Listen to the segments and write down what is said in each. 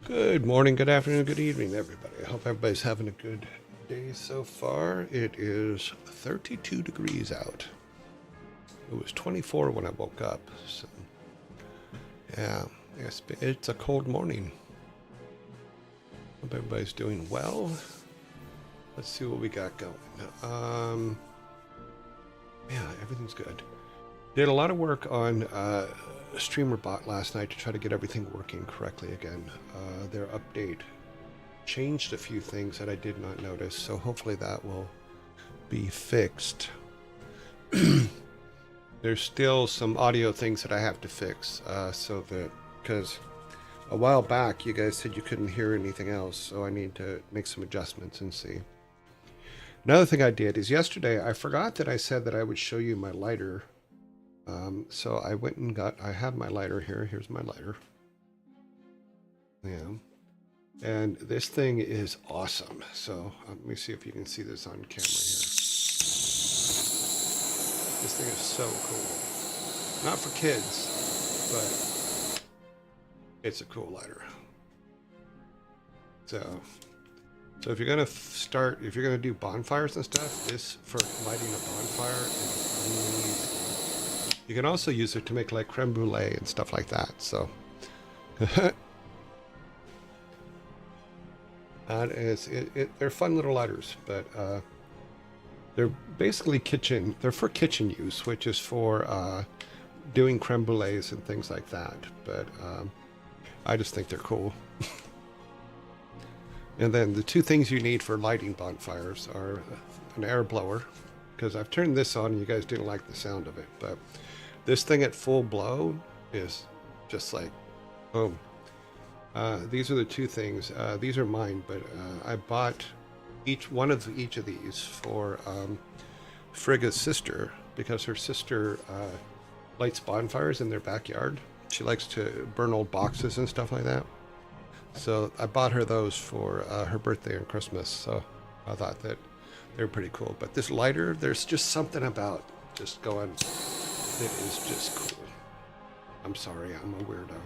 Good morning, good afternoon, good evening, everybody. I hope everybody's having a good day so far. It is 32 degrees out. It was 24 when I woke up, so yeah, it's a cold morning. Hope everybody's doing well. Let's see what we got going. Yeah, everything's good. Did a lot of work on StreamerBot last night to try to get everything working correctly again. Their update changed a few things that I did not notice, so hopefully that will be fixed. There's still some audio things that I have to fix, so that, because a while back you guys said you couldn't hear anything else, so I need to make some adjustments and see. Another thing I did is yesterday I forgot that I said that I would show you my lighter. So I went and I have my lighter here. Here's my lighter. Yeah. And this thing is awesome. So let me see if you can see this on camera here. This thing is so cool. Not for kids, but it's a cool lighter. So if you're going to do bonfires and stuff, this for lighting a bonfire is amazing. You can also use it to make like creme brulee and stuff like that. So that is they're fun little lighters, but they're basically they're for kitchen use, which is for doing creme brulees and things like that. But I just think they're cool. And then the two things you need for lighting bonfires are an air blower, because I've turned this on and you guys didn't like the sound of it, but this thing at full blow is just like, boom. These are the two things. These are mine, but I bought each of these for Frigga's sister, because her sister lights bonfires in their backyard. She likes to burn old boxes and stuff like that. So I bought her those for her birthday and Christmas. So I thought that they're pretty cool. But this lighter, there's just something about just going, it is just cool. I'm sorry, I'm a weirdo.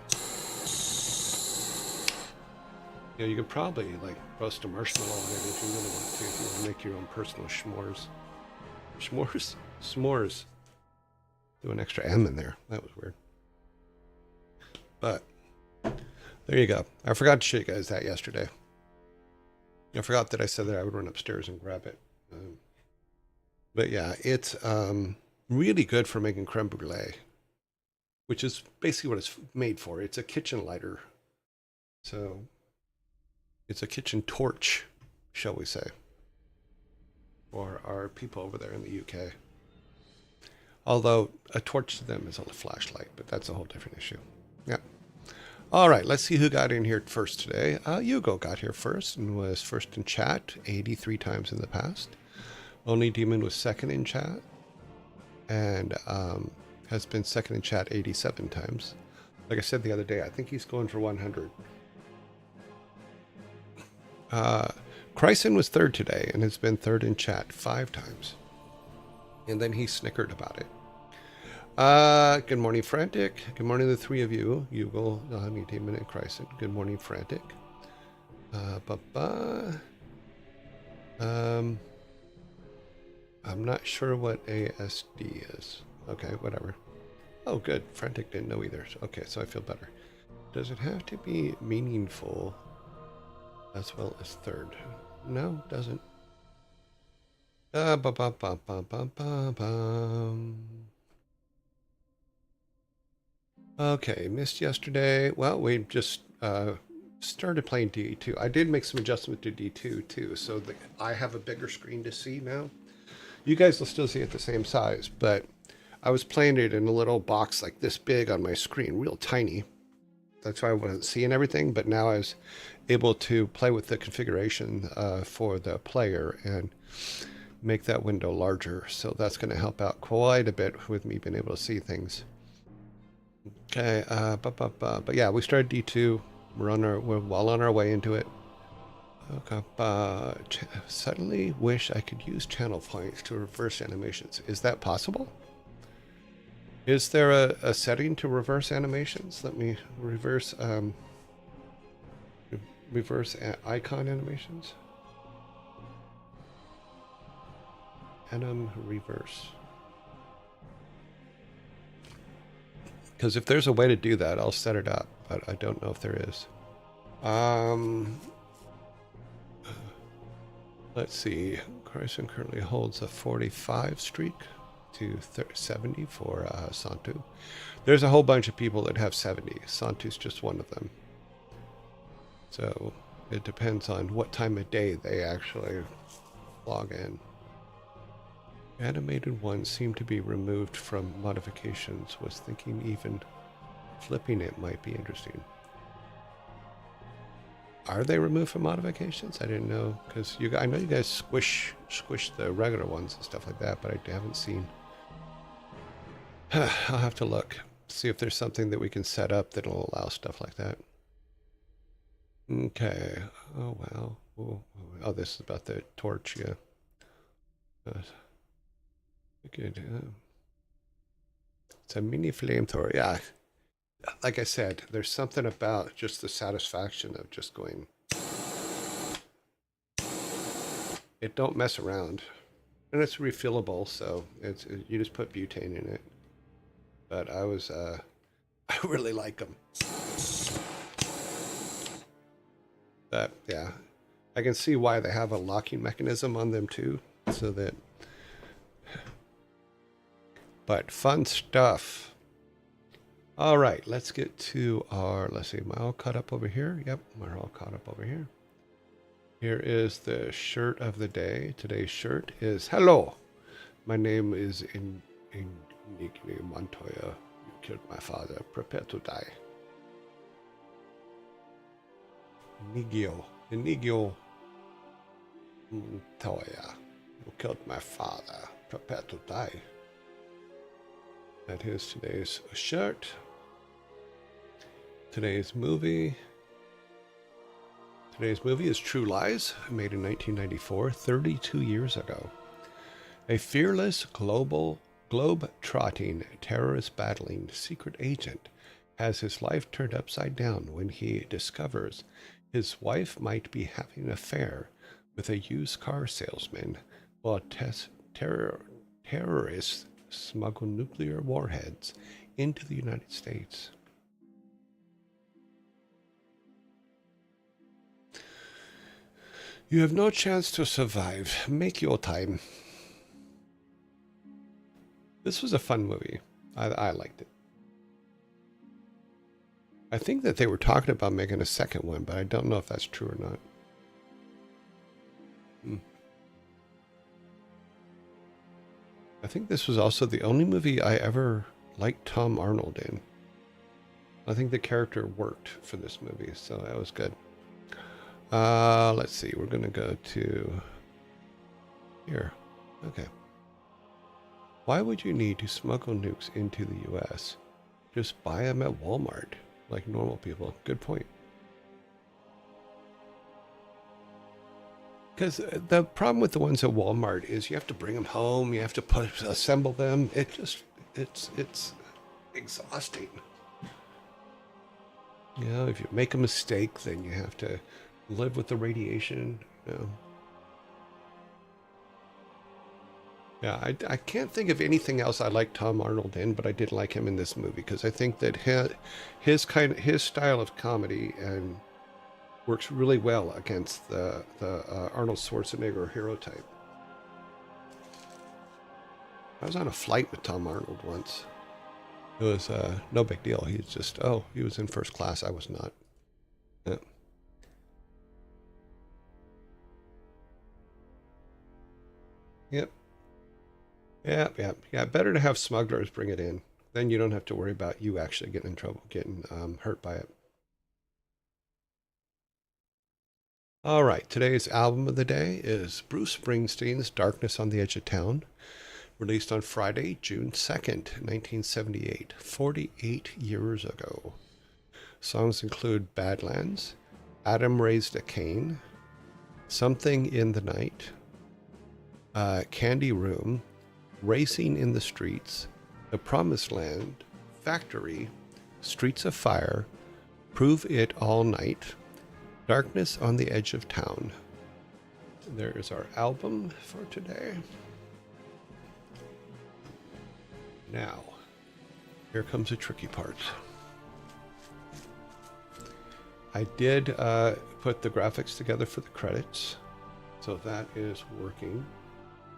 You know, you could probably like roast a marshmallow on it if you really want to. If you want to make your own personal s'mores. S'mores. Do an extra M in there. That was weird. But there you go. I forgot to show you guys that yesterday. I forgot that I said that I would run upstairs and grab it. But yeah, it's really good for making creme brulee, which is basically what it's made for. It's a kitchen lighter. So it's a kitchen torch, shall we say, for our people over there in the UK. Although a torch to them is a flashlight, but that's a whole different issue. Yeah. All right, let's see who got in here first today. Hugo got here first and was first in chat 83 times in the past. Only Demon was second in chat and has been second in chat 87 times. Like I said the other day, I think he's going for 100. Chryson was third today and has been third in chat 5 times. And then he snickered about it. Good morning, Frantic. Good morning, the three of you. Hugo, Nahami, Demon, and Chryson. Good morning, Frantic. I'm not sure what ASD is. Okay, whatever. Oh, good. Frantic didn't know either. Okay, so I feel better. Does it have to be meaningful as well as third? No, doesn't. Okay, missed yesterday. Well, we just started playing D2. I did make some adjustment to D2 too, so that I have a bigger screen to see now. You guys will still see it the same size, but I was playing it in a little box like this big on my screen, real tiny. That's why I wasn't seeing everything, but now I was able to play with the configuration for the player and make that window larger. So that's going to help out quite a bit with me being able to see things. Okay, but yeah, we started D2. We're well on our way into it. Okay, suddenly wish I could use channel points to reverse animations. Is that possible? Is there a setting to reverse animations? Let me reverse reverse icon animations. Anim reverse. Because if there's a way to do that, I'll set it up, but I don't know if there is. Let's see. Carson currently holds a 45 streak to 70 for Santu. There's a whole bunch of people that have 70. Santu's just one of them. So it depends on what time of day they actually log in. Animated ones seem to be removed from modifications. Was thinking even flipping it might be interesting. Are they removed from modifications? I didn't know, because I know you guys squish the regular ones and stuff like that, but I haven't seen. I'll have to look, see if there's something that we can set up that'll allow stuff like that. Okay. Oh wow. Oh, this is about the torch. Yeah. Good. It's a mini flamethrower. Yeah. Like I said, there's something about just the satisfaction of just going. It don't mess around, and it's refillable, so you just put butane in it. But I really like them. But yeah, I can see why they have a locking mechanism on them too, so that. But fun stuff. All right, let's get to our, let's see, am I all caught up over here? Yep, we're all caught up over here. Here is the shirt of the day. Today's shirt is, hello, my name is Inigo Montoya. You killed my father, prepare to die. Inigo Montoya. You killed my father, prepare to die. That is today's shirt. Today's movie. Today's movie is True Lies, made in 1994, 32 years ago. A fearless globe-trotting, terrorist-battling secret agent has his life turned upside down when he discovers his wife might be having an affair with a used car salesman while terrorists smuggle nuclear warheads into the United States. You have no chance to survive. Make your time. This was a fun movie. I liked it. I think that they were talking about making a second one, but I don't know if that's true or not. I think this was also the only movie I ever liked Tom Arnold in. I think the character worked for this movie, so that was good. Let's see. We're going to go to here. Okay. Why would you need to smuggle nukes into the U.S.? Just buy them at Walmart, like normal people. Good point. Because the problem with the ones at Walmart is you have to bring them home, you have to assemble them. It's exhausting. You know, if you make a mistake, then you have to live with the radiation. You know. Yeah, I can't think of anything else I like Tom Arnold in, but I did like him in this movie because I think that his style of comedy and works really well against the Arnold Schwarzenegger hero type. I was on a flight with Tom Arnold once. It was no big deal. He's just, he was in first class. I was not. Yeah. Yep. Yeah. Better to have smugglers bring it in. Then you don't have to worry about you actually getting in trouble, getting hurt by it. All right, today's album of the day is Bruce Springsteen's Darkness on the Edge of Town, released on Friday, June 2nd, 1978, 48 years ago. Songs include Badlands, Adam Raised a Cain, Something in the Night, Candy Room, Racing in the Streets, The Promised Land, Factory, Streets of Fire, Prove It All Night, Darkness on the Edge of Town. There is our album for today. Now, here comes the tricky part. I did put the graphics together for the credits, so that is working.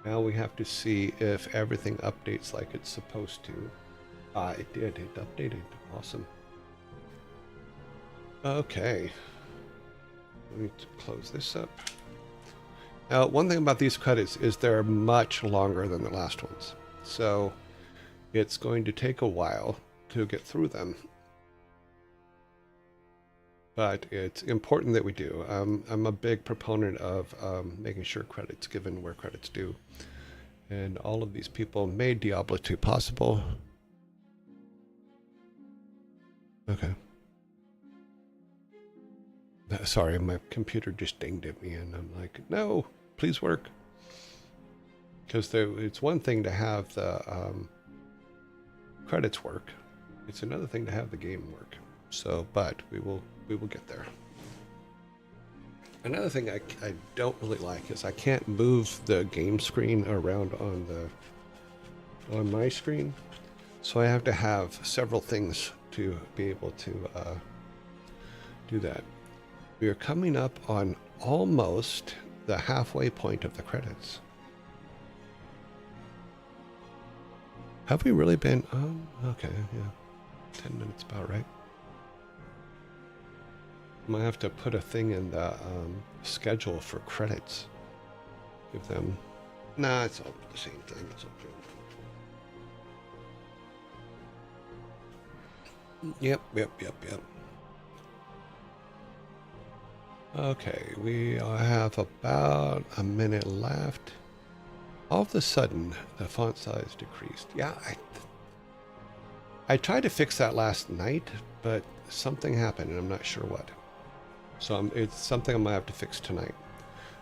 Now we have to see if everything updates like it's supposed to. It did. It updated. Awesome. Okay. Let me close this up. Now, one thing about these credits is they're much longer than the last ones. So it's going to take a while to get through them. But it's important that we do. I'm a big proponent of making sure credit's given where credit's due. And all of these people made Diablo 2 possible. Okay. Sorry, my computer just dinged at me and I'm like, no, please work. Because it's one thing to have the credits work. It's another thing to have the game work. So, but we will get there. Another thing I don't really like is I can't move the game screen around on my screen. So I have to have several things to be able to do that. We are coming up on almost the halfway point of the credits. Have we really been? Okay, yeah. 10 minutes about right. I might have to put a thing in the schedule for credits. Give them... Nah, it's all the same thing. It's all true. Yep. Okay, we have about a minute left. All of a sudden, the font size decreased. Yeah, I tried to fix that last night, but something happened, and I'm not sure what. So it's something I'm gonna have to fix tonight.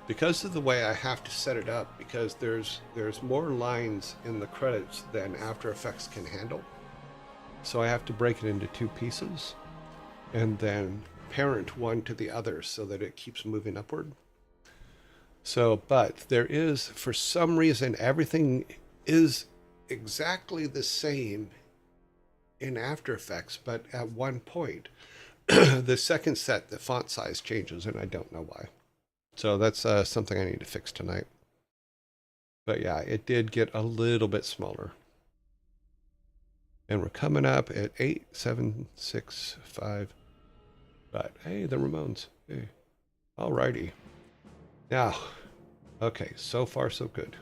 Because of the way I have to set it up, because there's more lines in the credits than After Effects can handle. So I have to break it into two pieces, and then parent one to the other so that it keeps moving upward. So, but there is, for some reason, everything is exactly the same in After Effects, but at one point, the second set, the font size changes, and I don't know why. So that's something I need to fix tonight. But yeah, it did get a little bit smaller. And we're coming up at 8, 7, 6, 5. But hey, the Ramones. Hey. Alrighty. Now, okay, so far so good.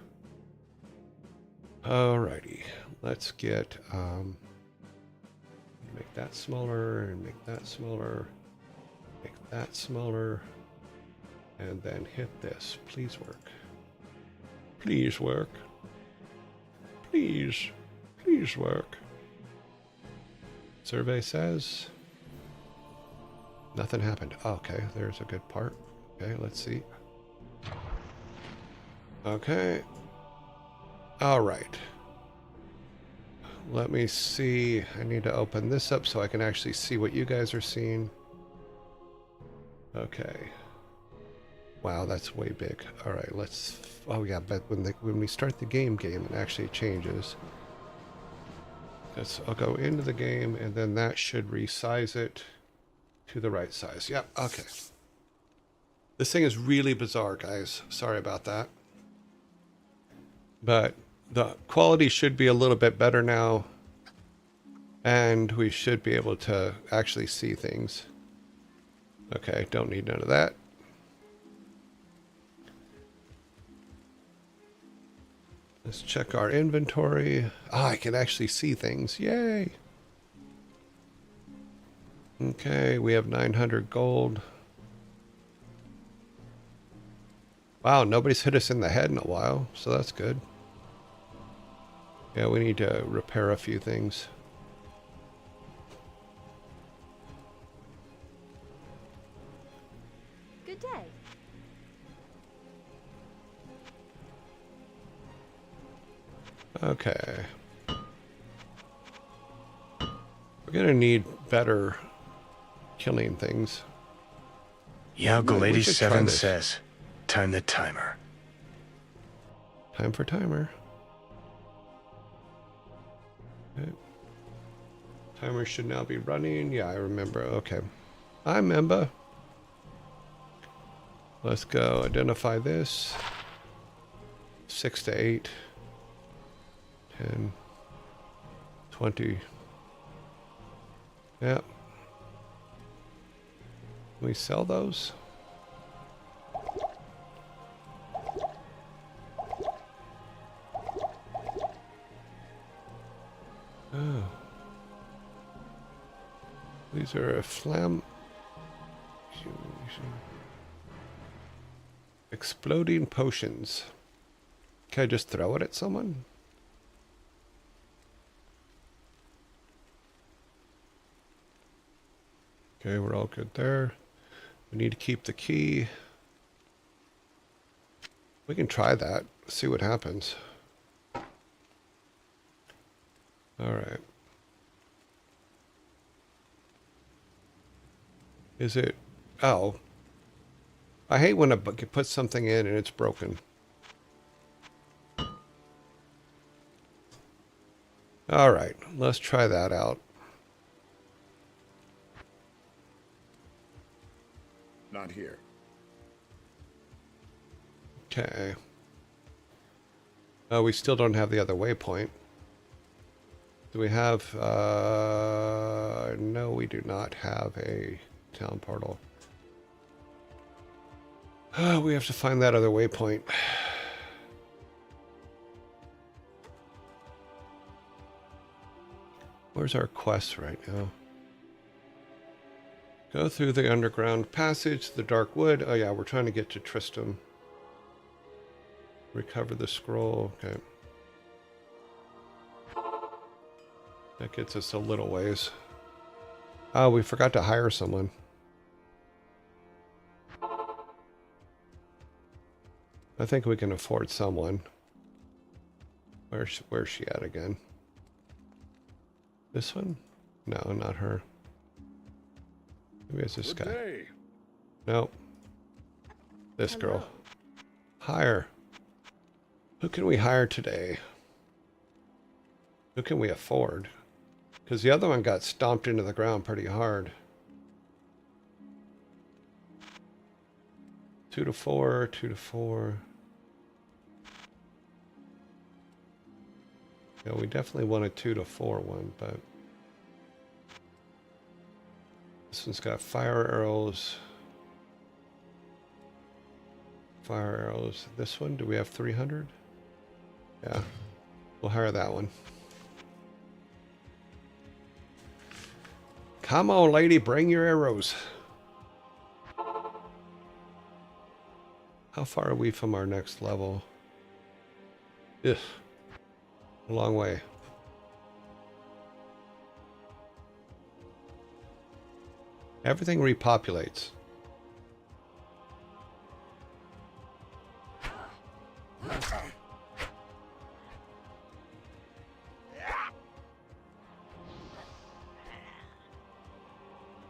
Alrighty, let's get make that smaller and make that smaller, make that smaller, and then hit this. Please work. Please work. Please work. Survey says nothing happened. Okay, there's a good part. Okay, let's see. Okay. All right. Let me see. I need to open this up so I can actually see what you guys are seeing. Okay. Wow, that's way big. All right, let's... Oh yeah, but when we start the game, it actually changes. I'll go into the game, and then that should resize it to the right size. Yep, okay. This thing is really bizarre, guys. Sorry about that. But the quality should be a little bit better now, and we should be able to actually see things. Okay, don't need none of that. Let's check our inventory. Ah, I can actually see things. Yay! Okay, we have 900 gold. Wow, nobody's hit us in the head in a while, so that's good. Yeah, we need to repair a few things. Good day. Okay. We're gonna need better killing things. Yago We Lady should try 7 this. says, time the timer. Time for timer. Okay. Timer should now be running. Yeah, I remember. Okay. I remember. Let's go identify this. 6 to 8. 10. 20. Yep. Can we sell those? Oh. These are a flam... Exploding potions. Can I just throw it at someone? Okay, we're all good there. We need to keep the key. We can try that. See what happens. All right. Is it... Oh. I hate when I put something in and it's broken. All right. Let's try that out. Not here. Okay. We still don't have the other waypoint. Do we have... no, we do not have a town portal. We have to find that other waypoint. Where's our quest right now? Go through the underground passage, the dark wood. Oh yeah, we're trying to get to Tristram. Recover the scroll. Okay. That gets us a little ways. Oh, we forgot to hire someone. I think we can afford someone. Where's she at again? This one? No, not her. Maybe it's this guy. Nope. This girl. Hire. Who can we hire today? Who can we afford? Because the other one got stomped into the ground pretty hard. 2 to 4, 2 to 4. Yeah, we definitely want a 2 to 4 one, but this one's got fire arrows. Fire arrows. This one, do we have 300? Yeah, we'll hire that one. Come on, lady, bring your arrows. How far are we from our next level? Ugh. A long way. Everything repopulates.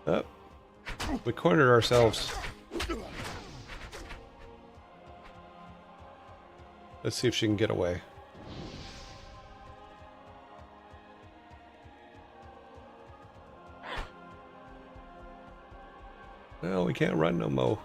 Oh, we cornered ourselves. Let's see if she can get away. No, we can't run no more.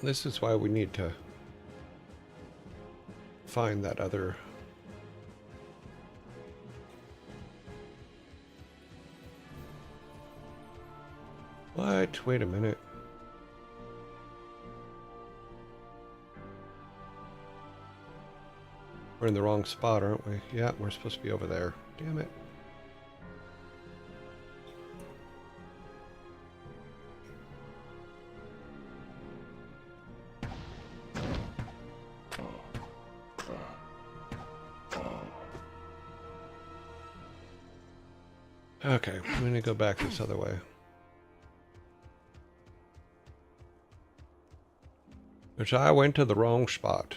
This is why we need to find that other What? Wait a minute. We're in the wrong spot, aren't we? Yeah, we're supposed to be over there. Damn it. Okay, I'm gonna go back this other way. Which I went to the wrong spot.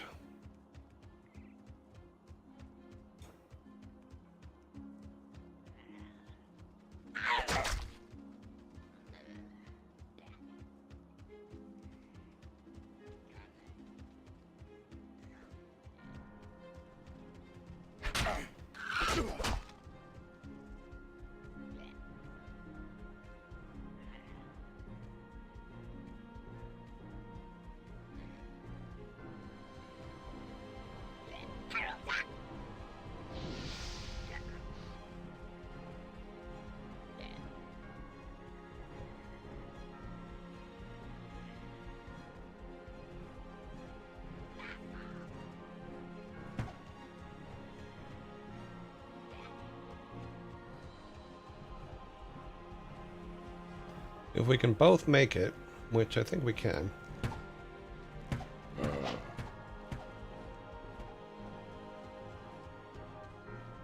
If we can both make it, which I think we can.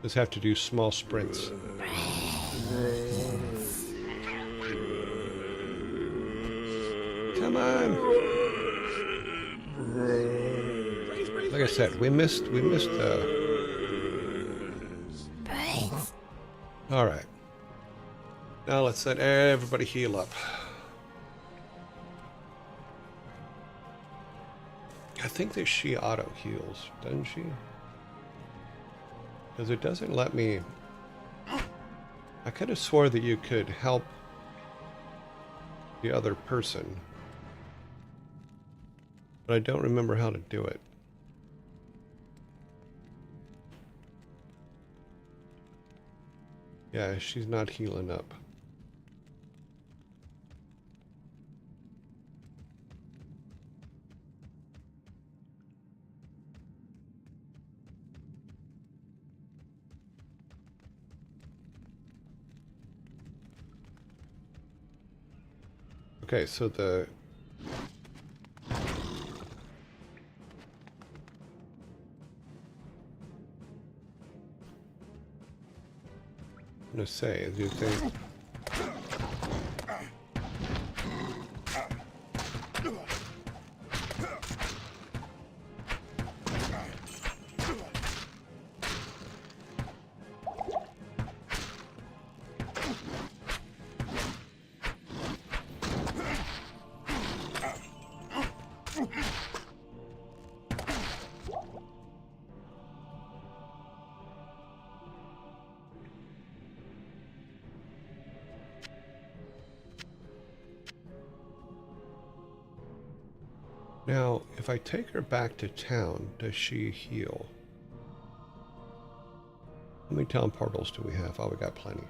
Just have to do small sprints. Come on. Like I said, we missed all right. Now let's let everybody heal up. I think that she auto heals, doesn't she? Because it doesn't let me... I could have swore that you could help the other person, but I don't remember how to do it. Yeah, she's not healing up. Okay, so the... I'm gonna say, do you think... Now, if I take her back to town, does she heal? How many town portals do we have? Oh, we got plenty.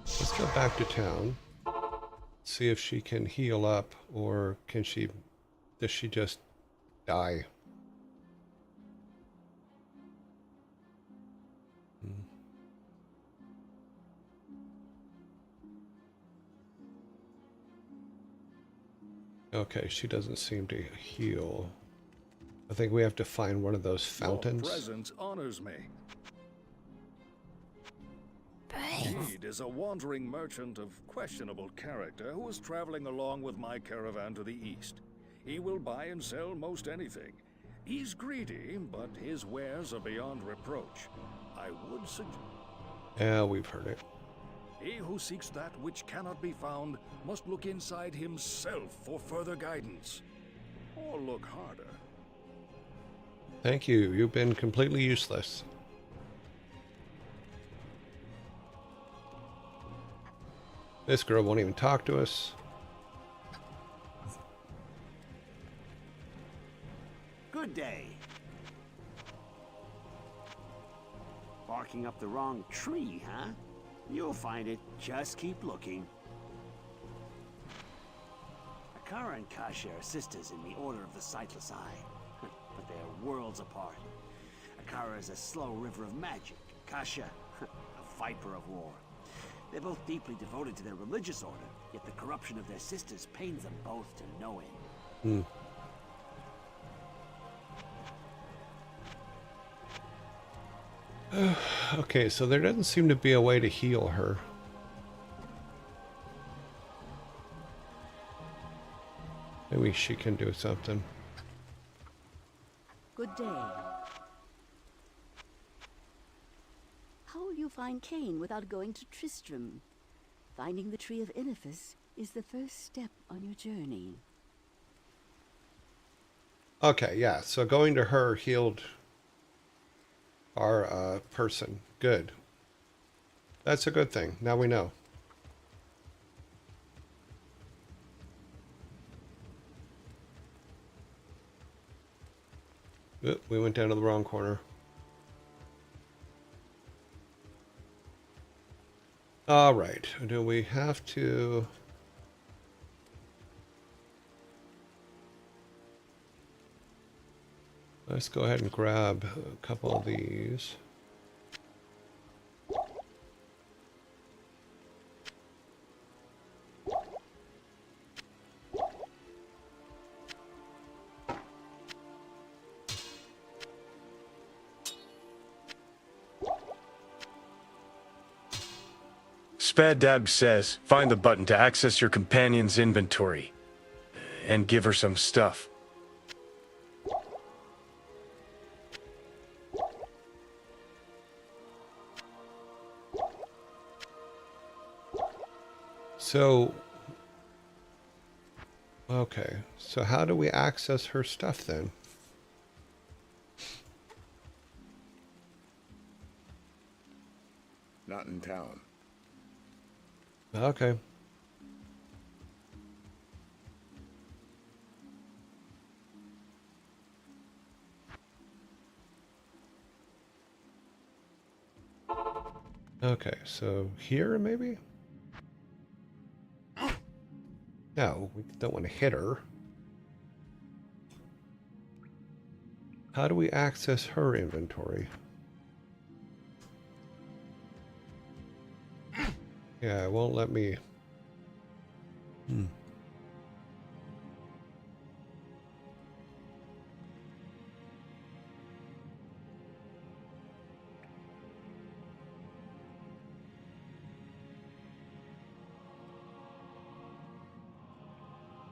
Let's go back to town. See if she can heal up, or can she... does she just die? Okay, she doesn't seem to heal. I think we have to find one of those fountains. Your presence honors me. Reed is a wandering merchant of questionable character who is traveling along with my caravan to the east. He will buy and sell most anything. He's greedy, but his wares are beyond reproach. I would suggest... Yeah, we've heard it. He who seeks that which cannot be found must look inside himself for further guidance. Or look harder. Thank you. You've been completely useless. This girl won't even talk to us. Good day. Barking up the wrong tree, huh? You'll find it. Just keep looking. Akara and Kasha are sisters in the Order of the Sightless Eye, but they are worlds apart. Akara is a slow river of magic, Kasha, a viper of war. They're both deeply devoted to their religious order, yet the corruption of their sisters pains them both to no end. Okay, so there doesn't seem to be a way to heal her. Maybe she can do something. Good day. How will you find Cain without going to Tristram? Finding the Tree of Iniphis is the first step on your journey. Okay, yeah, so going to her healed our person. Good. That's a good thing. Now we know. Oop, we went down to the wrong corner. All right. Do we have to... Let's go ahead and grab a couple of these. Spaddab says, find the button to access your companion's inventory. And give her some stuff. So, okay. So how do we access her stuff then? Not in town. Okay. Okay, so here maybe? No, we don't want to hit her. How do we access her inventory? Yeah, it won't let me.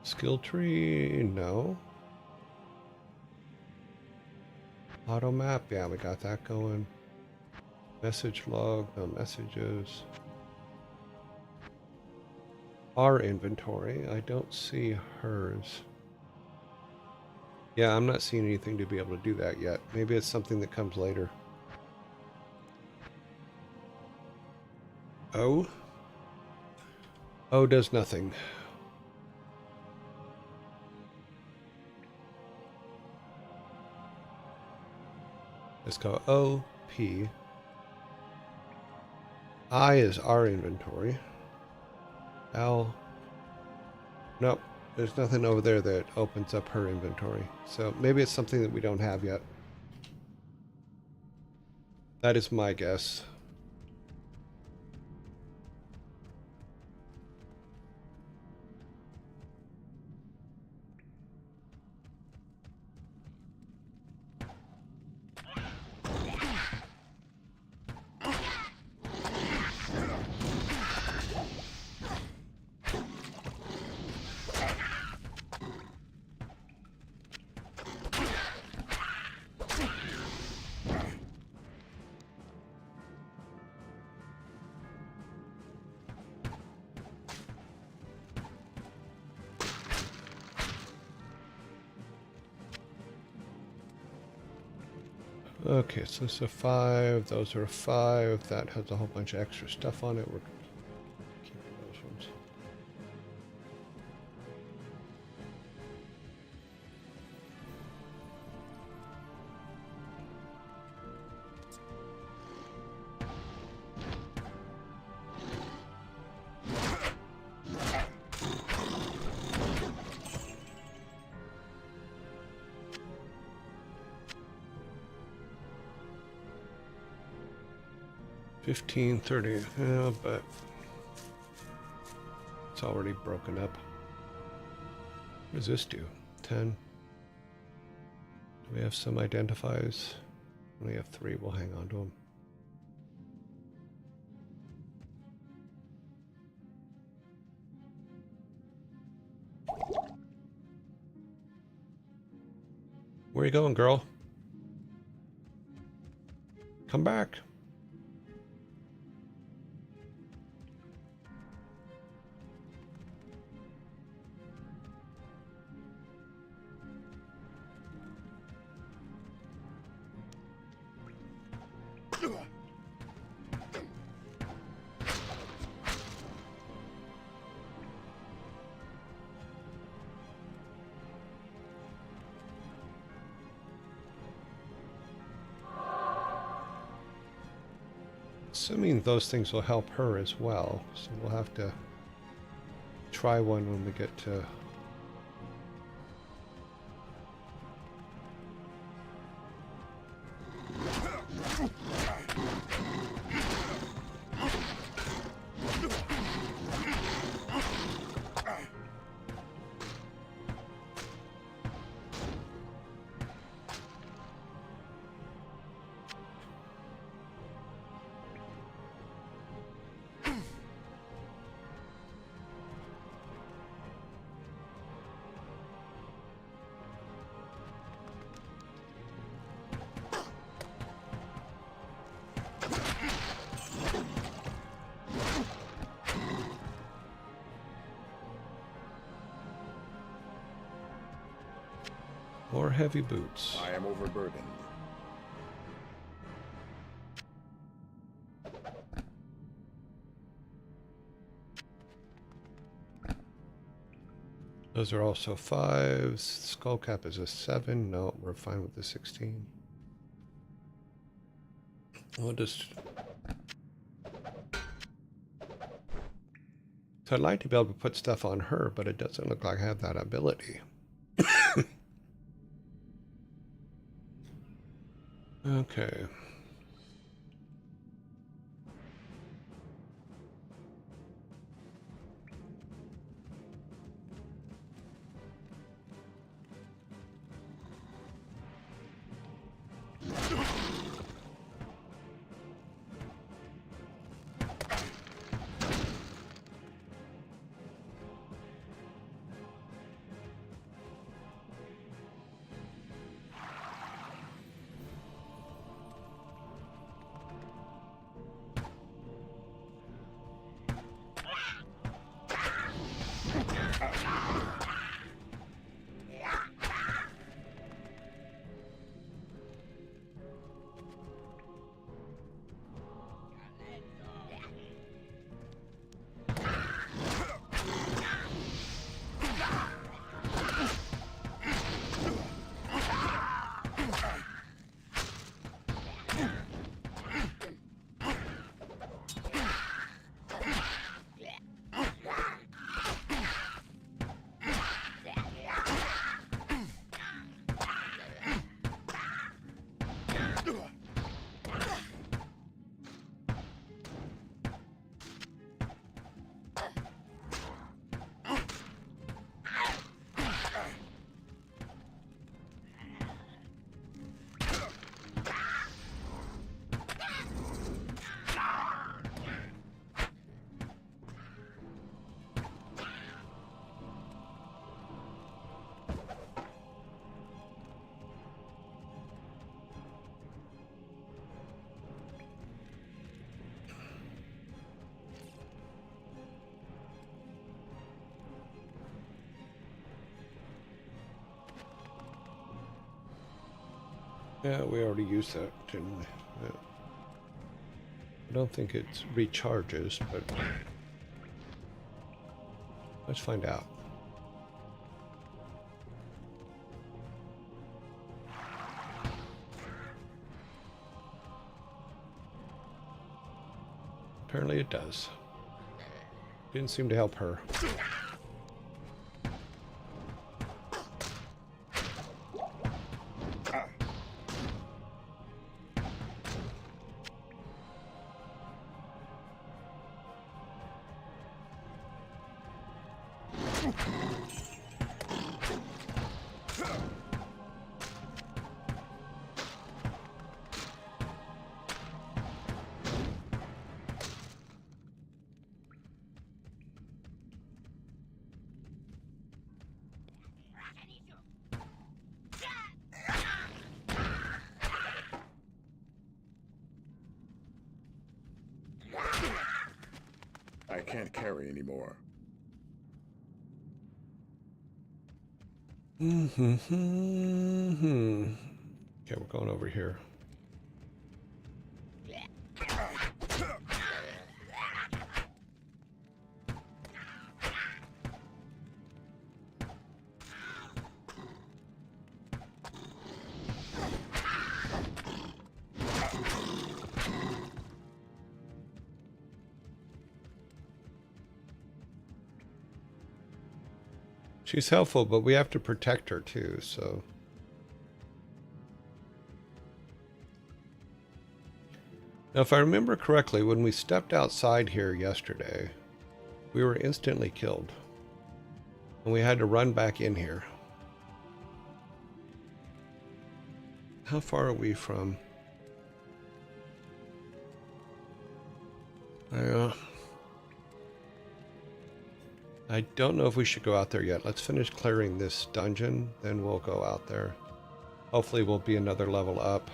Skill tree, no. Auto map, yeah, we got that going. Message log, no messages. Our inventory, I don't see hers. Yeah, I'm not seeing anything to be able to do that yet. Maybe it's something that comes later. O? O does nothing. Let's go O, P. I is our inventory. L. Nope. There's nothing over there that opens up her inventory. So maybe it's something that we don't have yet. That is my guess. Okay, so it's a 5. Those are a 5. That has a whole bunch of extra stuff on it. We're keeping those ones. 1530. Yeah, but it's already broken up. What does this do? 10. Do we have some identifiers? We only have 3. We'll hang on to them. Where are you going, girl? Come back. Assuming those things will help her as well, so we'll have to try one when we get to... More heavy boots. I am overburdened. Those are also 5s. Skull cap is a 7. No, we're fine with the 16. We'll just... So I'd like to be able to put stuff on her, but it doesn't look like I have that ability. Okay. Yeah, we already used that, didn't we? Yeah. I don't think it recharges, but let's find out. Apparently it does. Didn't seem to help her. I can't carry anymore. Okay, we're going over here. She's helpful, but we have to protect her too, so. Now, if I remember correctly, when we stepped outside here yesterday, we were instantly killed. And we had to run back in here. How far are we from? I don't know if we should go out there yet. Let's finish clearing this dungeon, then we'll go out there. Hopefully we'll be another level up.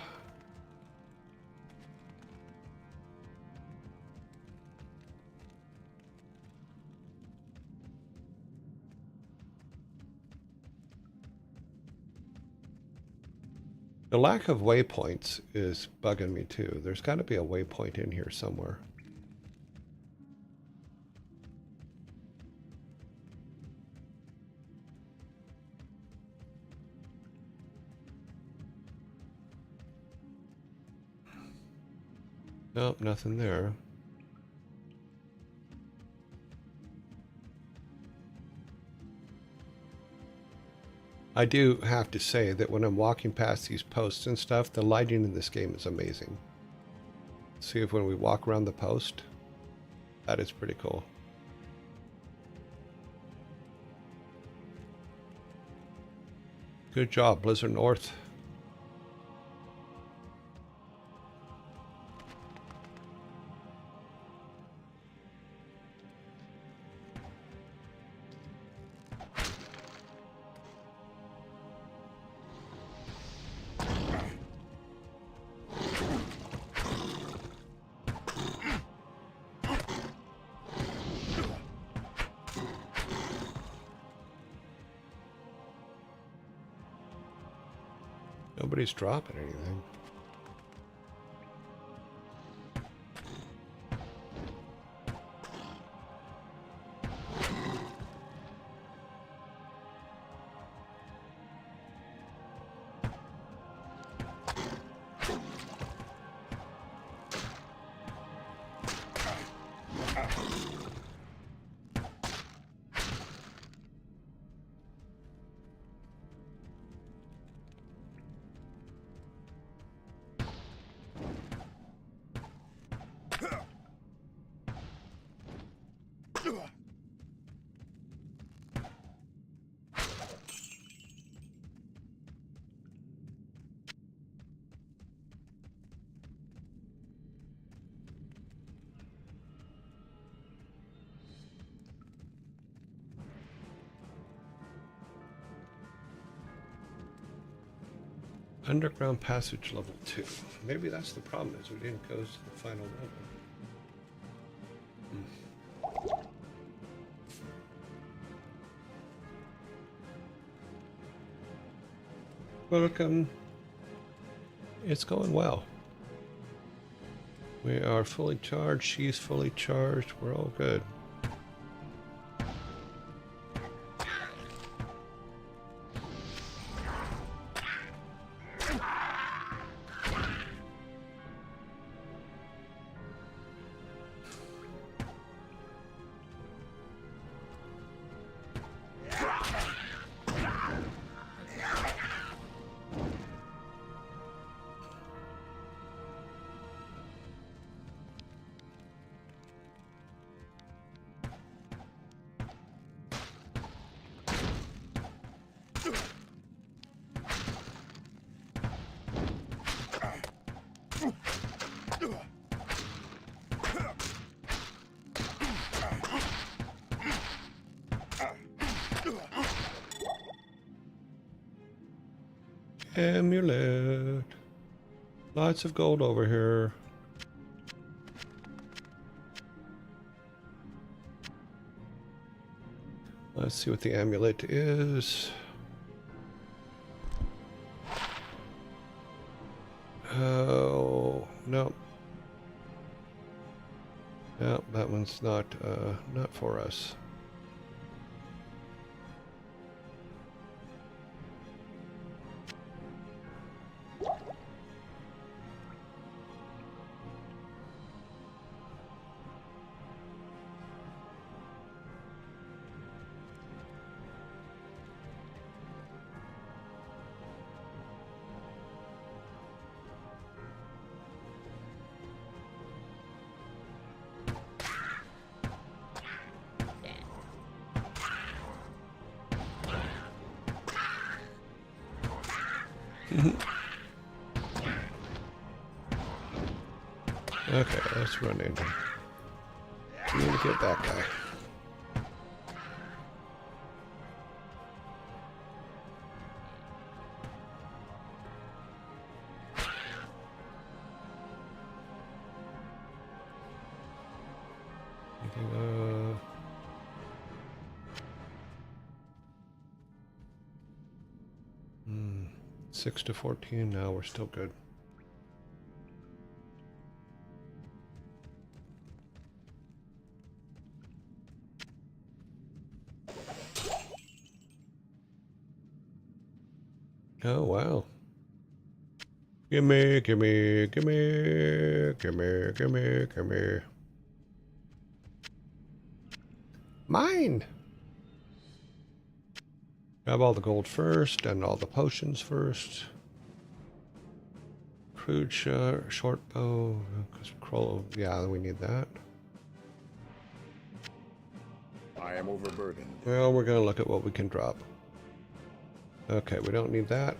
The lack of waypoints is bugging me too. There's got to be a waypoint in here somewhere. Nope, nothing there. I do have to say that when I'm walking past these posts and stuff, the lighting in this game is amazing. See if when we walk around the post, that is pretty cool. Good job, Blizzard North. Nobody's dropping anything. Underground passage level 2. Maybe that's the problem, is we didn't go to the final level. Welcome. It's going well. We are fully charged. She's fully charged. We're all good. Amulet. Lots of gold over here. Let's see what the amulet is. Oh, no. No, that one's not for us. Okay, let's run in. We need to get that guy. Anything, 6 to 14 now, we're still good. Oh, wow. Gimme, gimme, gimme, gimme, gimme, gimme. Mine! Grab all the gold first, and all the potions first. Crude short bow, scroll, yeah, we need that. I am overburdened. Well, we're gonna look at what we can drop. Okay, we don't need that.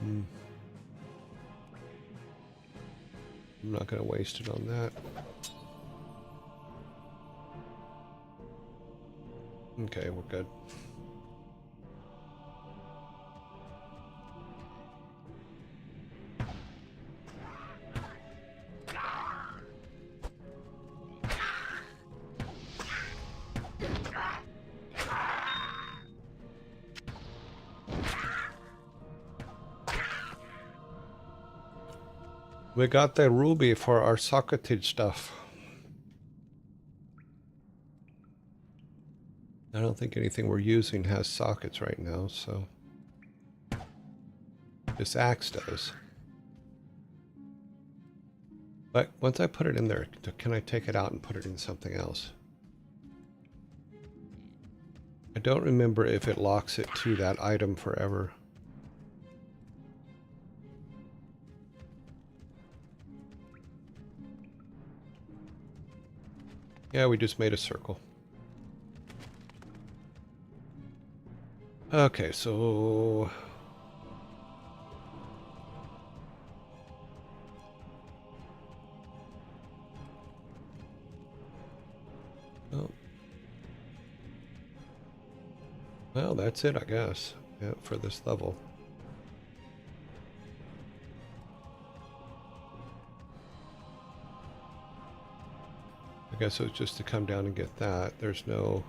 I'm not gonna waste it on that. Okay, we're good. We got the ruby for our socketed stuff. I don't think anything we're using has sockets right now, so this axe does. But once I put it in there, can I take it out and put it in something else? I don't remember if it locks it to that item forever. Yeah, we just made a circle. Okay, so... Oh. Well, that's it, I guess, yeah, for this level. I guess it was just to come down and get that. There's no...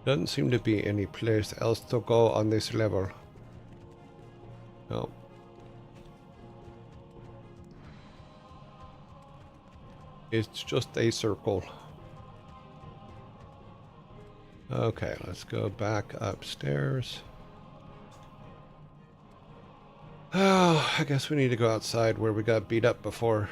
Doesn't seem to be any place else to go on this level. No. It's just a circle. Okay, let's go back upstairs. Oh, I guess we need to go outside where we got beat up before.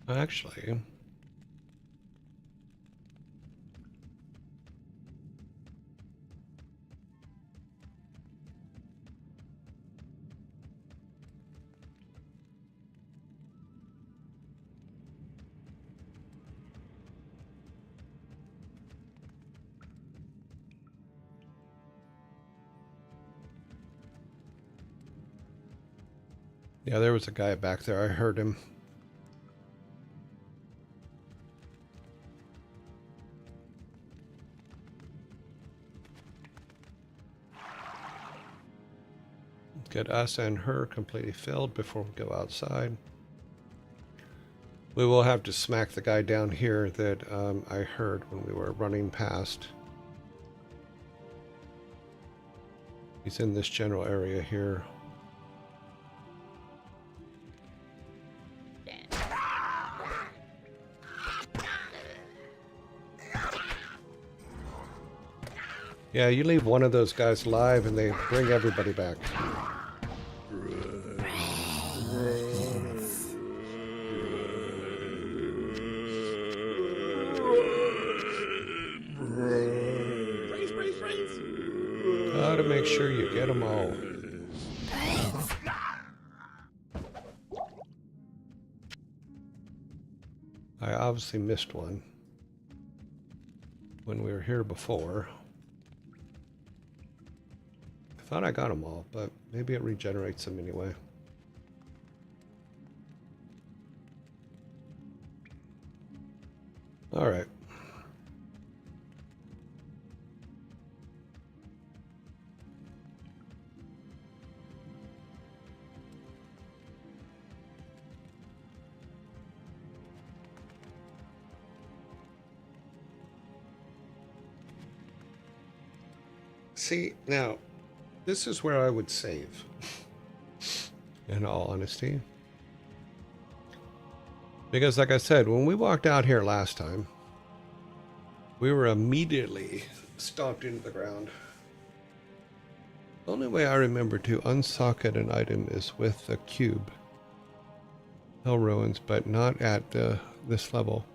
Actually, Yeah, there was a guy back there. I heard him. Get us and her completely filled before we go outside. We will have to smack the guy down here that I heard when we were running past. He's in this general area here. Yeah, you leave one of those guys alive and they bring everybody back. Gotta make sure you get them all. I obviously missed one when we were here before. I thought I got them all, but maybe it regenerates them anyway. All right. See, now, this is where I would save, in all honesty. Because like I said, when we walked out here last time, we were immediately stomped into the ground. The only way I remember to unsocket an item is with a cube. Hell ruins, but not at this level.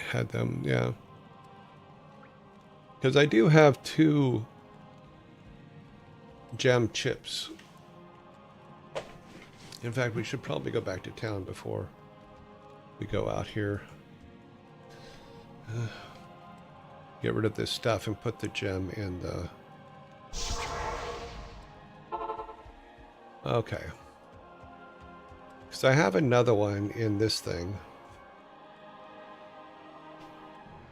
Had them, yeah. Because I do have 2 gem chips. In fact, we should probably go back to town before we go out here. Get rid of this stuff and put the gem in the... Okay. Because I have another one in this thing.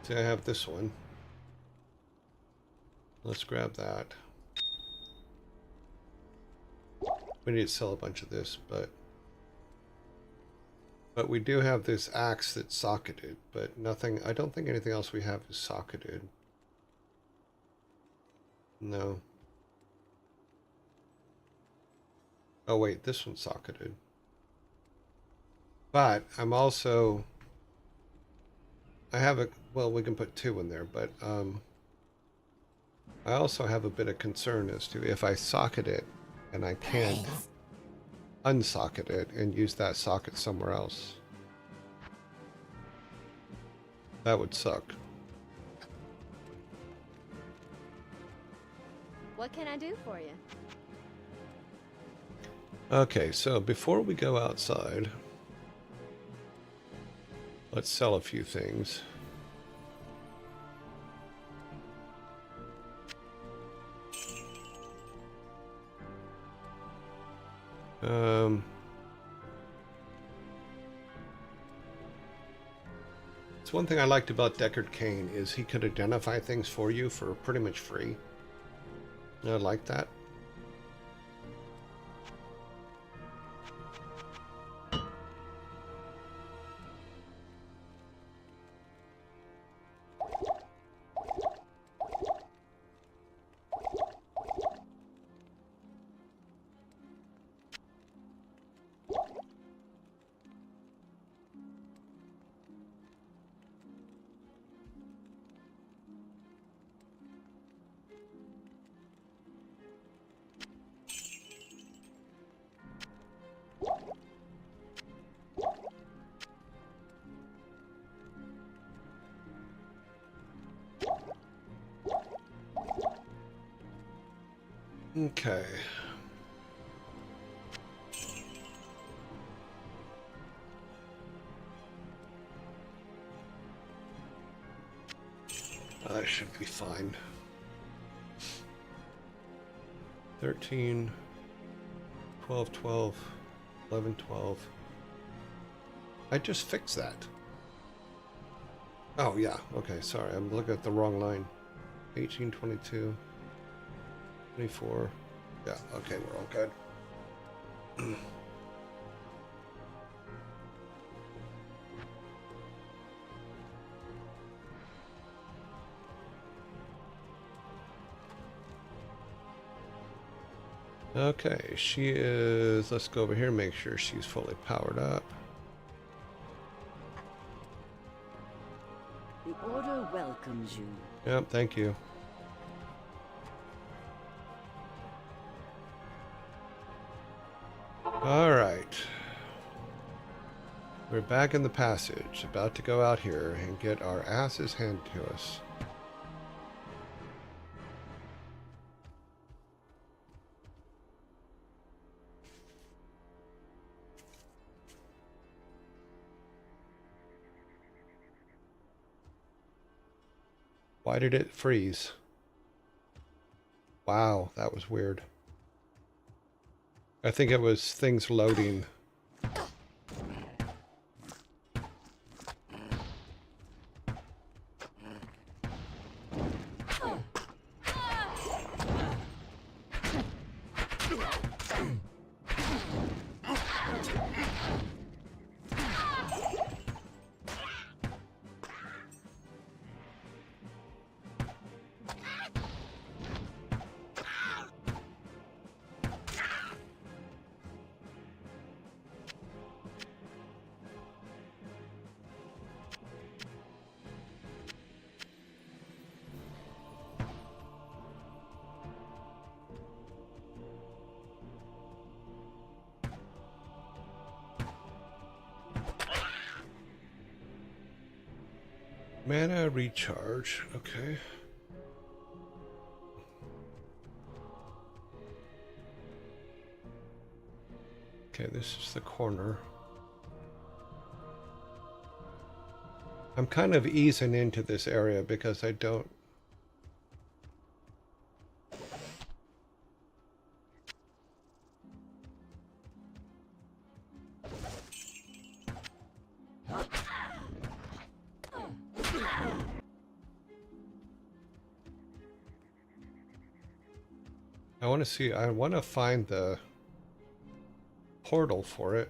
See, I have this one. Let's grab that. We need to sell a bunch of this, but we do have this axe that's socketed, but nothing, I don't think anything else we have is socketed. No. Oh wait, this one's socketed. But I'm also, I have a, well, we can put 2 in there, but I also have a bit of concern as to if I socket it and I can't unsocket it and use that socket somewhere else. That would suck. What can I do for you? Okay, so before we go outside, let's sell a few things. It's one thing I liked about Deckard Cain is he could identify things for you for pretty much free. I like that. Okay. That should be fine. 13. 12, 12, 11, 12. I just fixed that. Oh, yeah. Okay, sorry. I'm looking at the wrong line. 18, 22, 24. Yeah, okay, we're all good. Okay, she is... Let's go over here and make sure she's fully powered up. The Order welcomes you. Yep, thank you. All right. We're back in the passage, about to go out here and get our asses handed to us. Why did it freeze? Wow, that was weird. I think it was things loading. Mana recharge, okay. Okay, this is the corner. I'm kind of easing into this area because I don't... I want to see, I want to find the portal for it.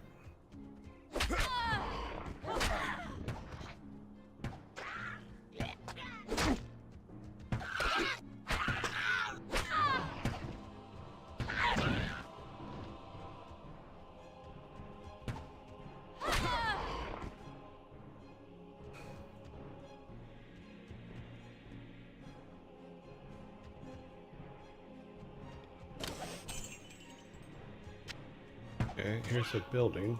Okay, here's a building.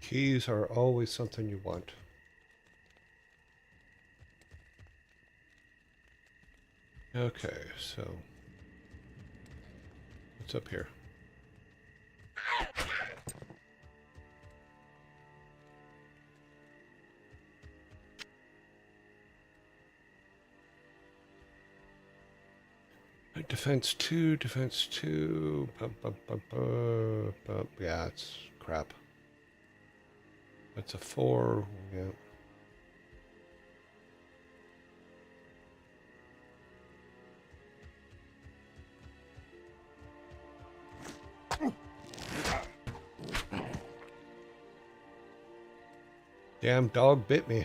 Keys are always something you want. Okay, so what's up here? Defense 2, defense 2. Yeah, it's crap. That's a 4. Yeah. Damn dog bit me.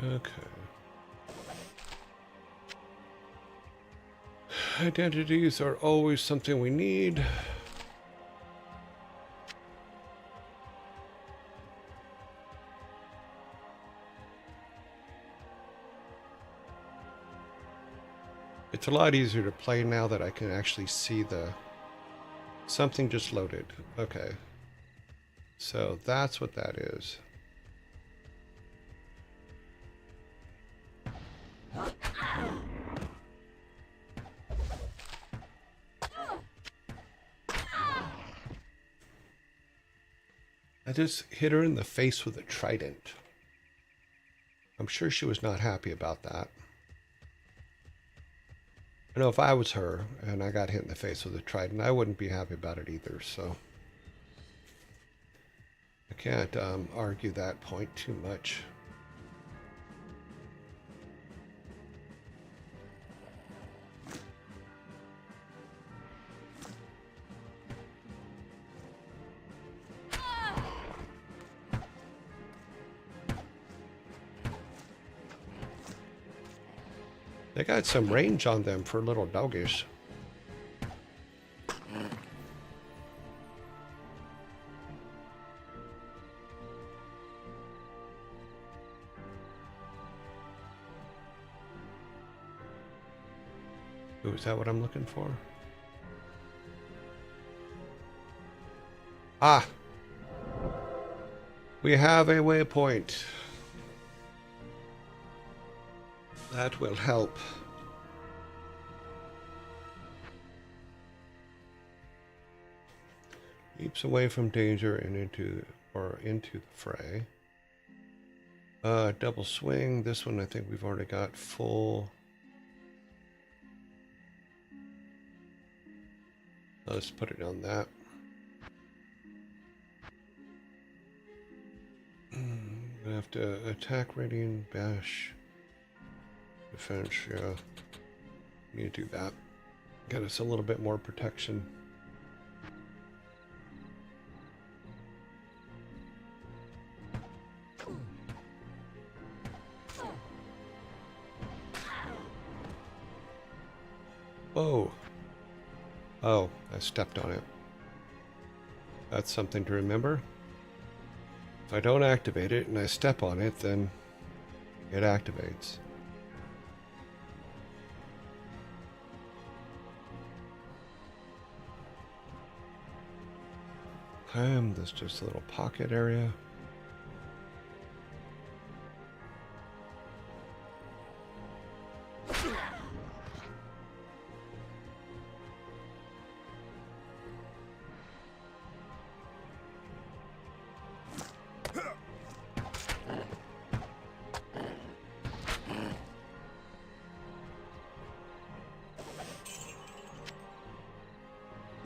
Okay. Identities are always something we need. It's a lot easier to play now that I can actually see the... Something just loaded. Okay. So that's what that is. I just hit her in the face with a trident. I'm sure she was not happy about that. I know if I was her and I got hit in the face with a trident, I wouldn't be happy about it either, so I can't argue that point too much. They got some range on them for little doggies. Ooh, is that what I'm looking for? Ah! We have a waypoint. That will help. Keeps away from danger and into the fray. Double swing. This one I think we've already got full. Let's put it on that. I have to attack, rating, bash, defense. Yeah, need to do that. Get us a little bit more protection. Whoa. Oh, I stepped on it. That's something to remember. If I don't activate it and I step on it, then it activates. There's just a little pocket area.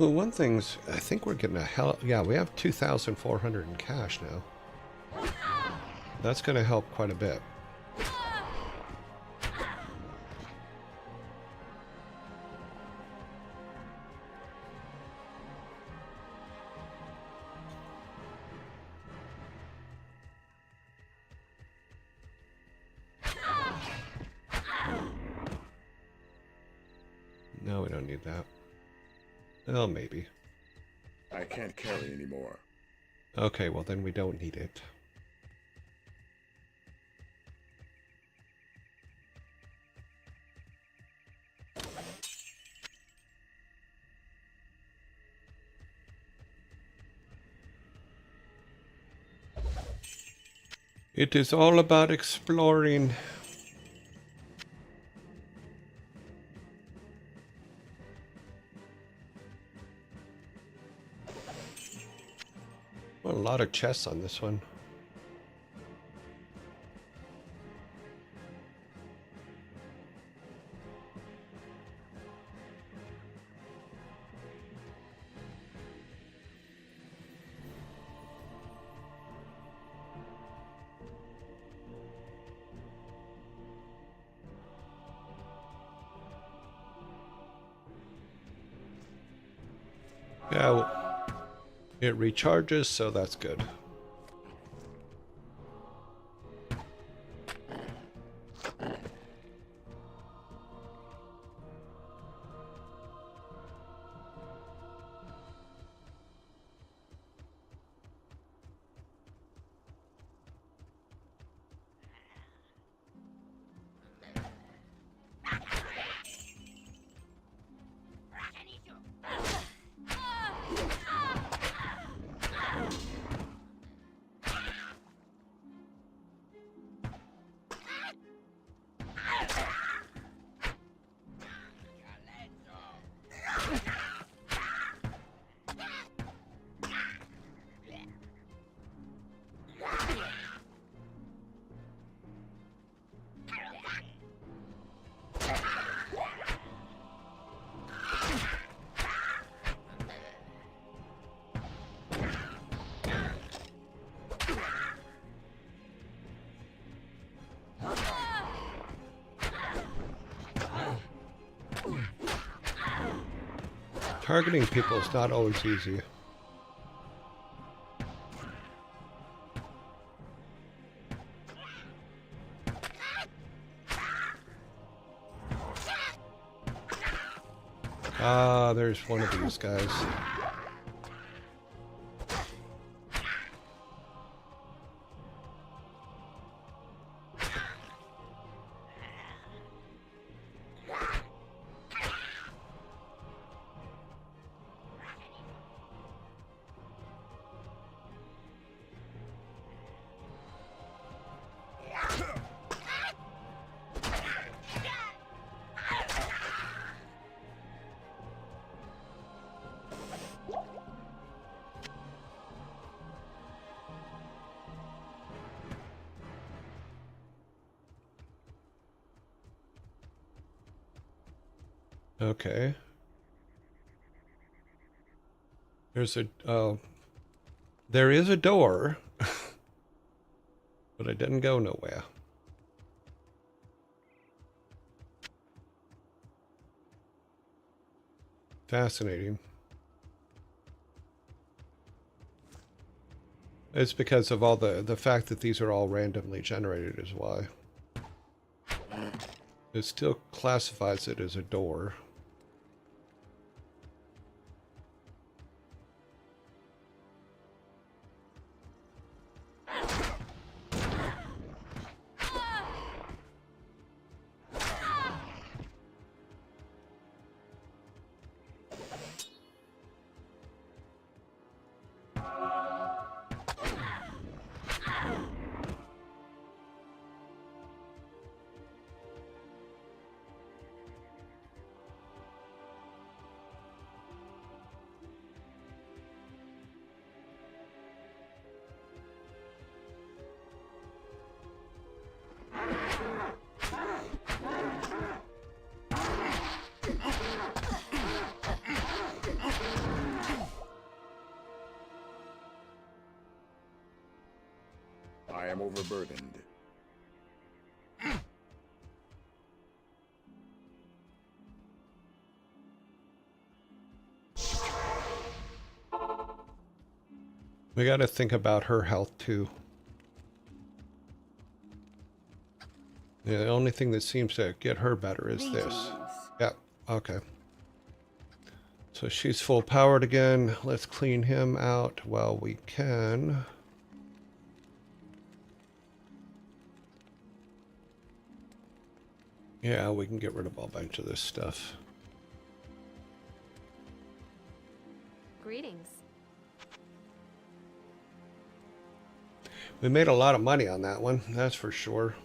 Well, one thing's, I think we're getting a hell. Yeah, we have 2,400 in cash now. That's going to help quite a bit. No, we don't need that. Well, maybe. I can't carry anymore. Okay, well then we don't need it. It is all about exploring. Well, a lot of chests on this one. Yeah, well, it recharges, so that's good. Targeting people is not always easy. Ah, there's one of these guys. Okay. There's a, there is a door, but it didn't go nowhere. Fascinating. It's because of all the fact that these are all randomly generated is why. It still classifies it as a door. overburdened. We got to think about her health too. Yeah, the only thing that seems to get her better is this. Greetings. Yep. Okay. So she's full powered again. Let's clean him out while we can. Yeah, we can get rid of a bunch of this stuff. Greetings. We made a lot of money on that one, that's for sure.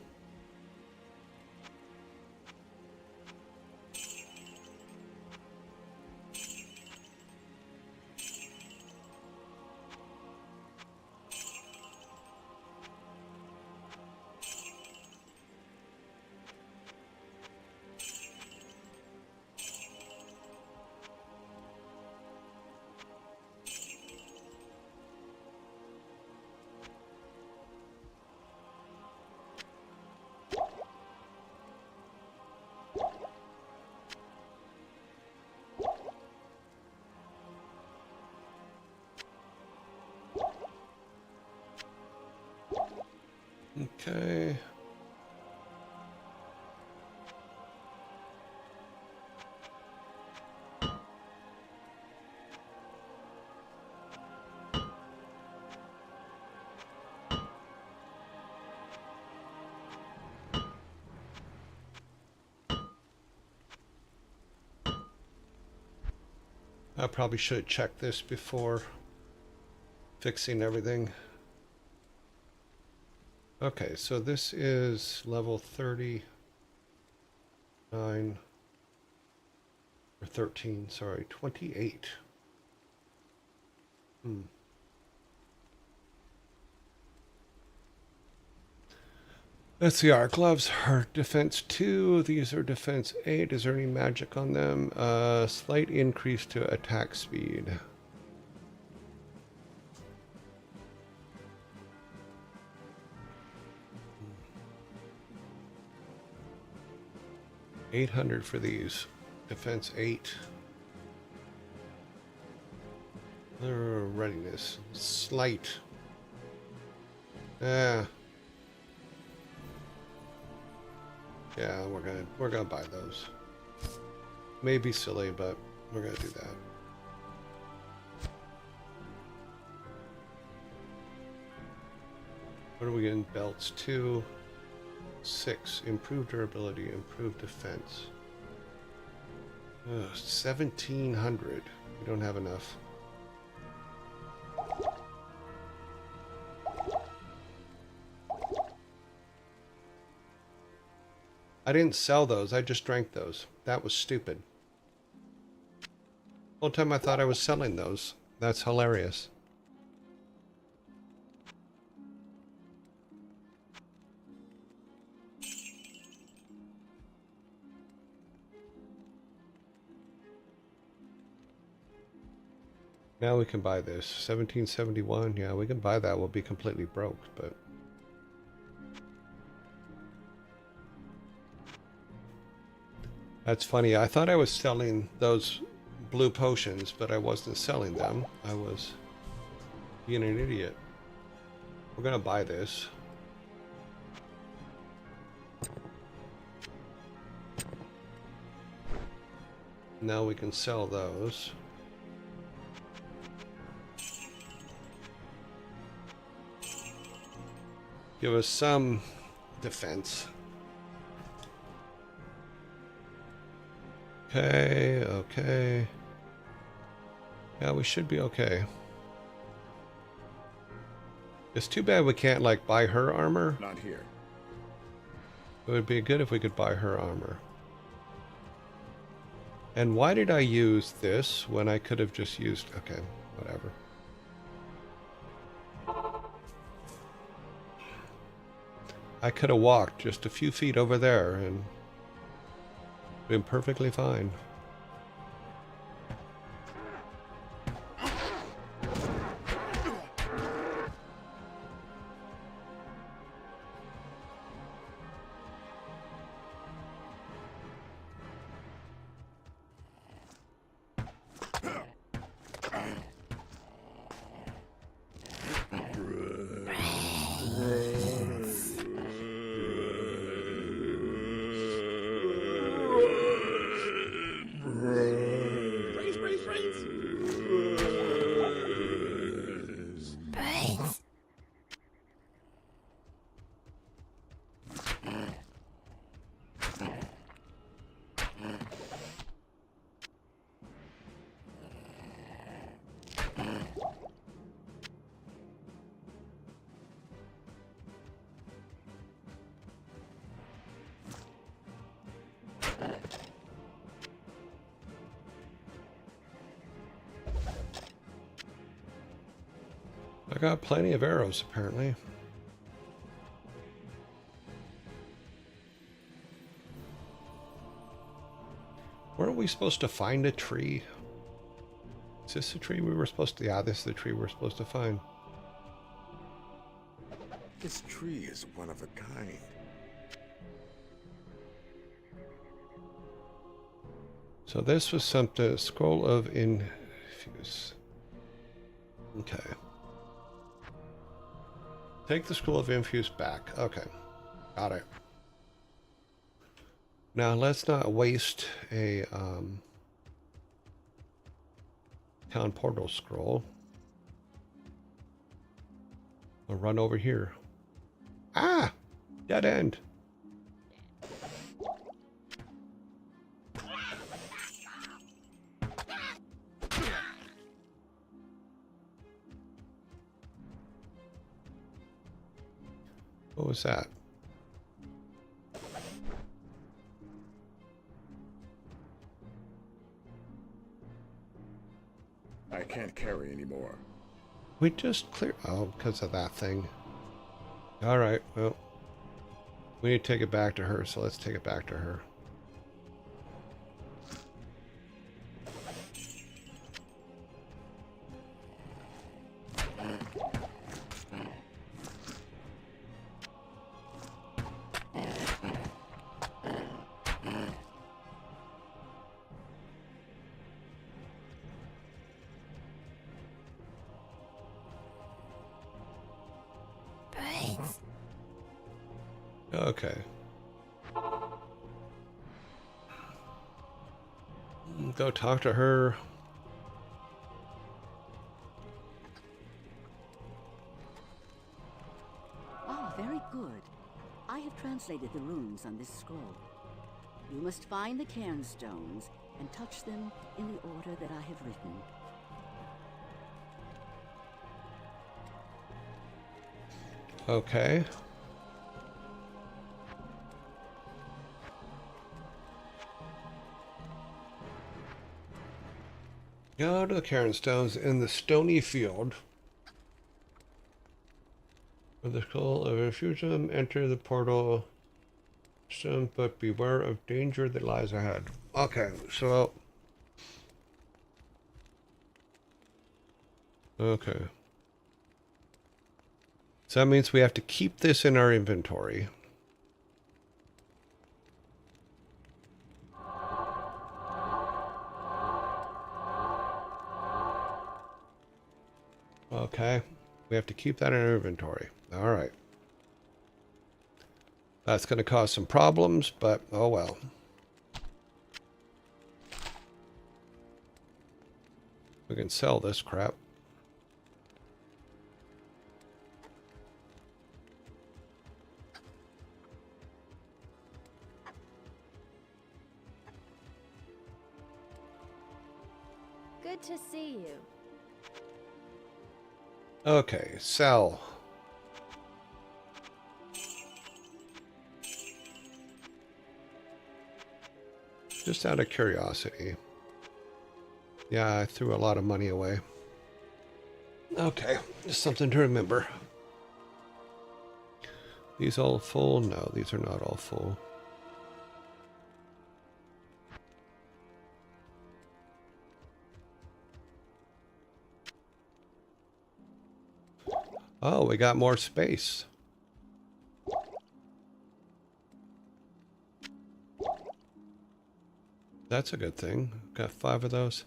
Okay. I probably should check this before fixing everything. Okay, so this is level 39 or 13, sorry, 28. Let's see, our gloves are defense 2, these are defense 8. Is there any magic on them? Slight increase to attack speed. $800 for these. Defense 8. Readiness. Slight. Yeah, we're gonna buy those. May be silly, but we're gonna do that. What are we getting? Belts 2, 6. Improved durability, improved defense. 1,700. We don't have enough. I didn't sell those, I just drank those. That was stupid. The whole time I thought I was selling those. That's hilarious. Now we can buy this. 1771, yeah, we can buy that. We'll be completely broke, but... That's funny. I thought I was selling those blue potions, but I wasn't selling them. I was being an idiot. We're gonna buy this. Now we can sell those. Give us some defense. Okay, okay. Yeah, we should be okay. It's too bad we can't, like, buy her armor. Not here. It would be good if we could buy her armor. And why did I use this when I could have just used... Okay, whatever. I could have walked just a few feet over there and been perfectly fine. I got plenty of arrows, apparently. Weren't we supposed to find a tree? Is this the tree we were supposed to... Yeah, this is the tree we're supposed to find. This tree is one of a kind. So this was something... Scroll of Infuse. Okay. Take the Scroll of Infuse back. Okay. Got it. Now let's not waste a town portal scroll. We'll run over here. Ah! Dead end. What was that? I can't carry anymore. We just cleared... Oh, because of that thing. Alright, well. We need to take it back to her, so let's take it back to her. Okay. Go talk to her. Ah, very good. I have translated the runes on this scroll. You must find the cairn stones and touch them in the order that I have written. Okay. Go to the cairn stones in the stony field. With the skull of infusion, enter the portal soon, but beware of danger that lies ahead. Okay, so... Okay. So that means we have to keep this in our inventory. Okay, we have to keep that in our inventory. All right. That's going to cause some problems, but oh well. We can sell this crap. Good to see you. Okay, sell. Just out of curiosity. Yeah, I threw a lot of money away. Okay, just something to remember. These all full? No, these are not all full. Oh, we got more space. That's a good thing. Got 5 of those.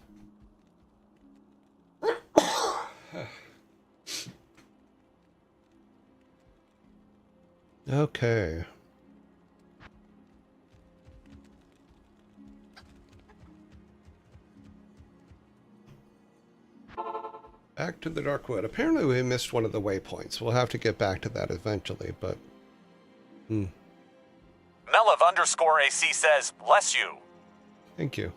Okay. Back to the Darkwood. Apparently we missed one of the waypoints. We'll have to get back to that eventually, but... Melev_AC says, bless you. Thank you.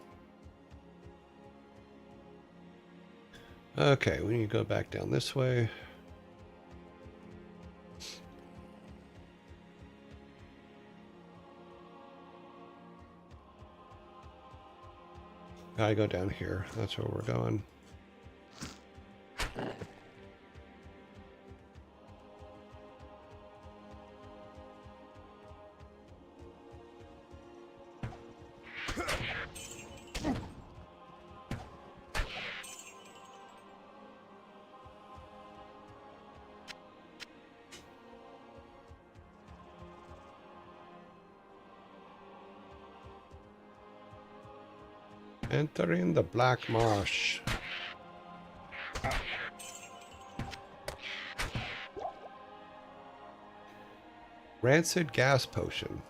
Okay, we need to go back down this way. Gotta go down here. That's where we're going. Entering the Black Marsh. Rancid gas potion.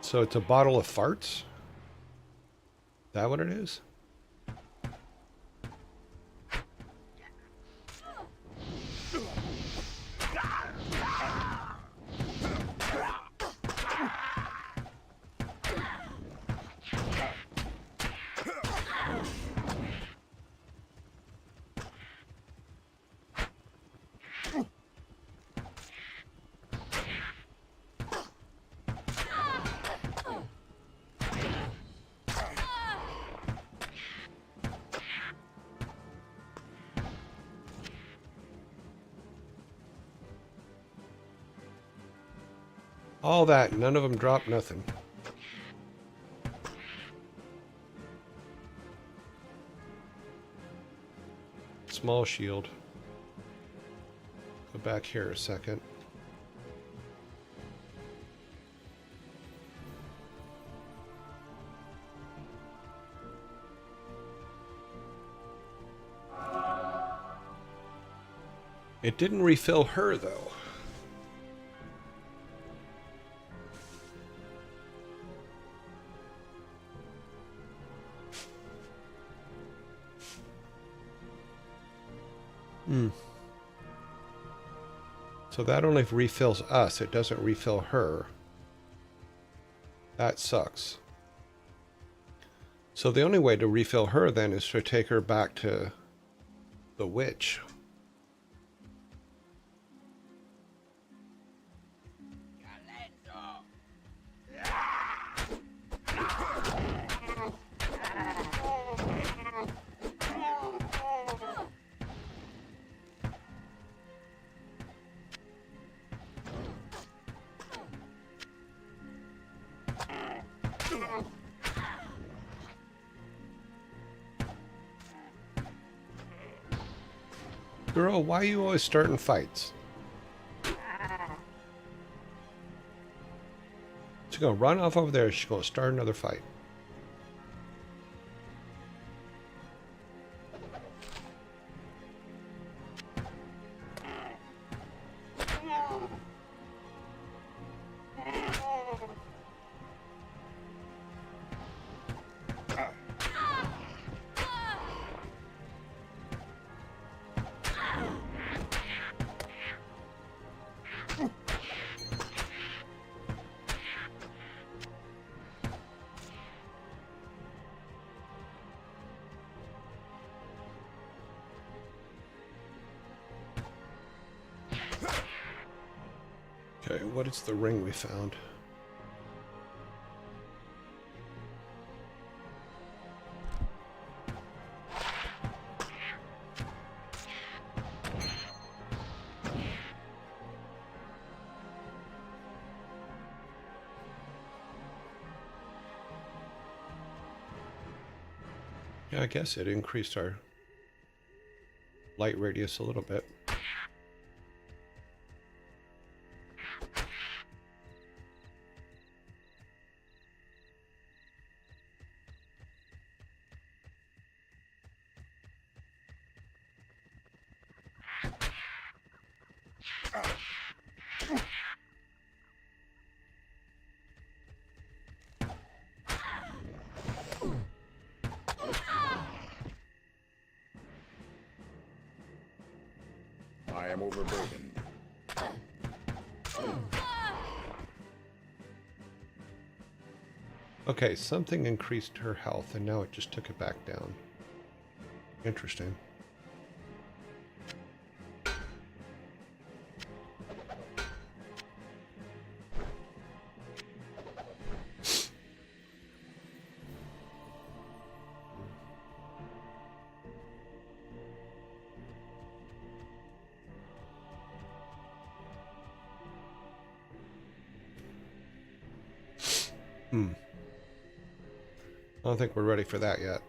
So it's a bottle of farts? Is that what it is? All that, none of them dropped nothing. Small shield. Go back here a second. It didn't refill her, though. So that only refills us. It doesn't refill her. That sucks. So the only way to refill her then is to take her back to the witch. Girl, why are you always starting fights? She's gonna run off over there. She's gonna start another fight. Okay, what is the ring we found? Yeah, I guess it increased our light radius a little bit. I am overburdened. Okay, something increased her health and now it just took it back down. Interesting. I don't think we're ready for that yet.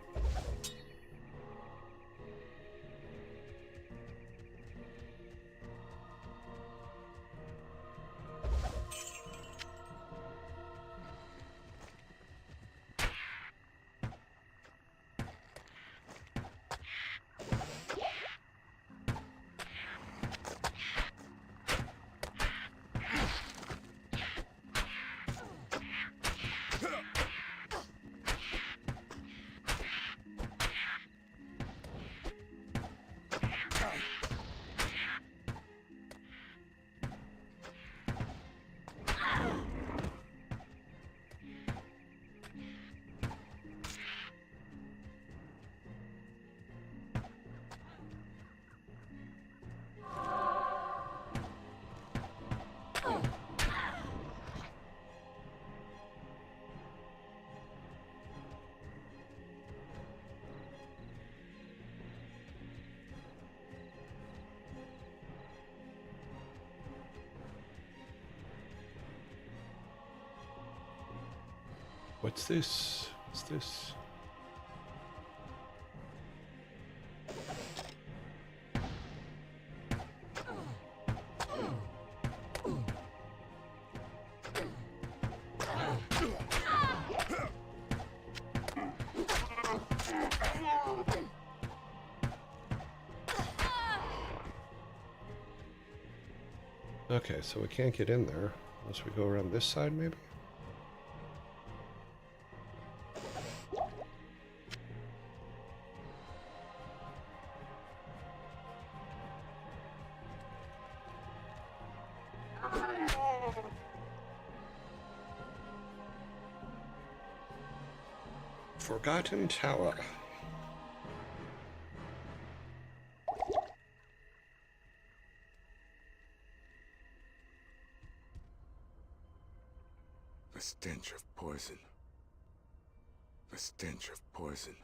What's this? What's this? Okay, so we can't get in there unless we go around this side, maybe? Forgotten Tower. The stench of poison. The stench of poison.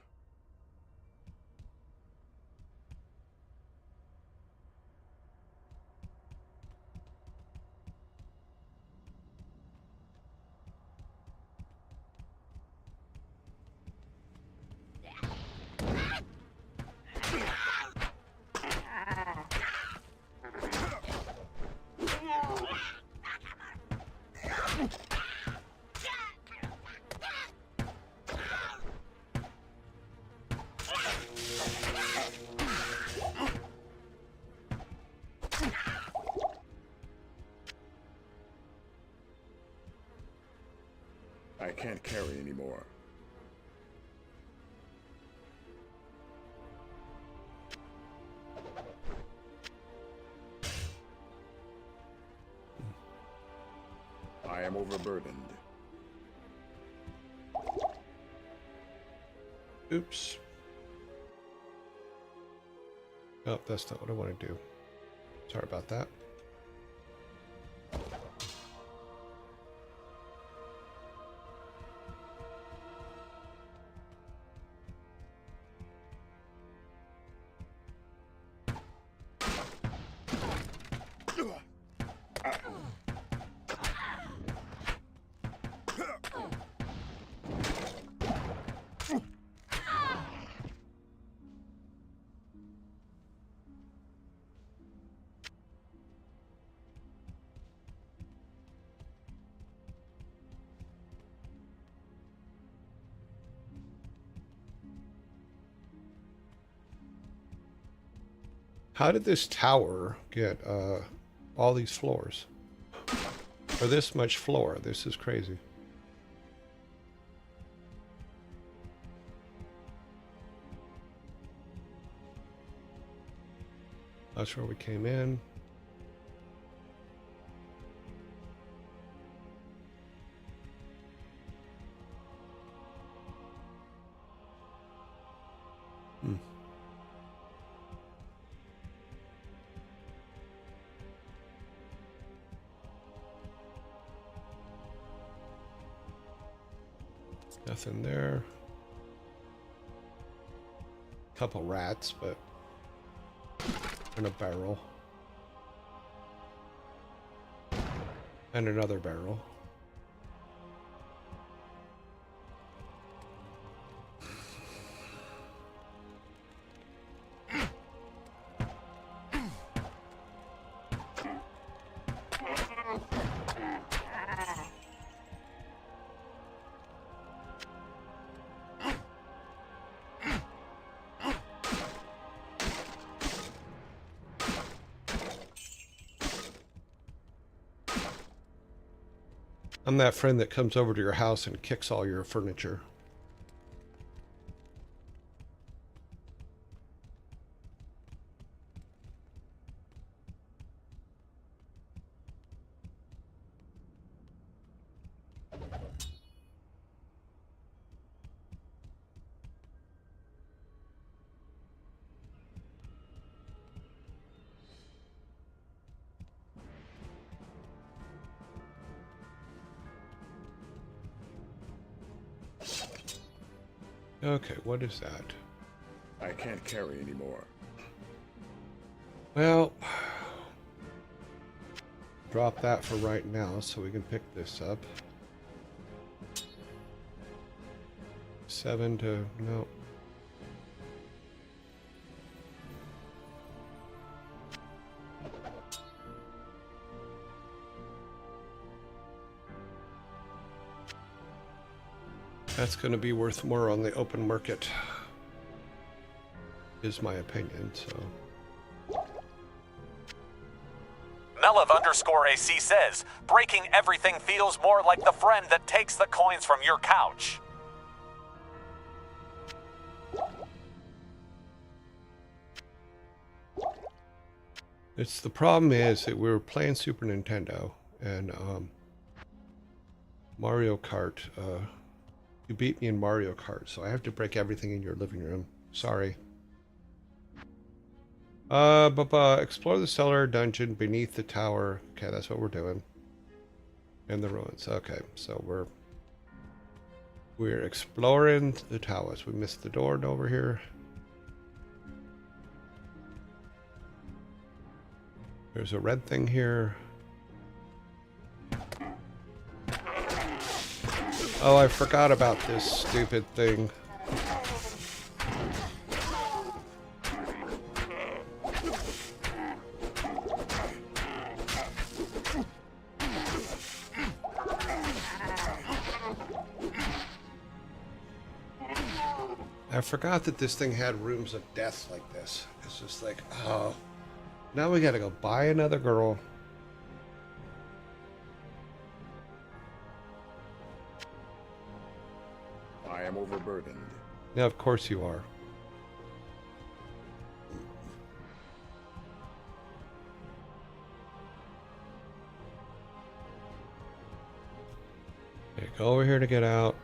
I can't carry anymore. I am overburdened. Oops. Oh, that's not what I want to do. Sorry about that. How did this tower get all these floors? Or this much floor? This is crazy. That's where we came in. Nothing there. Couple rats, but and a barrel. And another barrel. I'm that friend that comes over to your house and kicks all your furniture. Okay, what is that? I can't carry anymore. Well, drop that for right now so we can pick this up. 7 to... no. That's going to be worth more on the open market, is my opinion, so... Melev_AC says, breaking everything feels more like the friend that takes the coins from your couch. It's the problem is that we were playing Super Nintendo and Mario Kart. You beat me in Mario Kart, so I have to break everything in your living room. Sorry. Explore the cellar dungeon beneath the tower. Okay, that's what we're doing. And the ruins. Okay, so we're exploring the towers. We missed the door over here. There's a red thing here. Oh, I forgot about this stupid thing. I forgot that this thing had rooms of death like this. It's just like, oh, now we gotta go buy another girl. I am overburdened. Yeah, of course you are. Okay, go over here to get out.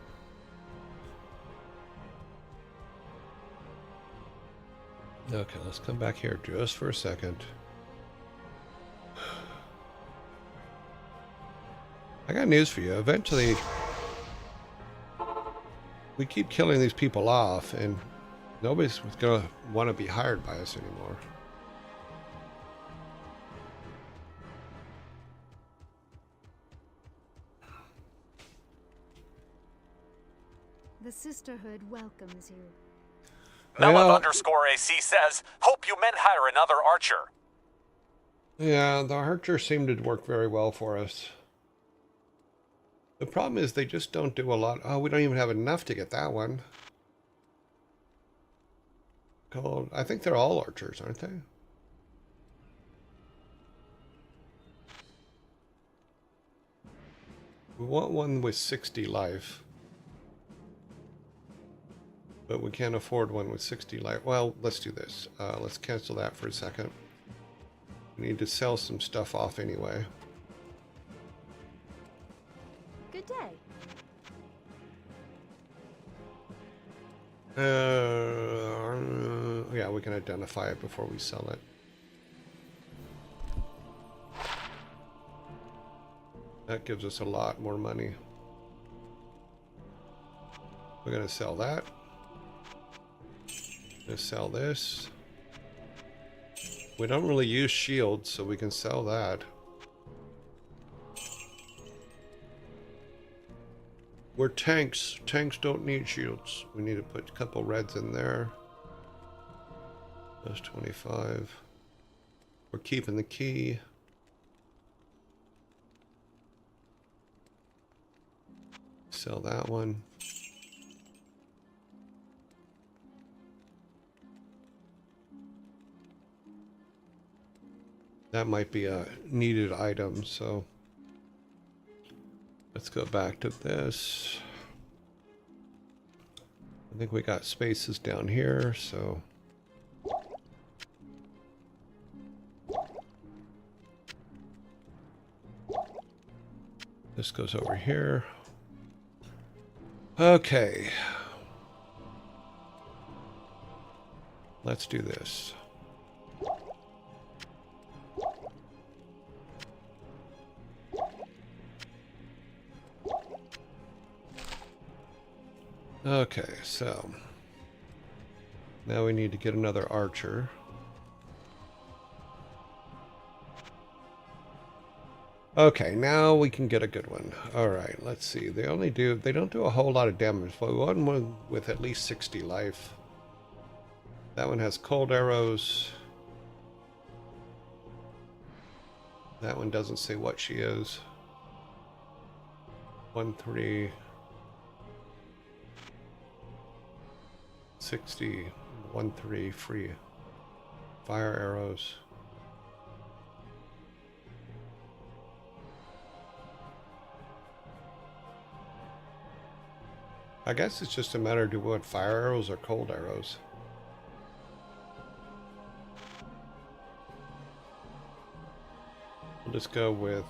Okay, let's come back here just for a second. I got news for you. Eventually, we keep killing these people off, and nobody's going to want to be hired by us anymore. The Sisterhood welcomes you. Melev_AC says, hope you men hire another archer. Yeah, the archers seem to work very well for us. The problem is they just don't do a lot. Oh, we don't even have enough to get that one. Gold. I think they're all archers, aren't they? We want one with 60 life. But we can't afford one with 60 life. Well, let's do this. Let's cancel that for a second. We need to sell some stuff off anyway. Good day. Yeah, we can identify it before we sell it. That gives us a lot more money. We're going to sell that. Gonna sell this. We don't really use shields, so we can sell that. We're tanks. Tanks don't need shields. We need to put a couple reds in there. That's 25. We're keeping the key. Sell that one. That might be a needed item, so Let's go back to this. I think we got spaces down here, so... This goes over here. Okay. Let's do this. Okay, so now we need to get another archer. Okay, now we can get a good one. All right, let's see. They don't do a whole lot of damage, but one with at least 60 life. That one has cold arrows. That one doesn't say what she is. 1-3 60 1-3 free fire arrows. I guess it's just a matter of do we want fire arrows or cold arrows. We'll just go with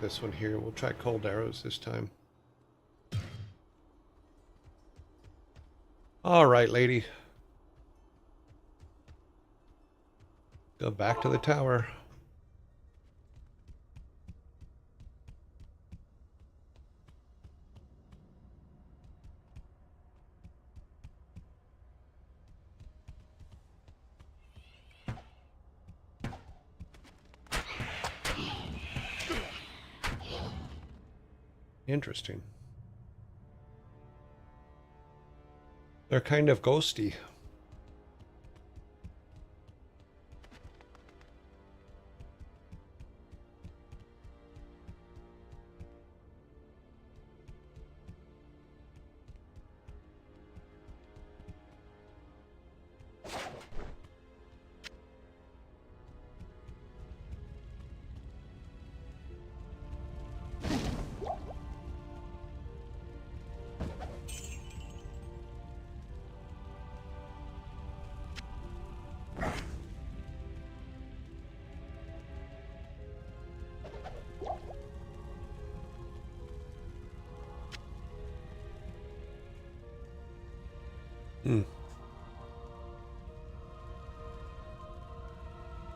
this one here. We'll try cold arrows this time. All right, lady. Go back to the tower. Interesting. They're kind of ghosty.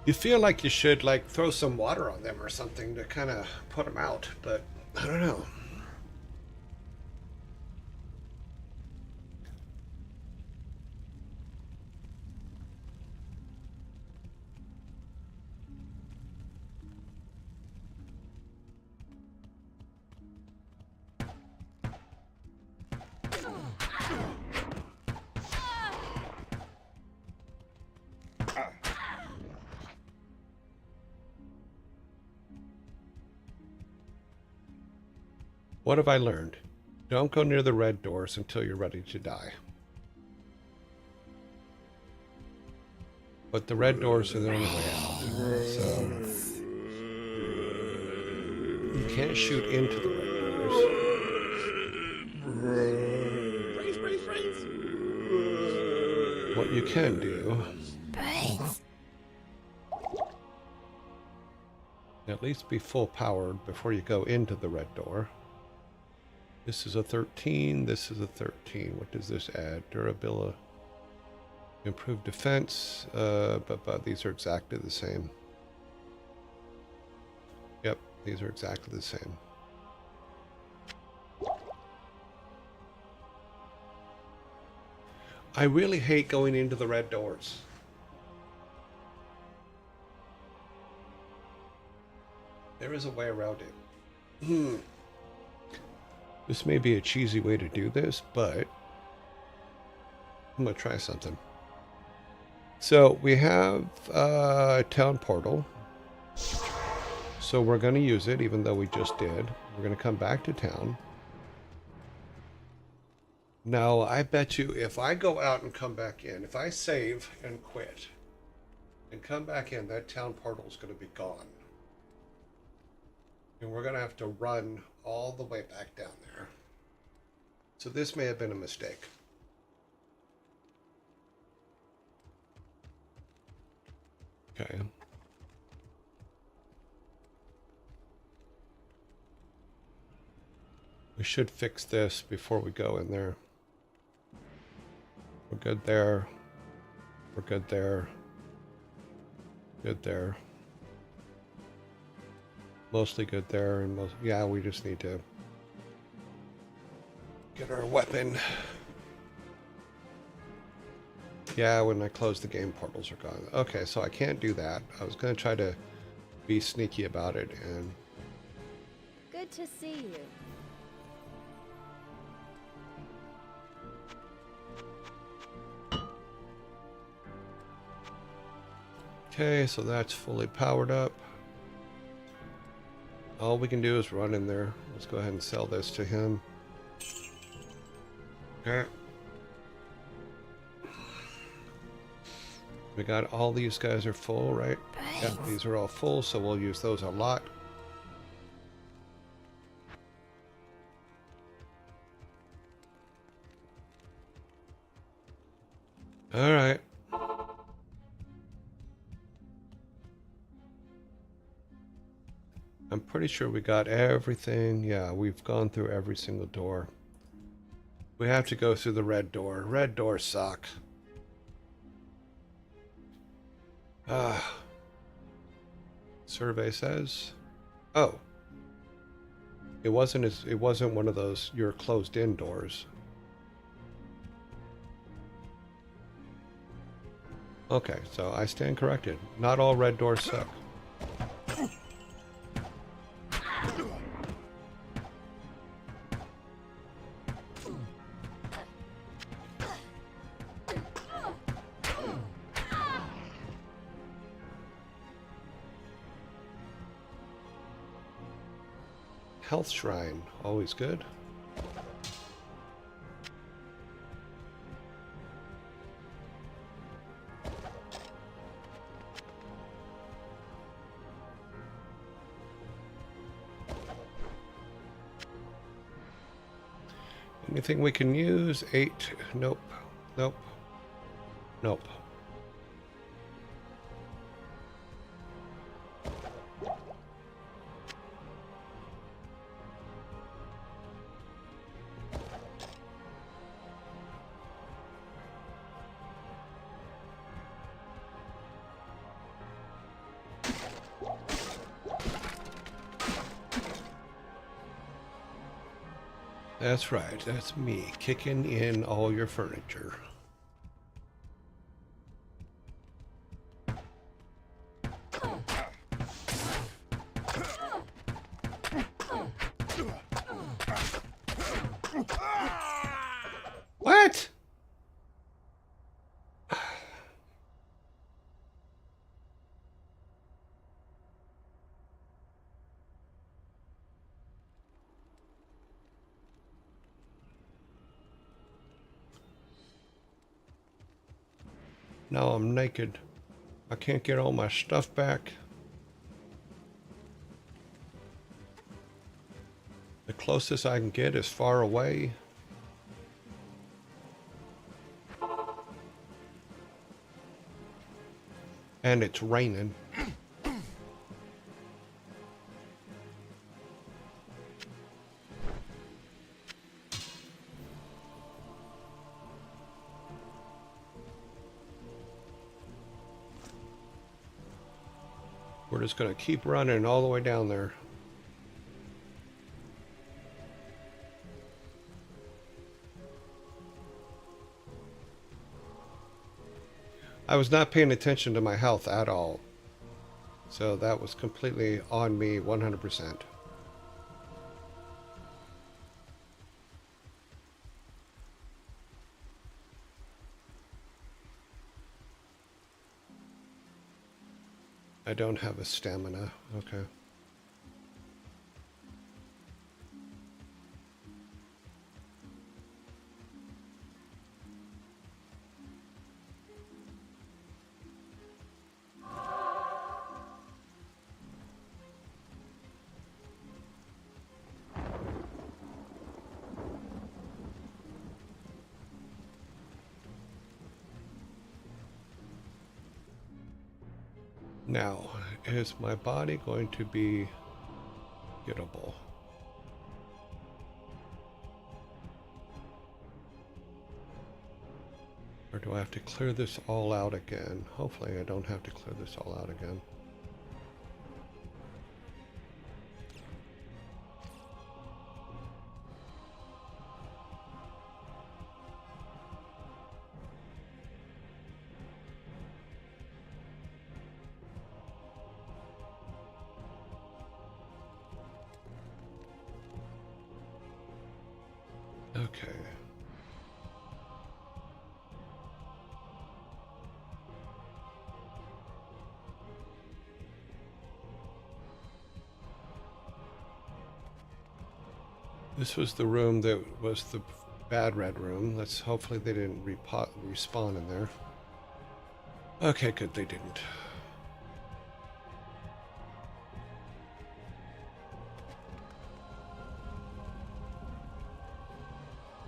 You feel like you should like throw some water on them or something to kind of put them out, but I don't know. What have I learned? Don't go near the red doors until you're ready to die. But the red doors are the only way out. So you can't shoot into the red doors. What you can do, at least be full powered before you go into the red door. This is a 13, this is a 13. What does this add? Durability. Improved defense, but these are exactly the same. Yep, these are exactly the same. I really hate going into the red doors. There is a way around it. This may be a cheesy way to do this, but I'm going to try something. So we have a town portal. So we're going to use it, even though we just did. We're going to come back to town. Now, I bet you if I go out and come back in, if I save and quit and come back in, that town portal is going to be gone. And we're going to have to run all the way back down there. So this may have been a mistake. Okay. We should fix this before we go in there. We're good there. We're good there. Good there. Mostly good there, and most, yeah, we just need to get our weapon. Yeah, when I close the game, portals are gone. Okay, so I can't do that. I was going to try to be sneaky about it, and... Good to see you. Okay, so that's fully powered up. All we can do is run in there. Let's go ahead and sell this to him. Okay. We got all these guys are full, right? Yeah, these are all full, so we'll use those a lot. All right. I'm pretty sure we got everything. Yeah, we've gone through every single door. We have to go through the red door. Red doors suck. Survey says, oh, it wasn't one of those you're closed in doors. Okay, so I stand corrected. Not all red doors suck. Health shrine, always good. Anything we can use? 8. Nope. Nope. Nope. That's right, that's me kicking in all your furniture. What? Now I'm naked. I can't get all my stuff back. The closest I can get is far away. And it's raining. We're just going to keep running all the way down there. I was not paying attention to my health at all. So that was completely on me 100%. I don't have a stamina. Okay. Now, is my body going to be gettable? Or do I have to clear this all out again? Hopefully I don't have to clear this all out again. Okay. This was the room that was the bad red room. Let's hopefully they didn't respawn in there. Okay, good, they didn't.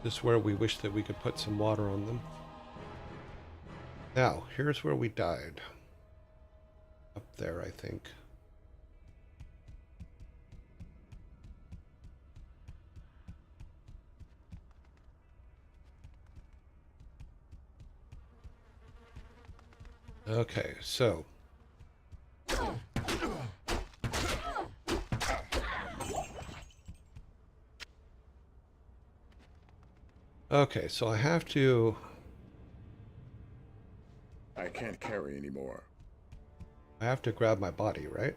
This is where we wish that we could put some water on them. Now, here's where we died. Up there, I think. Okay, so. Okay, so I have to... I can't carry anymore. I have to grab my body, right?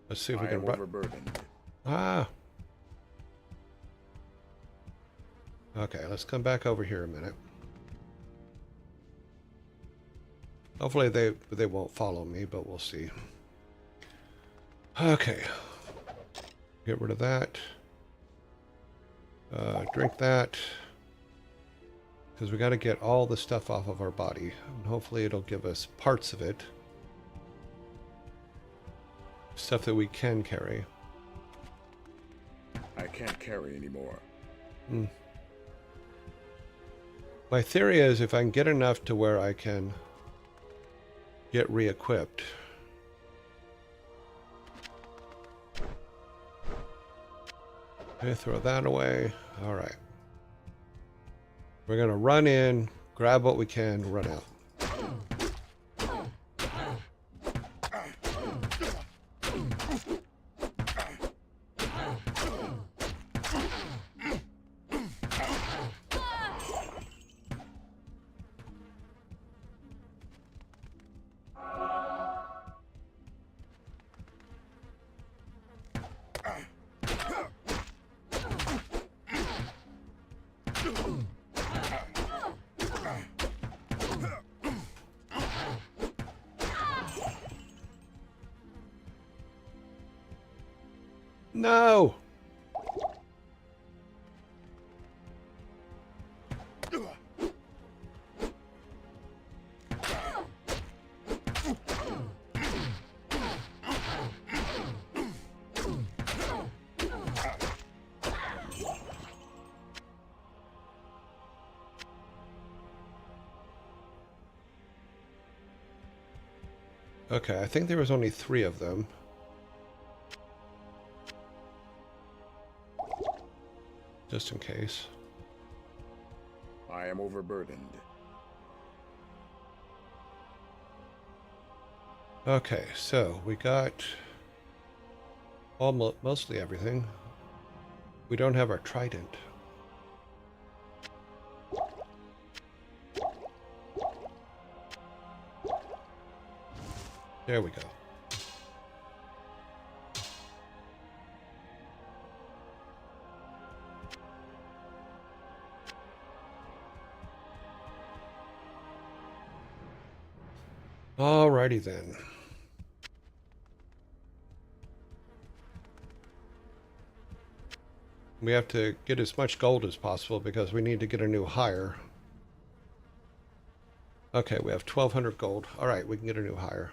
Let's see if we I can am run. overburdened. Ah. Okay, let's come back over here a minute. Hopefully they won't follow me, but we'll see. Okay. Get rid of that. Drink that. Because we got to get all the stuff off of our body. And hopefully it'll give us parts of it. Stuff that we can carry. I can't carry anymore. My theory is if I can get enough to where I can get re-equipped. Okay, throw that away. All right. We're going to run in, grab what we can, run out. No! Okay, I think there was only 3 of them. Just in case. I am overburdened. Okay, so we got almost mostly everything. We don't have our trident. There we go. Alrighty then. We have to get as much gold as possible because we need to get a new hire. Okay, we have 1,200 gold. Alright, we can get a new hire.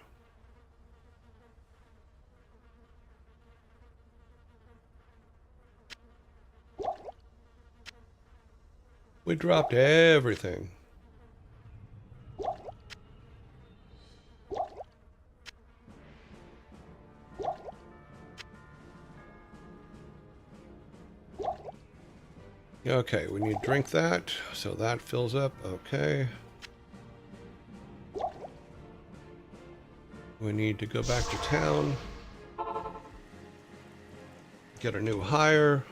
We dropped everything. Okay, we need to drink that, so that fills up. Okay. We need to go back to town. Get a new hire.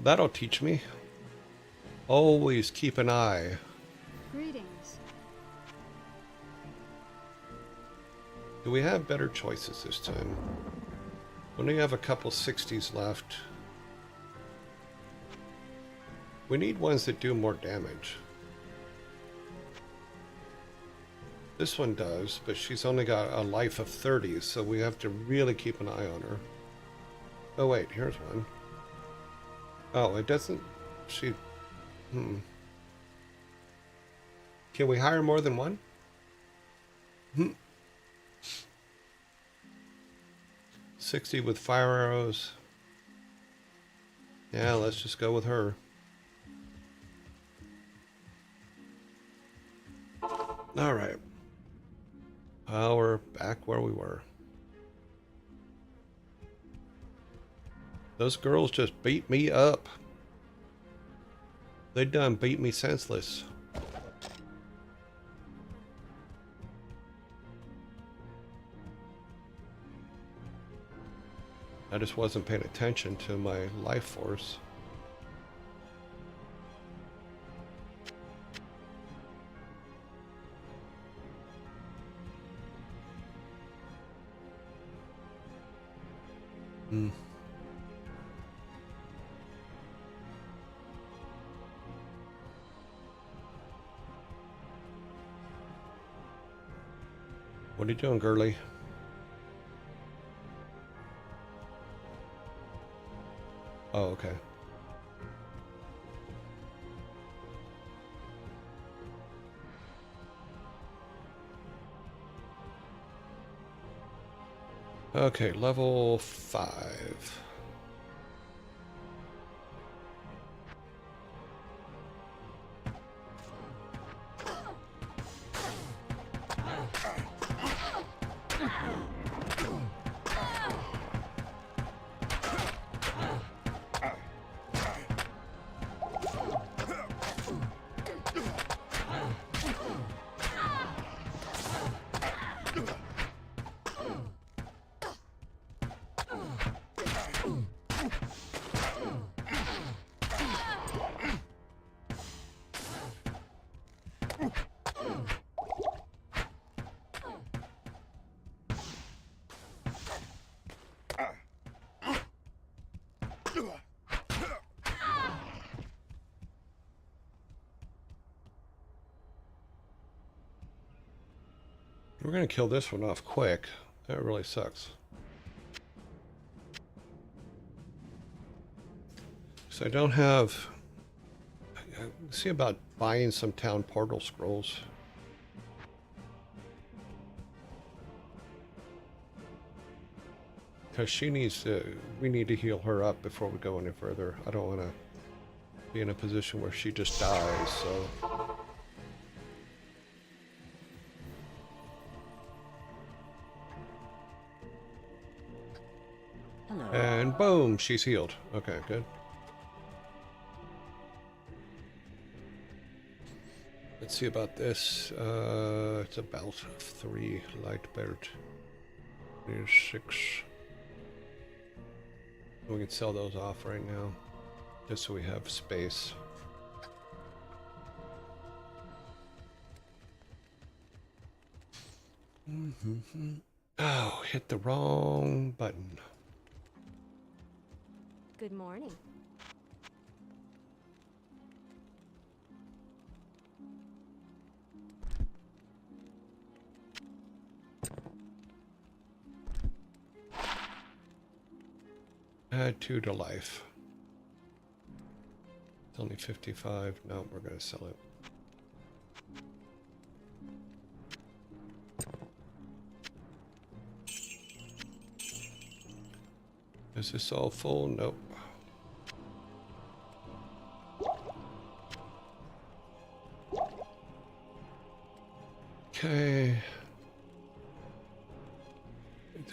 That'll teach me. Always keep an eye. Greetings. Do we have better choices this time? We only have a couple 60s left. We need ones that do more damage. This one does, but she's only got a life of 30, so we have to really keep an eye on her. Oh wait, here's one. Oh, it doesn't... She... Can we hire more than one? 60 with fire arrows. Yeah, let's just go with her. All right. We're back where we were. Those girls just beat me up. They done beat me senseless. I just wasn't paying attention to my life force. What are you doing, girly? Oh, okay. Okay, level 5. We're gonna kill this one off quick. That really sucks. So I don't have... See about buying some town portal scrolls. Because she needs to... We need to heal her up before we go any further. I don't want to be in a position where she just dies, so... Hello. And boom, she's healed. Okay, good. Let's see about this. It's about 3 light belt. Here's 6. We can sell those off right now, just so we have space. Oh, hit the wrong button. Good morning. Add 2 to life. It's only 55. No, we're going to sell it. Is this all full? Nope. Okay.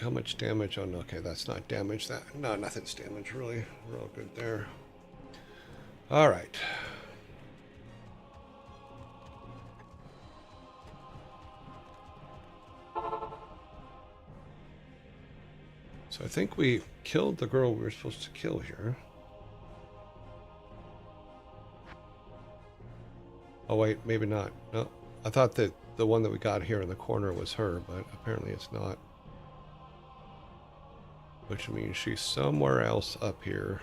How much damage on... Okay, that's not damage. No, nothing's damage, really. We're all good there. All right. So I think we killed the girl we were supposed to kill here. Oh wait, maybe not. No, I thought that the one that we got here in the corner was her, but apparently it's not. Which means she's somewhere else up here.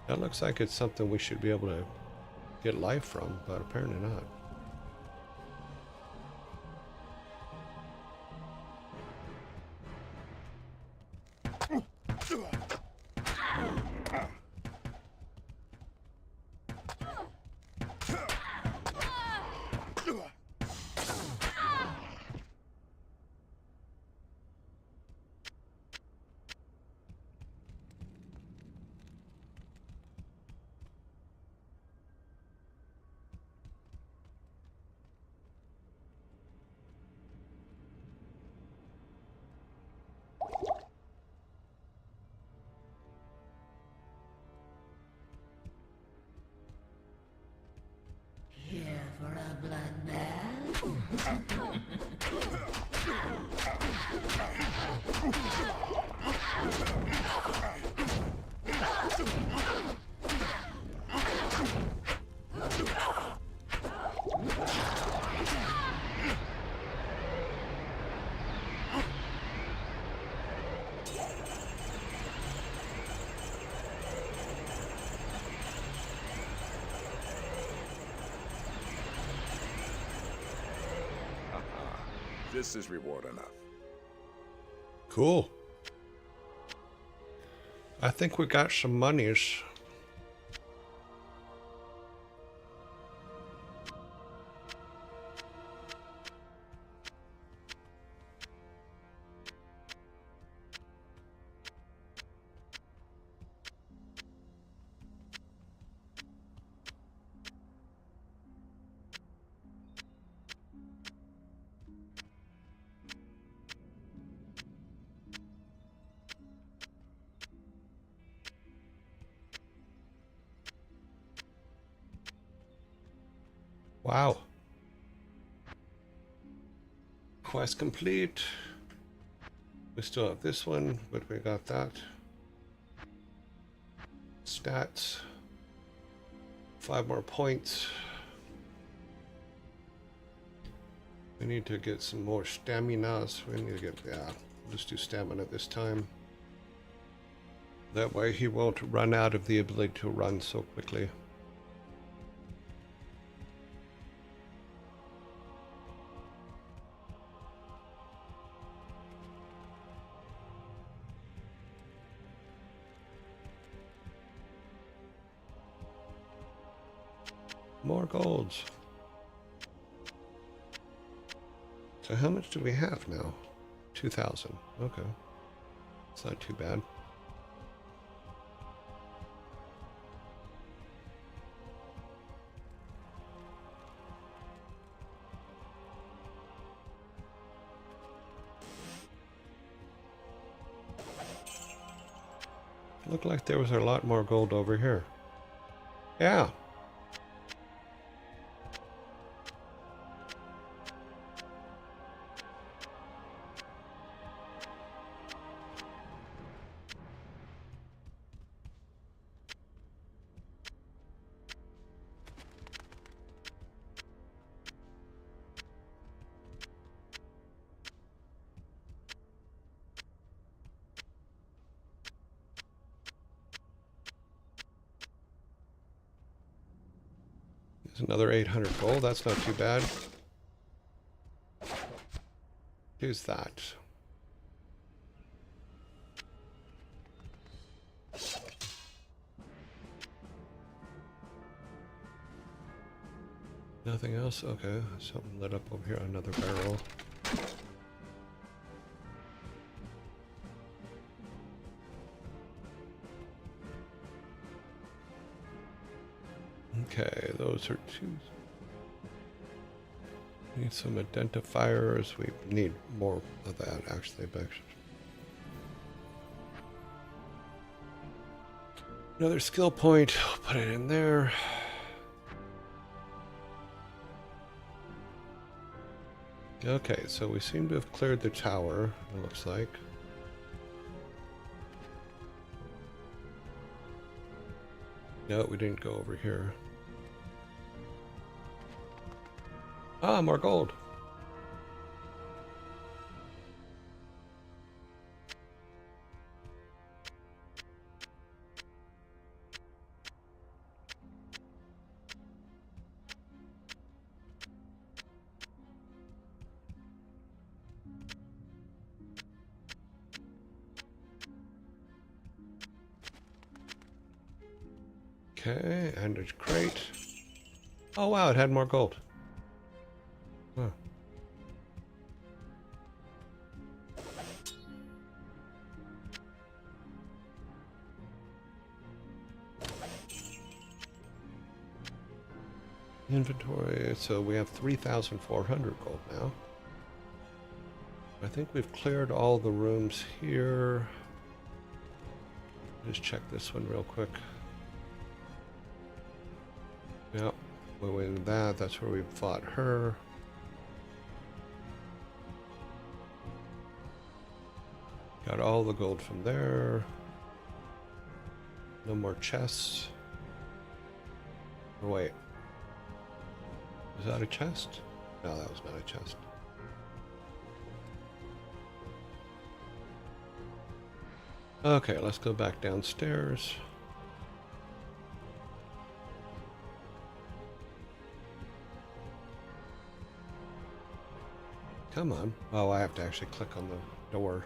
That looks like it's something we should be able to get life from, but apparently not. This is reward enough. Cool. I think we got some monies. Wow. Quest complete. We still have this one, but we got that. Stats. 5 more points. We need to get some more stamina. So we need to get, yeah, let's do stamina this time. That way he won't run out of the ability to run so quickly. More golds. So how much do we have now? 2,000. Okay. It's not too bad. Looked like there was a lot more gold over here. Yeah. There's another 800 gold. That's not too bad. Who's that? Nothing else? Okay. Something lit up over here. Another barrel. Okay, those are two. Need some identifiers. We need more of that, actually. Another skill point. Put it in there. Okay, so we seem to have cleared the tower, it looks like. No, we didn't go over here. Ah, more gold. Okay, and a crate. Oh wow, it had more gold. Huh. Inventory, so we have 3,400 gold now. I think we've cleared all the rooms here. Just check this one real quick. Yep, we went in that. That's where we fought her. Got all the gold from there. No more chests. Or wait. Was that a chest? No, that was not a chest. Okay, let's go back downstairs. Come on. Oh, I have to actually click on the door.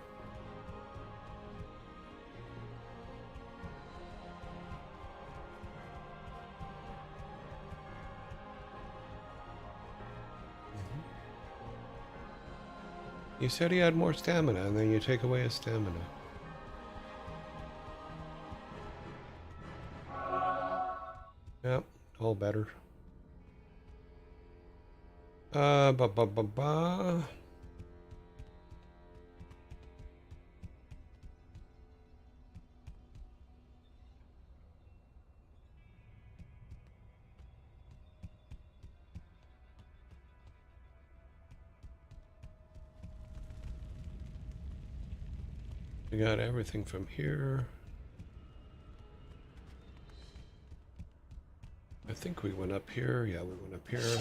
You said he had more stamina, and then you take away his stamina. Yep, all better. Ba. We got everything from here. I think we went up here. Yeah, we went up here.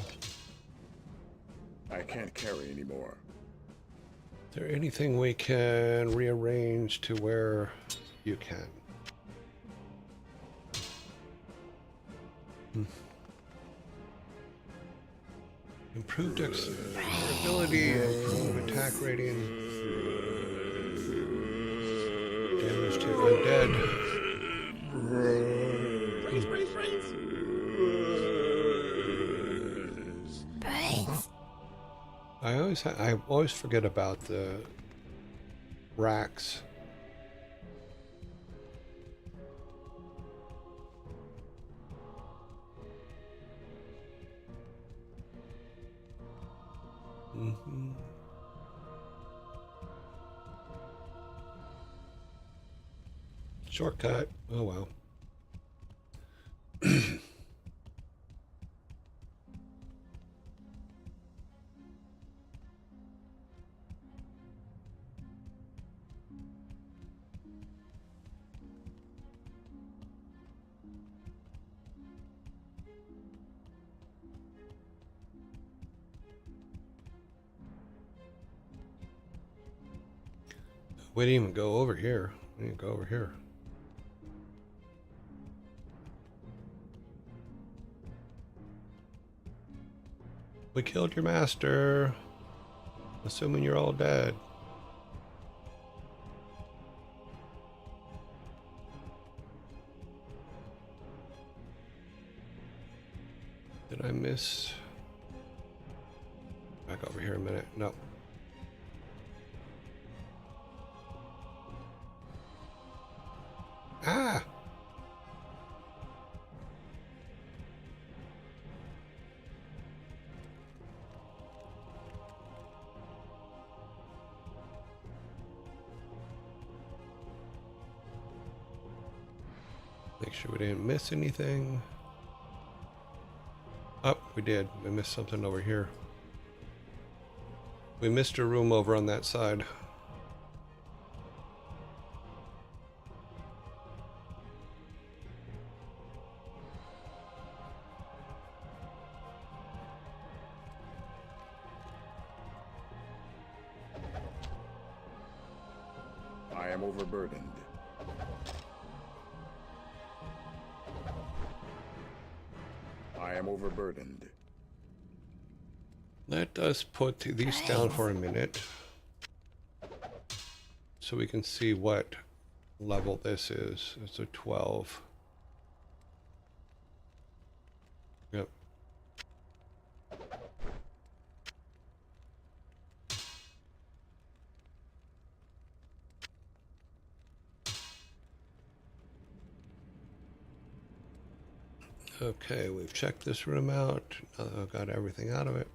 I can't carry anymore. Is there anything we can rearrange to where you can? Improved ability, improved attack rating, damage to undead. I always forget about the racks. Shortcut. Oh well. We didn't even go over here. We didn't go over here. We killed your master. Assuming you're all dead. Did I miss? Back over here a minute. No. Ah! Make sure we didn't miss anything. Oh, we did. We missed something over here. We missed a room over on that side. I am overburdened. I am overburdened. Let us put these down for a minute so we can see what level this is. It's a 12. Yep. Okay, we've checked this room out. Got everything out of it.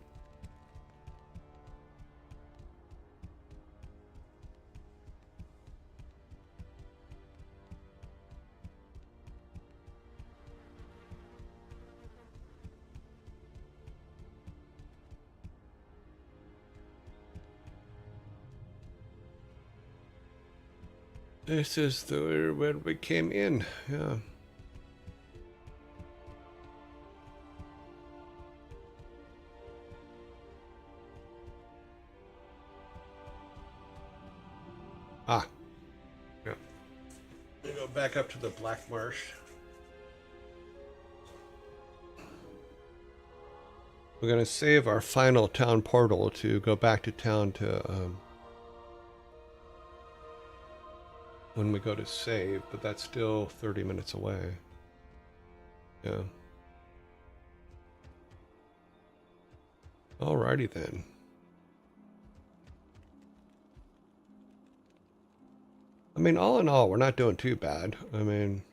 This is the where we came in. Yeah. Ah. Yeah. We go back up to the Black Marsh. We're gonna save our final town portal to go back to town to when we go to save, but that's still 30 minutes away. Yeah. Alrighty then. I mean, all in all, we're not doing too bad. I mean,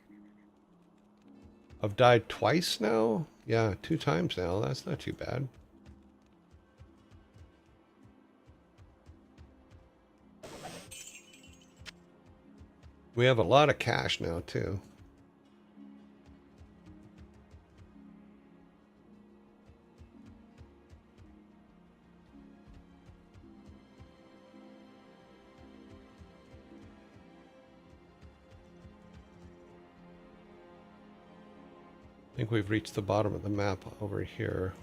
I've died twice now? Yeah, 2 times now. That's not too bad. We have a lot of cash now, too. I think we've reached the bottom of the map over here.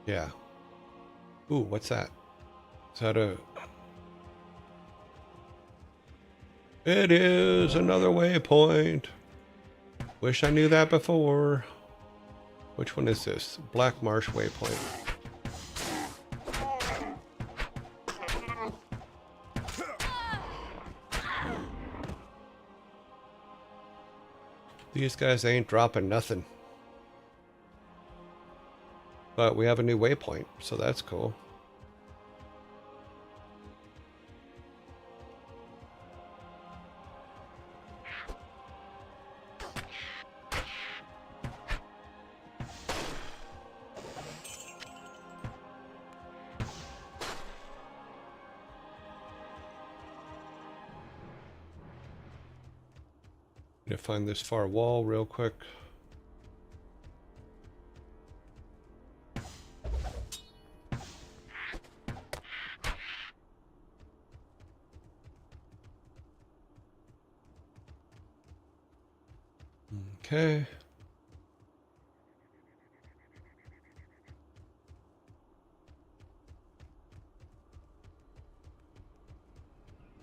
Yeah. Ooh, what's that? Is that a... It is another waypoint. Wish I knew that before. Which one is this? Black Marsh waypoint. These guys ain't dropping nothing. But we have a new waypoint, so that's cool. Need to find this far wall real quick. Okay.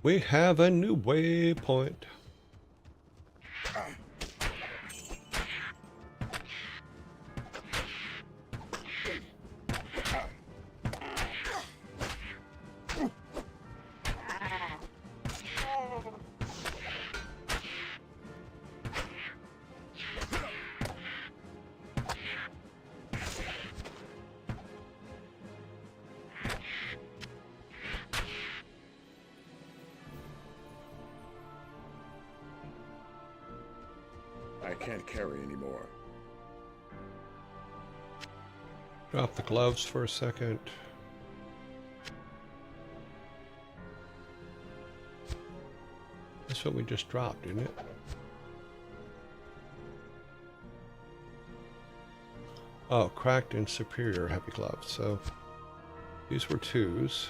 We have a new waypoint. I can't carry anymore. Drop the gloves for a second. That's what we just dropped, didn't it? Oh, cracked and superior heavy gloves. So these were 2s.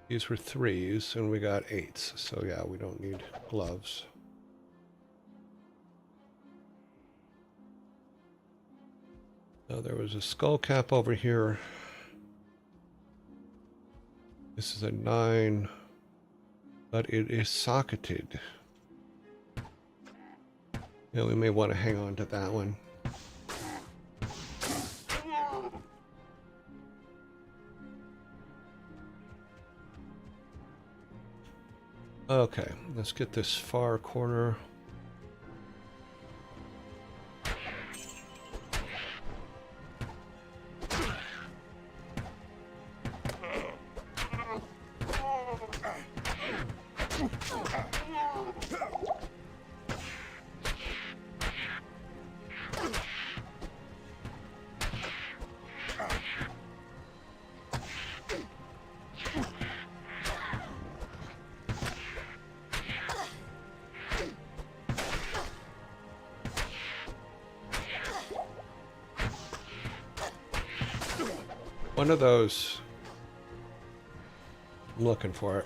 These were 3s, and we got 8s. So yeah, we don't need gloves. Now there was a skull cap over here. This is a 9, but it is socketed. Yeah, we may want to hang on to that one. Okay, let's get this far corner. One of those. I'm looking for it.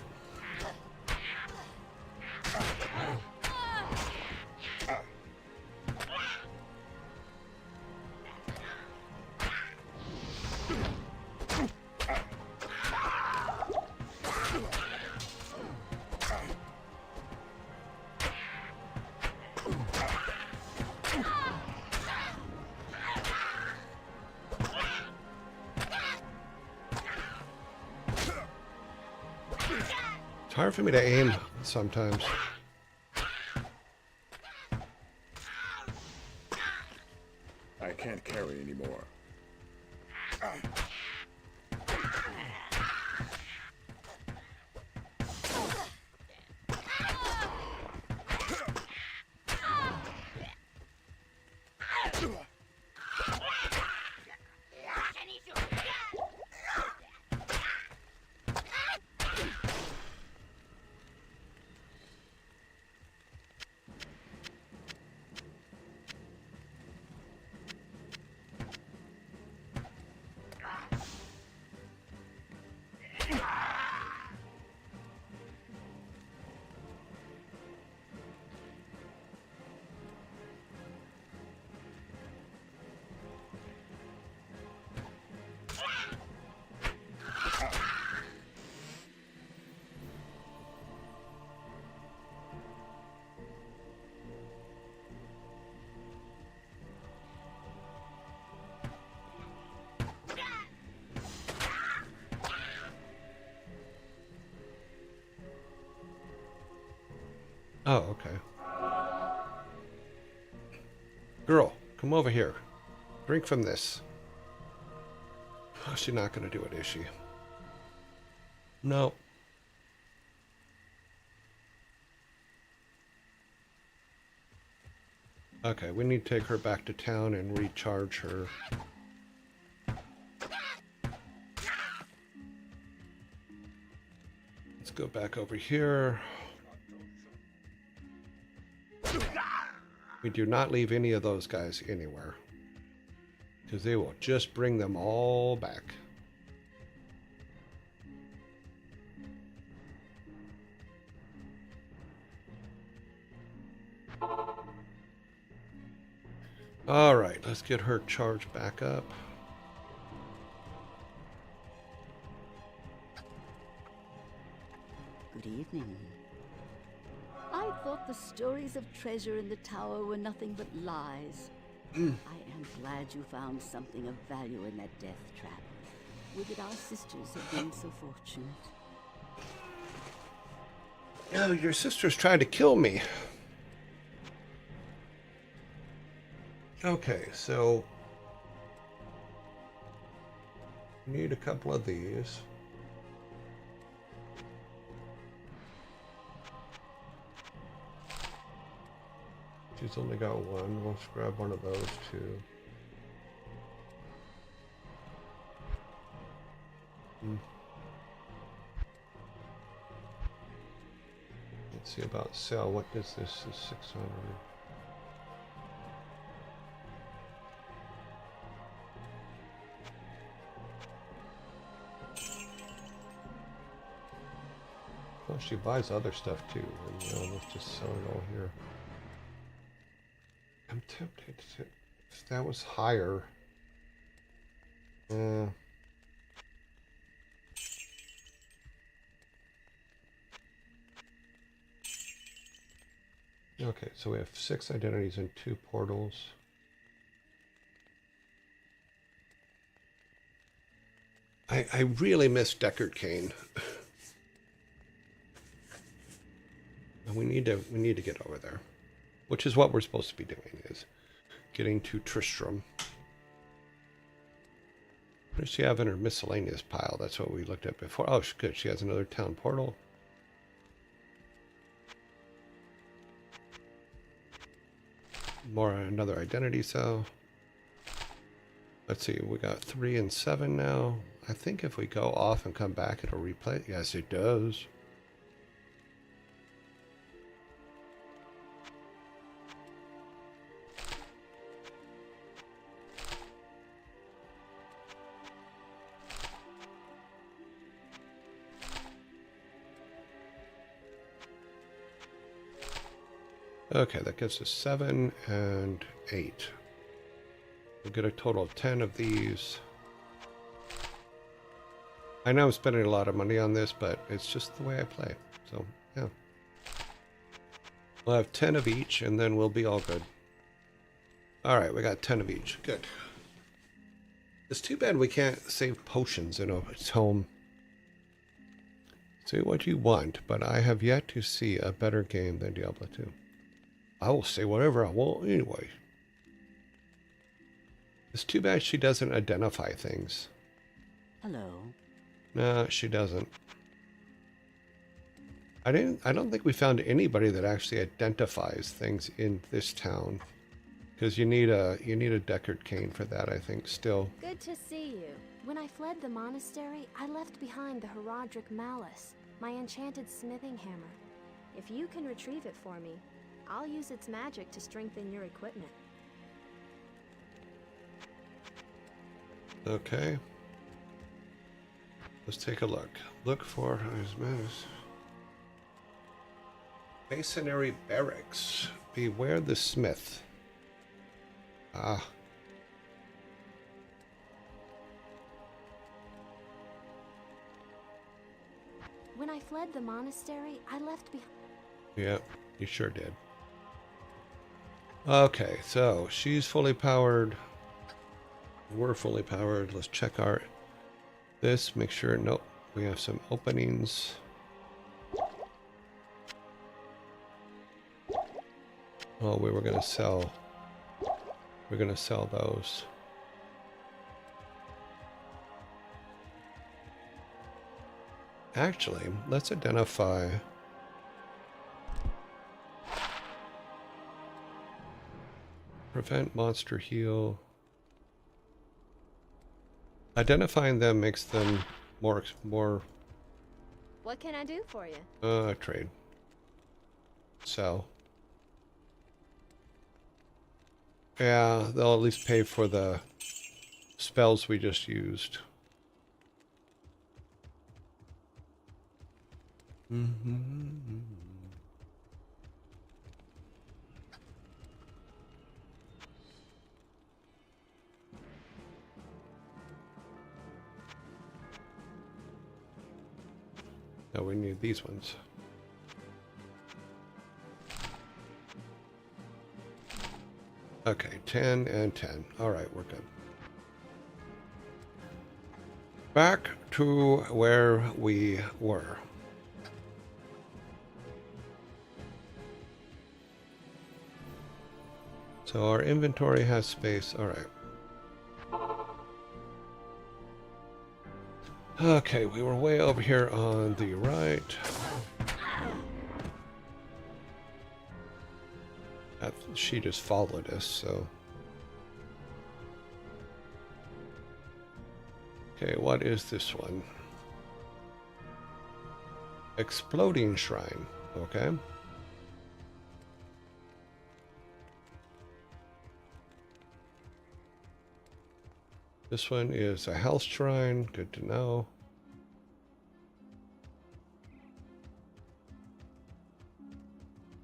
It's hard for me to aim sometimes. I can't carry anymore. Oh, okay. Girl, come over here. Drink from this. Oh, she's not going to do it, is she? No. Okay, we need to take her back to town and recharge her. Let's go back over here. We do not leave any of those guys anywhere, because they will just bring them all back. All right, let's get her charged back up. Good evening. I thought the stories of treasure in the tower were nothing but lies. I am glad you found something of value in that death trap. Would that our sisters had been so fortunate. Oh, your sister's trying to kill me. Okay, so need a couple of these. She's only got one. Let's grab one of those too. see about sell. What is this? Is 600. Well, she buys other stuff too. And, let's just sell it all here. I'm tempted to. If that was higher. Okay, so we have 6 identities and 2 portals. I really miss Deckard Cain. We need to get over there, which is what we're supposed to be doing, is getting to Tristram. What does she have in her miscellaneous pile? That's what we looked at before. Oh, good. She has another town portal. Another identity cell. Let's see. We got 3 and 7 now. I think if we go off and come back, it'll replay. Yes, it does. Okay, that gives us 7 and 8. We'll get a total of 10 of these. I know I'm spending a lot of money on this, but it's just the way I play. So, yeah. We'll have 10 of each, and then we'll be all good. Alright, we got 10 of each. Good. It's too bad we can't save potions in its home. Say what you want, but I have yet to see a better game than Diablo 2. I will say whatever I want anyway. It's too bad she doesn't identify things. Hello. No, she doesn't. I don't think we found anybody that actually identifies things in this town. Because you need a Deckard Cain for that, I think, still. Good to see you. When I fled the monastery, I left behind the Herodric Mallet, my enchanted smithing hammer. If you can retrieve it for me, I'll use its magic to strengthen your equipment. Okay. Let's take a look. Look for Masonry Barracks. Beware the smith. Ah. When I fled the monastery, I left behind... Yeah, you sure did. Okay, so she's fully powered. We're fully powered. Let's check our this. Make sure. Nope. We have some openings. Oh, we were gonna sell. We're gonna sell those. Actually, let's identify. Prevent monster heal. Identifying them makes them more. What can I do for you? Trade. Sell. Yeah, they'll at least pay for the spells we just used. No, we need these ones. Okay, 10 and 10. All right, we're good. Back to where we were. So our inventory has space. All right. Okay, we were way over here on the right. She just followed us, so. Okay, what is this one? Exploding Shrine. Okay. This one is a health shrine. Good to know.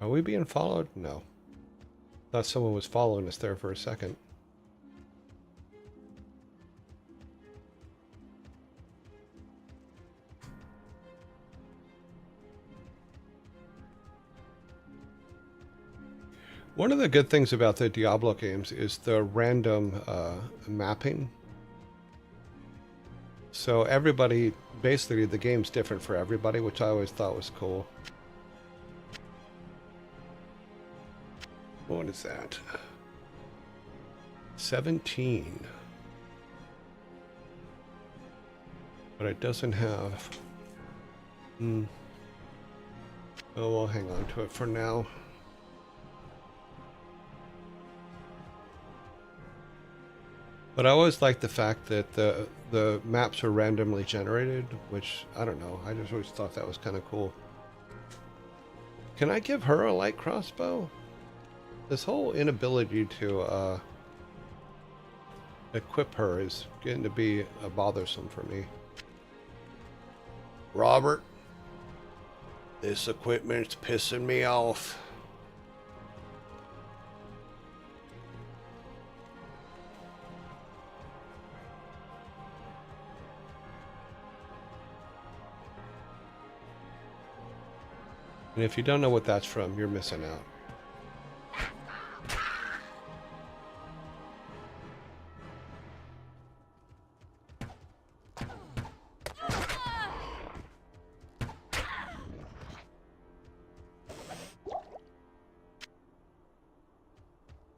Are we being followed? No. Thought someone was following us there for a second. One of the good things about the Diablo games is the random mapping. So everybody, basically the game's different for everybody, which I always thought was cool. What is that? 17. But it doesn't have... Oh, we'll hang on to it for now. But I always like the fact that the maps are randomly generated, which, I don't know, I just always thought that was kind of cool. Can I give her a light crossbow? This whole inability to equip her is getting to be bothersome for me. Robert, this equipment's pissing me off. And if you don't know what that's from, you're missing out.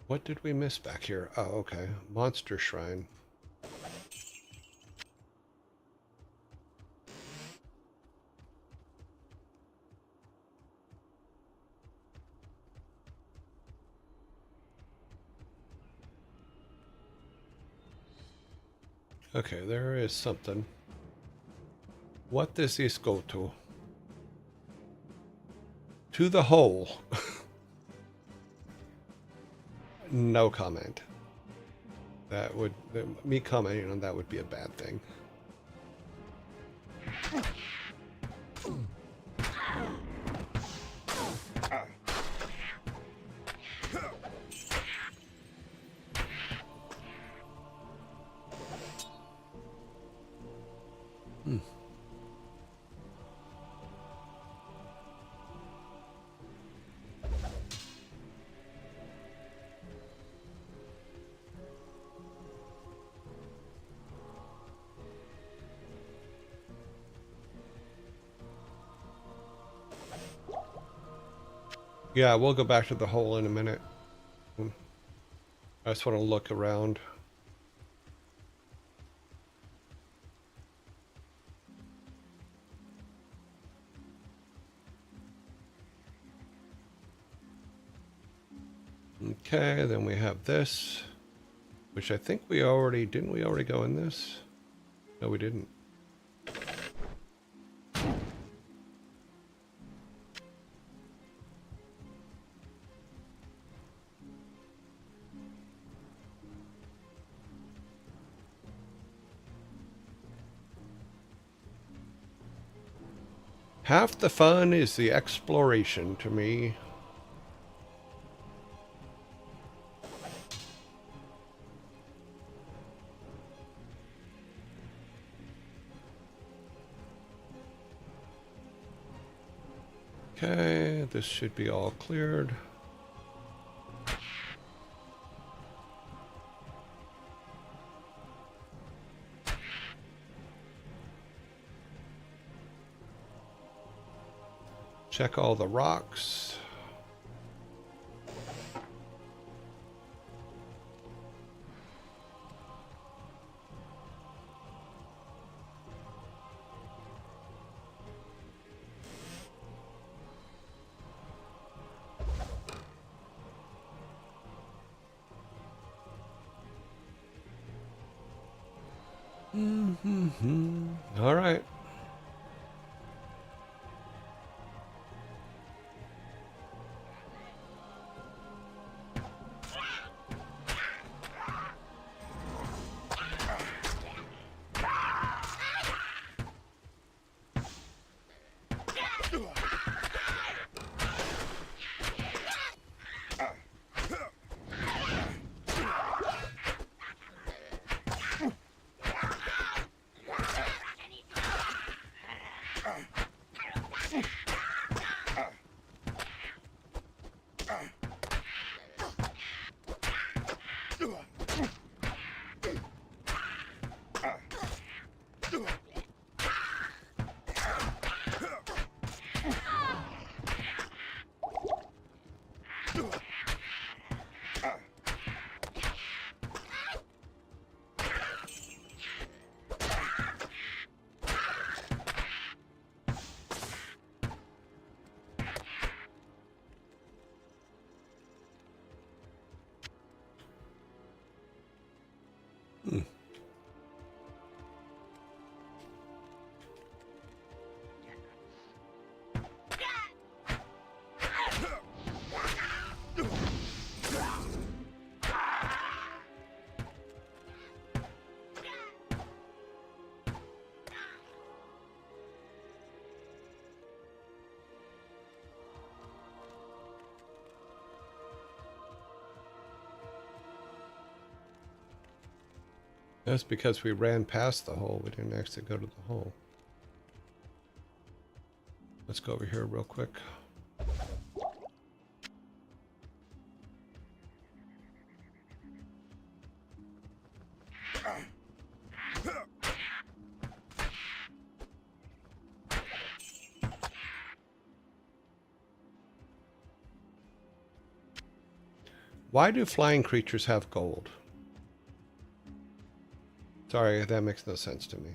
What did we miss back here? Oh, okay. Monster Shrine. Okay, there is something. What does this go to? To the hole. No comment. That would... me commenting on that would be a bad thing. Yeah, we'll go back to the hole in a minute. I just want to look around. Okay, then we have this, which I think we already... didn't we already go in this? No, we didn't. Half the fun is the exploration to me. Okay, this should be all cleared. Check all the rocks. All right. That's because we ran past the hole. We didn't actually go to the hole. Let's go over here real quick. Why do flying creatures have gold? Sorry, that makes no sense to me.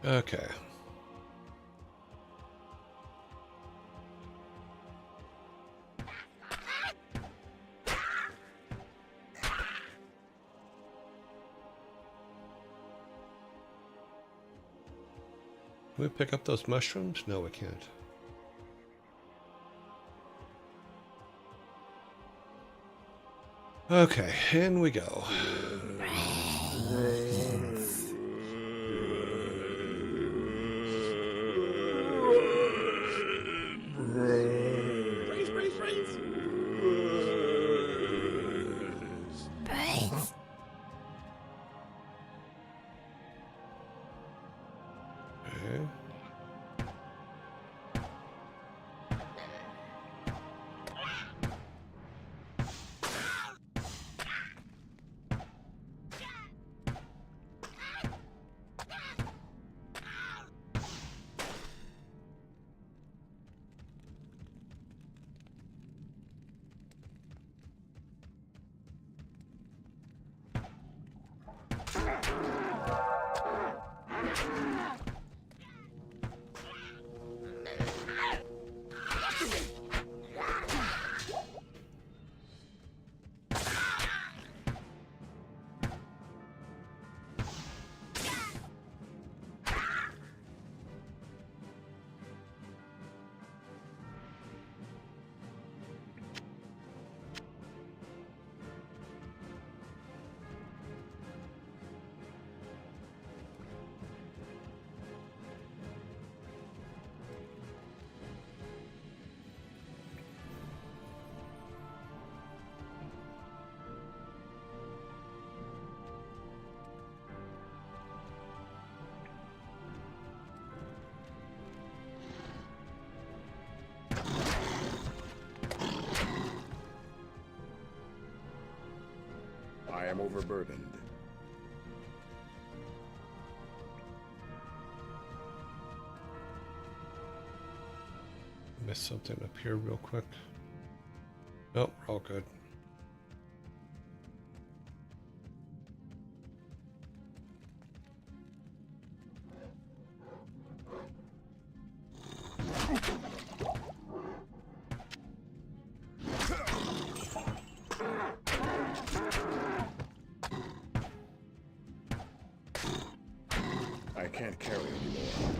Okay. Can we pick up those mushrooms? No, we can't. Okay, in we go. Okay. I am overburdened. Missed something up here real quick. Nope, we're all good. I can't carry anymore.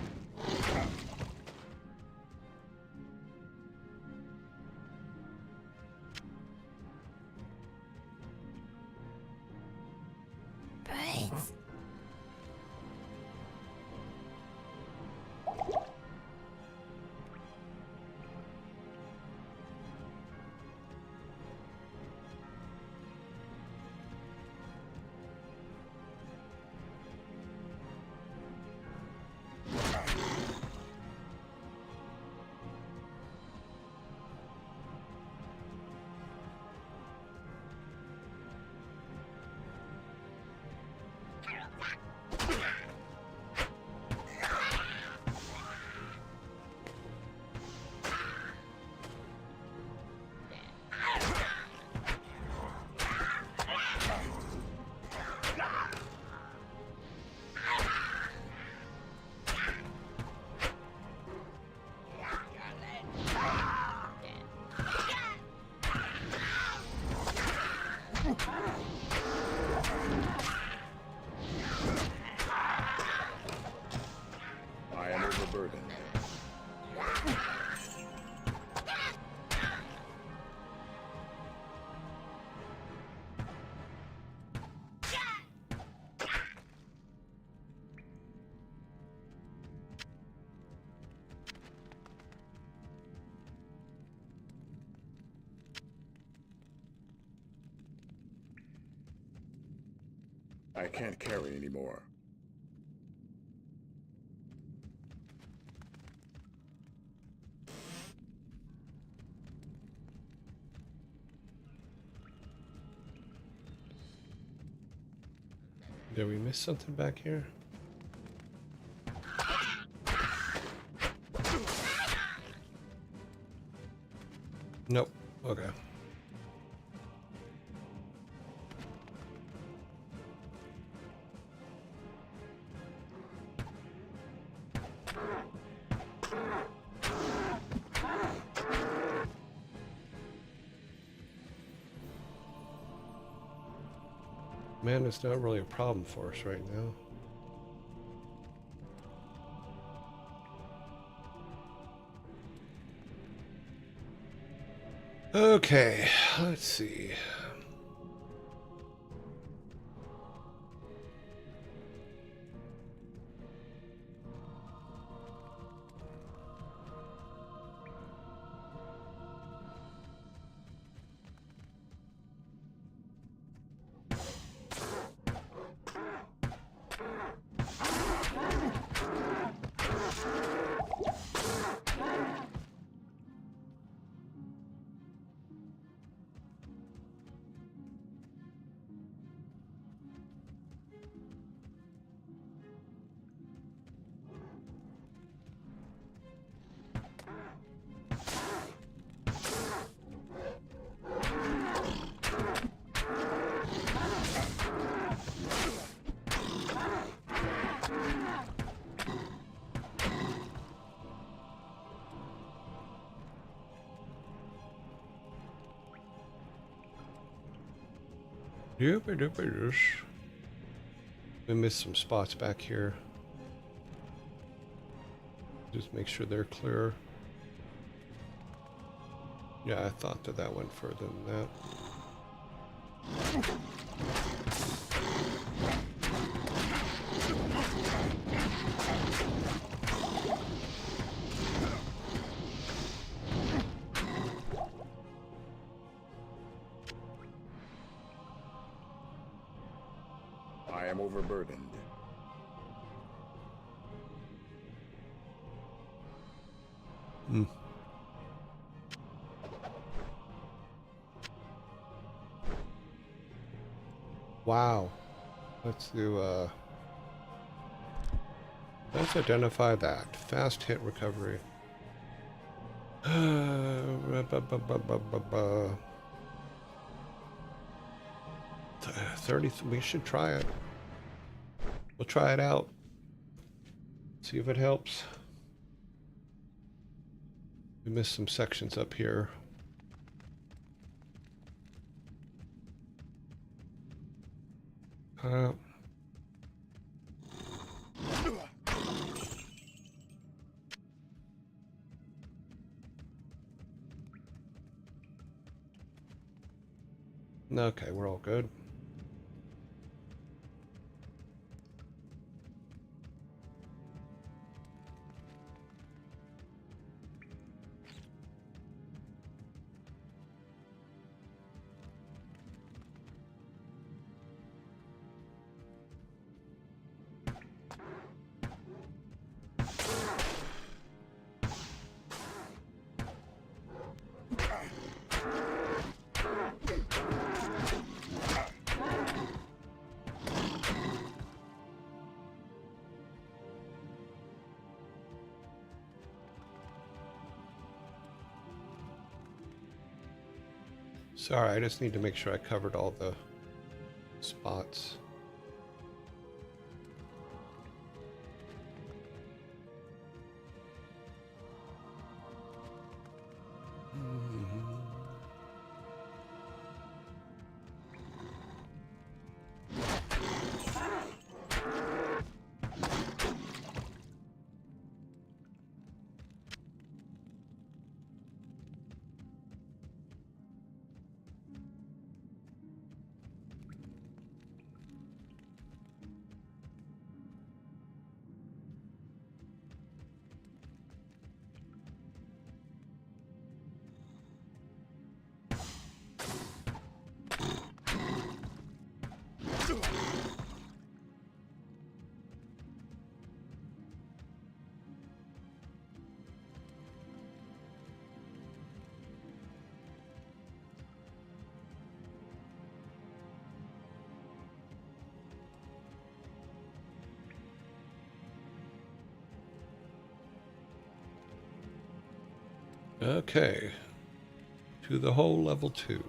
I can't carry anymore. Did we miss something back here? Nope. Okay. Man, it's not really a problem for us right now. Okay, let's see. We missed some spots back here. Just make sure they're clear. Yeah, I thought that went further than that. I am overburdened. Hmm. Wow. Let's identify that. Fast hit recovery. 30, we should try it. We'll try it out. See if it helps. We missed some sections up here. Okay, we're all good. Sorry, I just need to make sure I covered all the spots. Okay. To the whole level 2.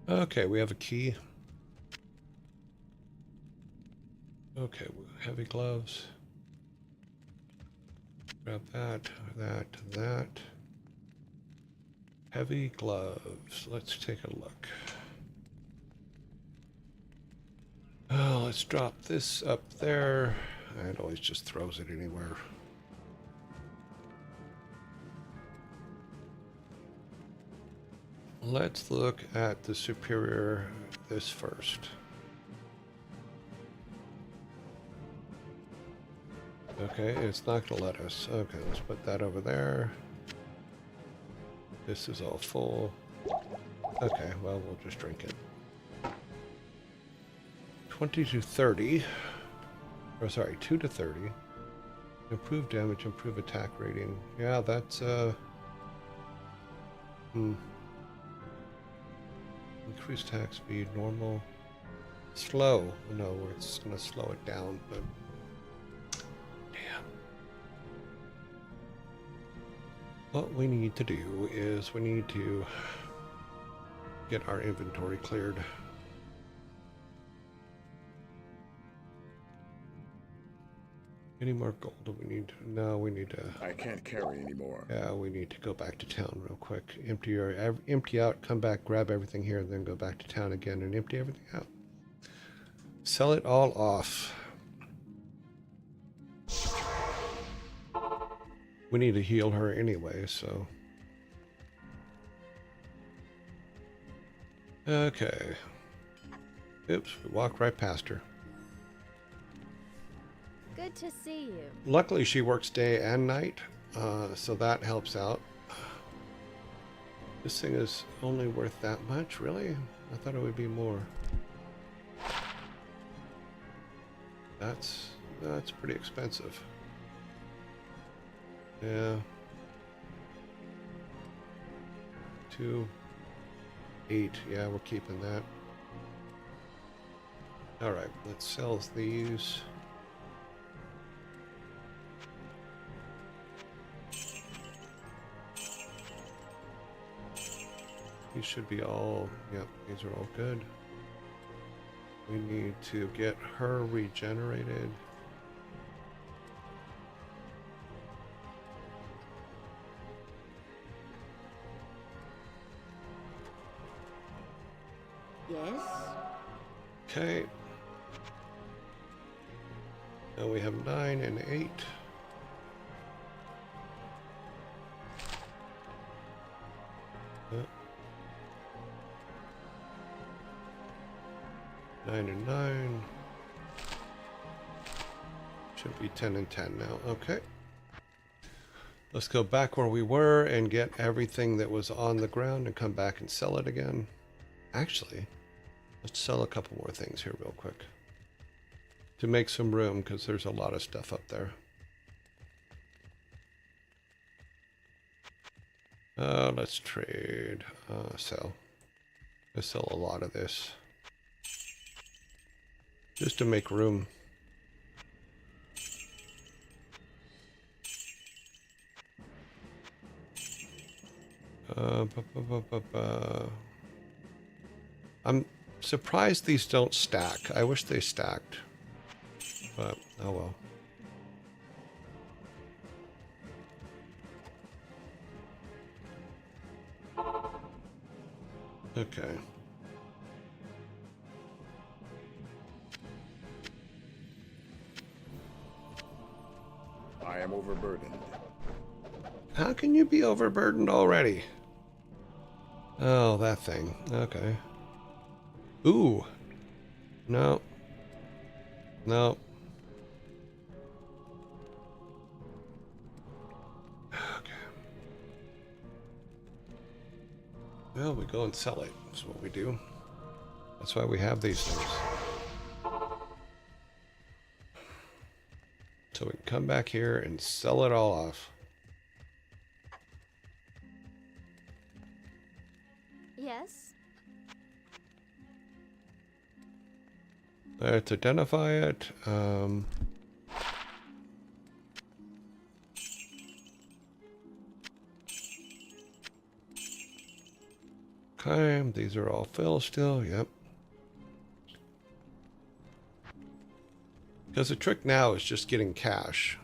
Okay, we have a key. Okay, heavy gloves. Grab that. Heavy gloves. Let's take a look. Oh, let's drop this up there. It always just throws it anywhere. Let's look at the superior, this first. Okay, it's not going to let us. Okay, let's put that over there. This is all full. Okay, well, we'll just drink it. 20 to 30. Or sorry, 2 to 30. Improve damage, improve attack rating. Yeah, that's, Increase attack speed, normal. Slow. No, it's going to slow it down, but... Damn. What we need to do is we need to get our inventory cleared. Any more gold do we need? No, we need to... I can't carry anymore. Yeah, we need to go back to town real quick. Empty out, come back, grab everything here, and then go back to town again and empty everything out. Sell it all off. We need to heal her anyway, so... Okay. Oops, we walked right past her. Good to see you. Luckily, she works day and night, so that helps out. This thing is only worth that much, really? I thought it would be more. That's pretty expensive. Yeah. 2, 8. Yeah, we're keeping that. All right, let's sell these. These should be all, yep, these are all good. We need to get her regenerated. Yes? Okay. Now we have 9 and 8. Yep. 9 and 9. Should be 10 and 10 now. Okay. Let's go back where we were and get everything that was on the ground and come back and sell it again. Actually, let's sell a couple more things here real quick to make some room, because there's a lot of stuff up there. Let's trade. Sell. Let's sell a lot of this just to make room. I'm surprised these don't stack. I wish they stacked, but oh well. Okay. I am overburdened. How can you be overburdened already? Oh, that thing. Okay. Ooh. No. No. Okay. Well, we go and sell it. That's what we do. That's why we have these things. So we can come back here and sell it all off. Yes? Let's identify it. Okay, these are all fill still. Yep. Because the trick now is just getting cash.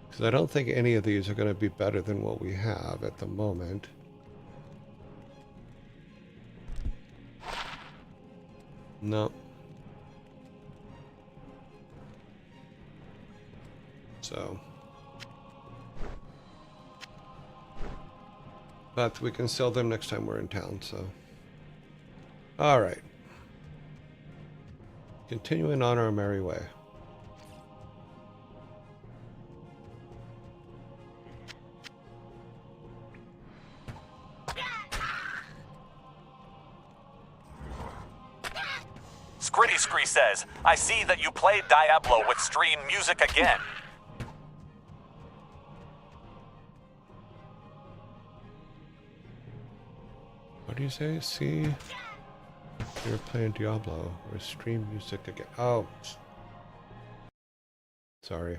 Because I don't think any of these are going to be better than what we have at the moment. No. So. But we can sell them next time we're in town, so. Alright. Continuing on our merry way. Scritty Scree says, I see that you played Diablo with stream music again. What do you say? See? You're playing Diablo or stream music again. Oh. Sorry.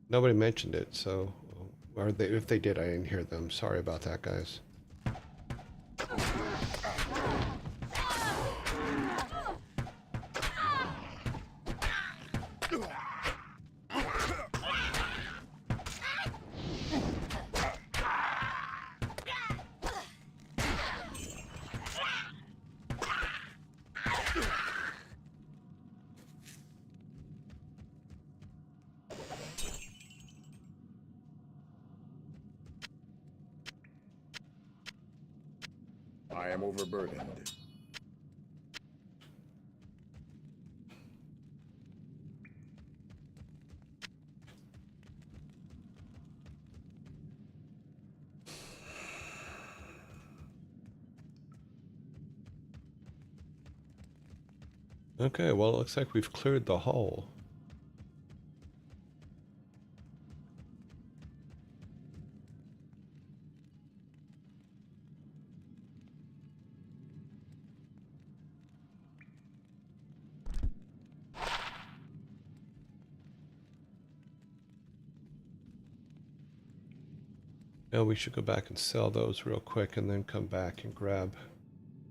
Nobody mentioned it, so. Or they, if they did, I didn't hear them. Sorry about that, guys. I am overburdened. Okay, well, it looks like we've cleared the hole. Now we should go back and sell those real quick and then come back and grab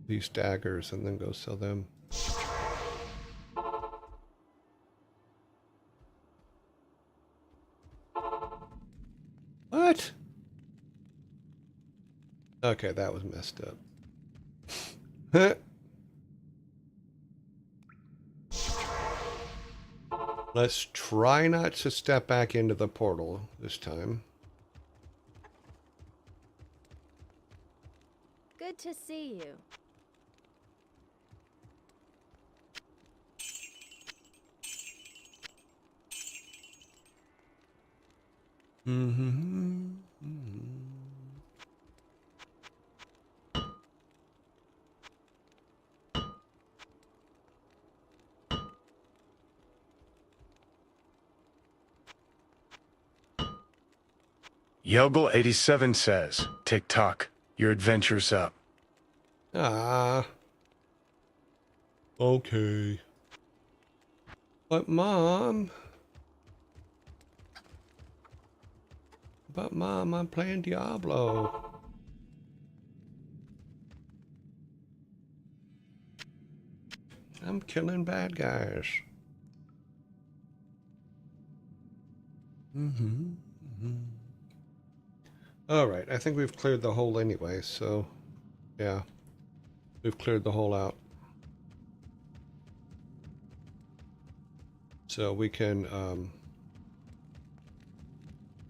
these daggers and then go sell them. What? Okay, that was messed up. Let's try not to step back into the portal this time. Good to see you. Mm-hmm. Yogel87 says, TikTok, your adventure's up. Ah. Okay. But Mom, I'm playing Diablo. I'm killing bad guys. All right, I think we've cleared the hole anyway, so yeah, we've cleared the hole out. So we can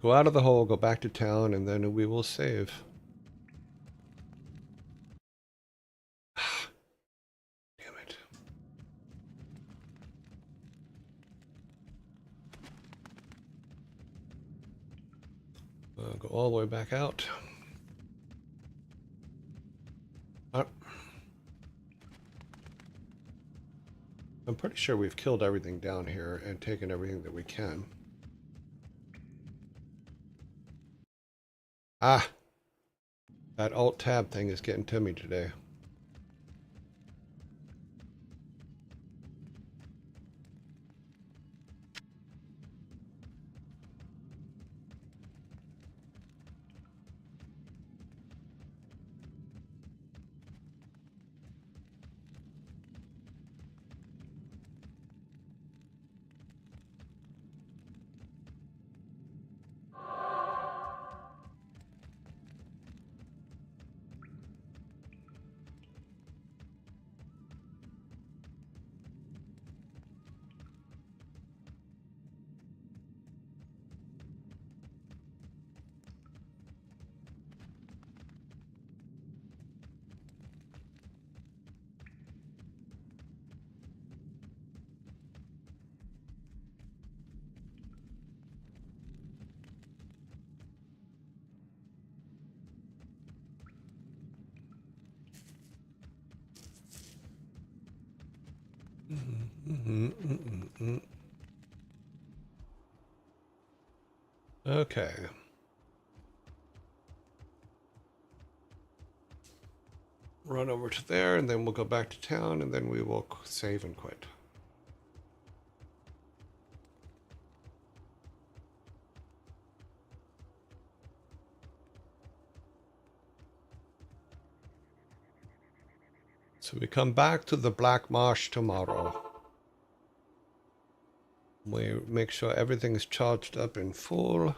go out of the hole, go back to town, and then we will save. Damn it. Go all the way back out. I'm pretty sure we've killed everything down here and taken everything that we can. Ah! That Alt-Tab thing is getting to me today. Okay. Run over to there, and then we'll go back to town, and then we will save and quit. So we come back to the Black Marsh tomorrow. We make sure everything is charged up in full.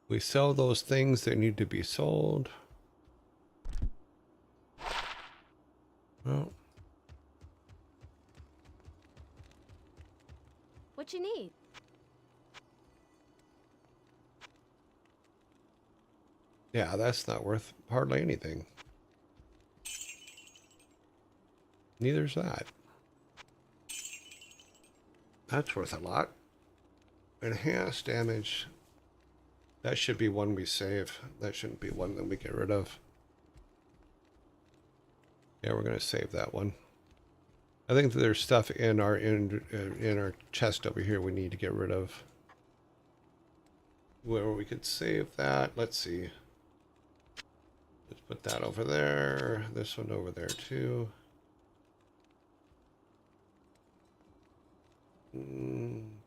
We sell those things that need to be sold. Well, What you need? yeah, that's not worth hardly anything. Neither's that. That's worth a lot. Enhanced damage. That should be one we save. That shouldn't be one that we get rid of. Yeah, we're going to save that one. I think that there's stuff in our chest over here we need to get rid of. Where we could save that. Let's see. Let's put that over there. This one over there too.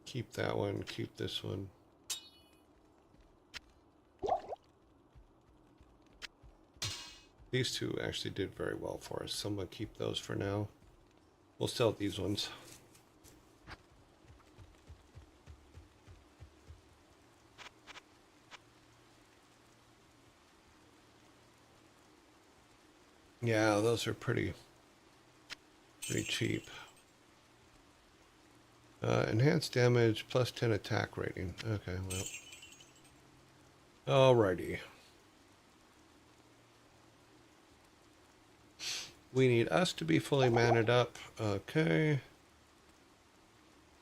Keep that one. Keep this one. These two actually did very well for us. So I'm going to keep those for now. We'll sell these ones. Yeah, those are pretty cheap. Enhanced damage plus 10 attack rating. Okay, well. Alrighty. We need us to be fully manned up. Okay.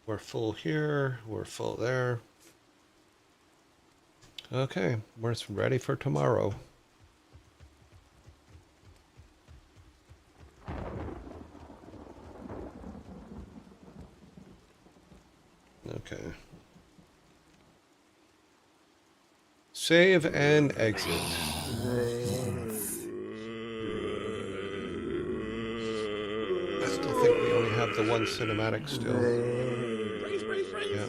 We're full here. We're full there. Okay. We're ready for tomorrow. Okay. Save and exit. I still think we only have the one cinematic still. Yeah.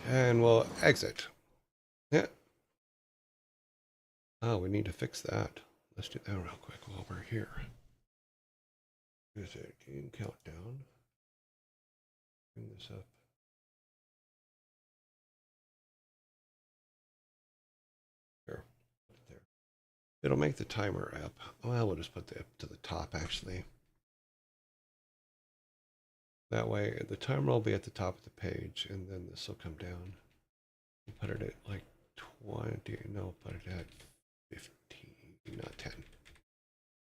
And we'll exit. Yeah. Oh, we need to fix that. Let's do that real quick while we're here. Here's a game countdown. Bring this up. There. It'll make the timer up. Well, we'll just put it up to the top, actually. That way, the timer will be at the top of the page, and then this will come down. We'll put it at like 20. No, put it at 15, not 10.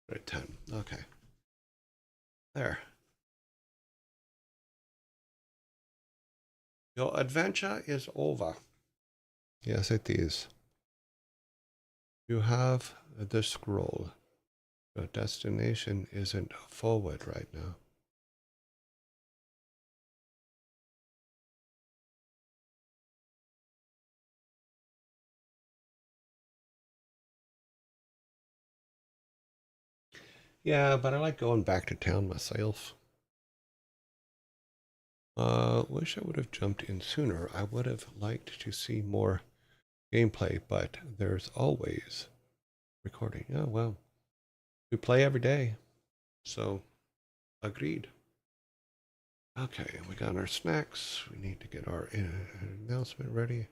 Put it at 10. Okay. There. Your adventure is over. Yes, it is. You have the scroll. Your destination isn't forward right now. Yeah, but I like going back to town myself. Wish I would have jumped in sooner. I would have liked to see more gameplay, but there's always recording. Oh, well. We play every day. So, agreed. Okay, we got our snacks. We need to get our announcement ready.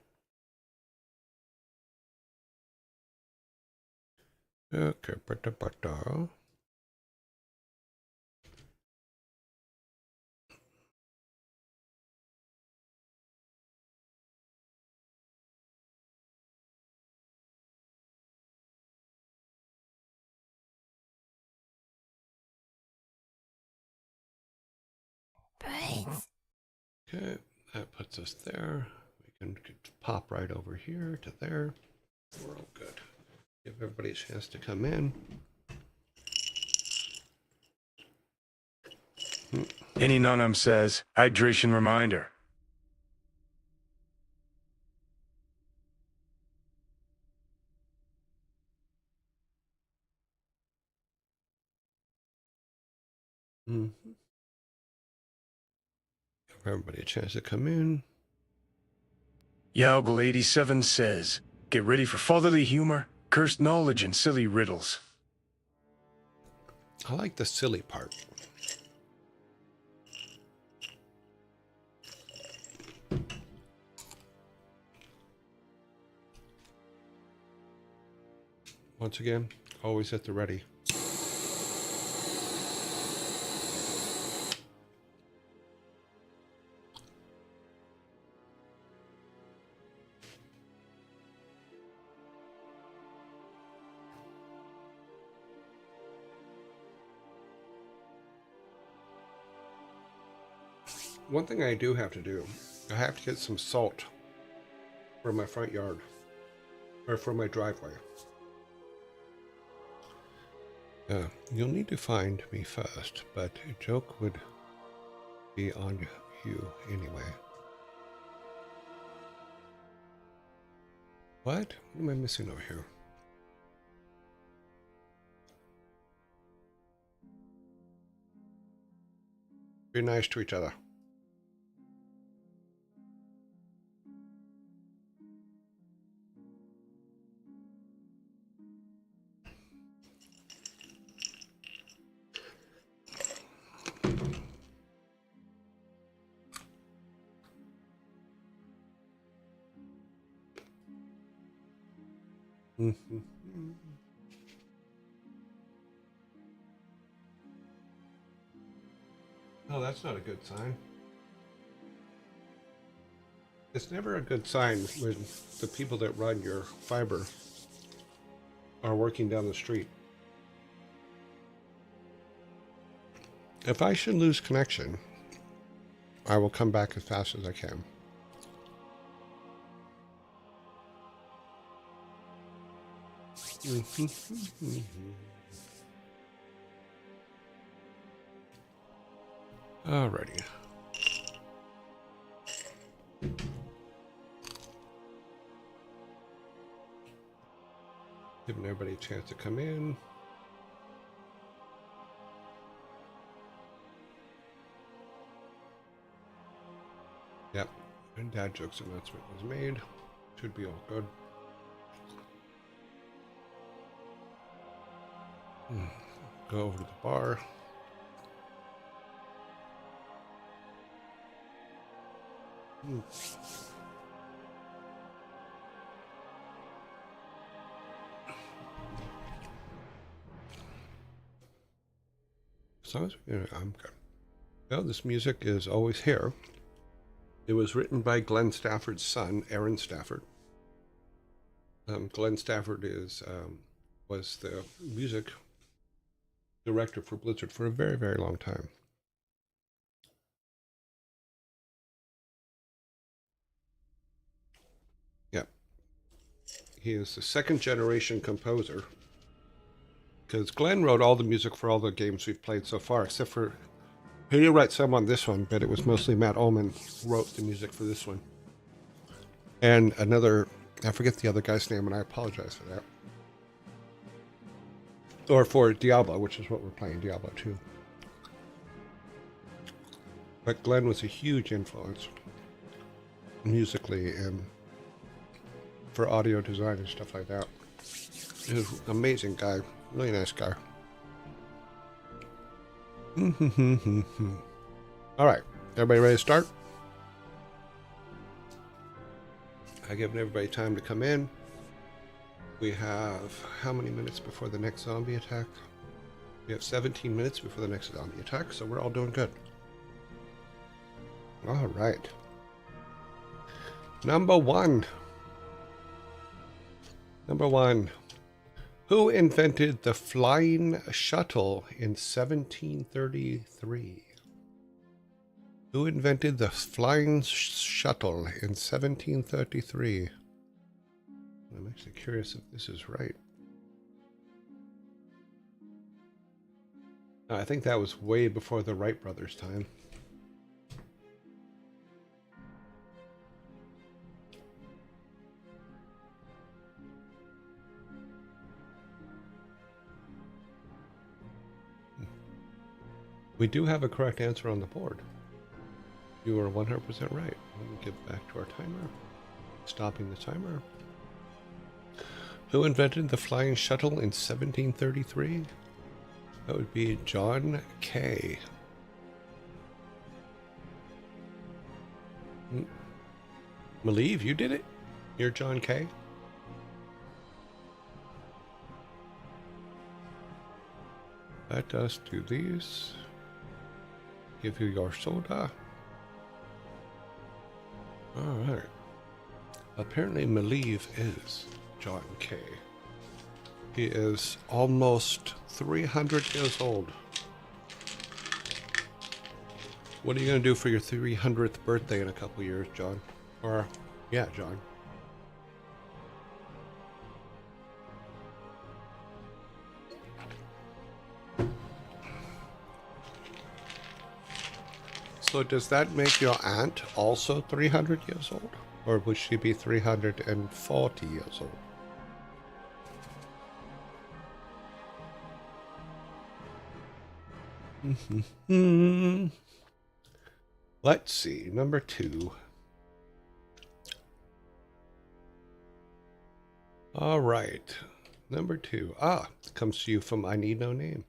Okay, ba-da-ba-da. Okay, that puts us there. We can pop right over here to there. We're all good. Give everybody a chance to come in. Any Nunum says, hydration reminder. Mm-hmm. Give everybody a chance to come in. Yaugel 87 says, get ready for fatherly humor, cursed knowledge, and silly riddles. I like the silly part. Once again, always at the ready. One thing I do have to do, I have to get some salt for my front yard, or for my driveway. You'll need to find me first, but a joke would be on you anyway. What? What am I missing over here? Be nice to each other. Mm-hmm. Oh, that's not a good sign. It's never a good sign when the people that run your fiber are working down the street. If I should lose connection, I will come back as fast as I can. Alrighty. Giving everybody a chance to come in. Yep. And dad jokes announcement was made. Should be all good. Go over to the bar. As long as I'm good. Well, this music is always here. It was written by Glenn Stafford's son, Aaron Stafford. Glenn Stafford was the music director for Blizzard for a very, very long time. Yep. He is the second generation composer. Because Glenn wrote all the music for all the games we've played so far, except for, he did write some on this one, but it was mostly Matt Ullman wrote the music for this one. And another, I forget the other guy's name, and I apologize for that. Or for Diablo, which is what we're playing, Diablo 2. But Glenn was a huge influence musically and for audio design and stuff like that. He was an amazing guy, really nice guy. All right, everybody ready to start? I've given everybody time to come in. We have how many minutes before the next zombie attack? We have 17 minutes before the next zombie attack, so we're all doing good. All right. Number one. Who invented the flying shuttle in 1733? Who invented the flying shuttle in 1733? I'm actually curious if this is right. I think that was way before the Wright brothers' time. We do have a correct answer on the board. You are 100% right. Let me get back to our timer. Stopping the timer. Who invented the flying shuttle in 1733? That would be John Kay. Malieve, you did it? You're John Kay? Let us do these. Give you your soda. Alright. Apparently Malieve is John Kay. He is almost 300 years old. What are you going to do for your 300th birthday in a couple years, John? Or, yeah, John. So does that make your aunt also 300 years old? Or would she be 340 years old? Let's see, number 2. All right, number 2. Comes to you from I Need No Name.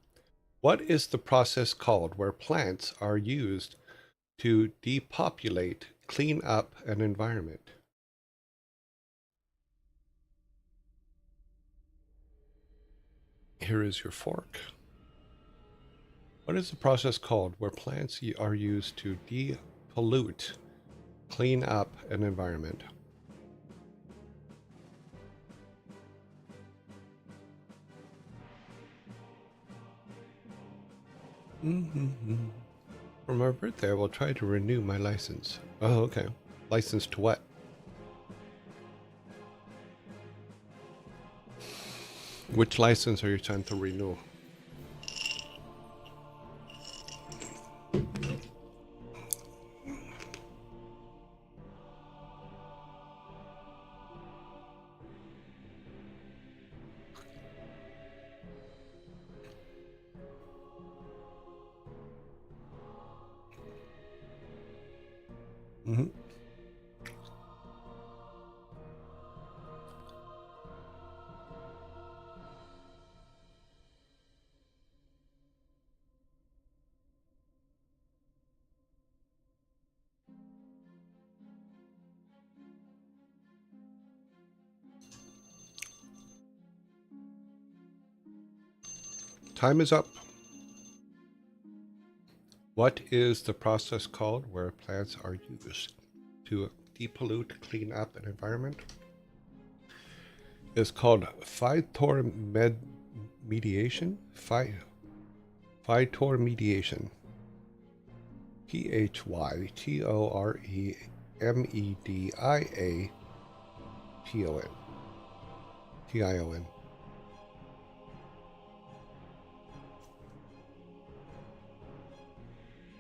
What is the process called where plants are used to depopulate, clean up an environment? Here is your fork. What is the process called where plants are used to depollute, clean up an environment? For my birthday, I will try to renew my license. Oh, okay. License to what? Which license are you trying to renew? Time is up. What is the process called where plants are used to depollute, clean up an environment? It's called phytoremediation. Phytoremediation. Phytoremediation.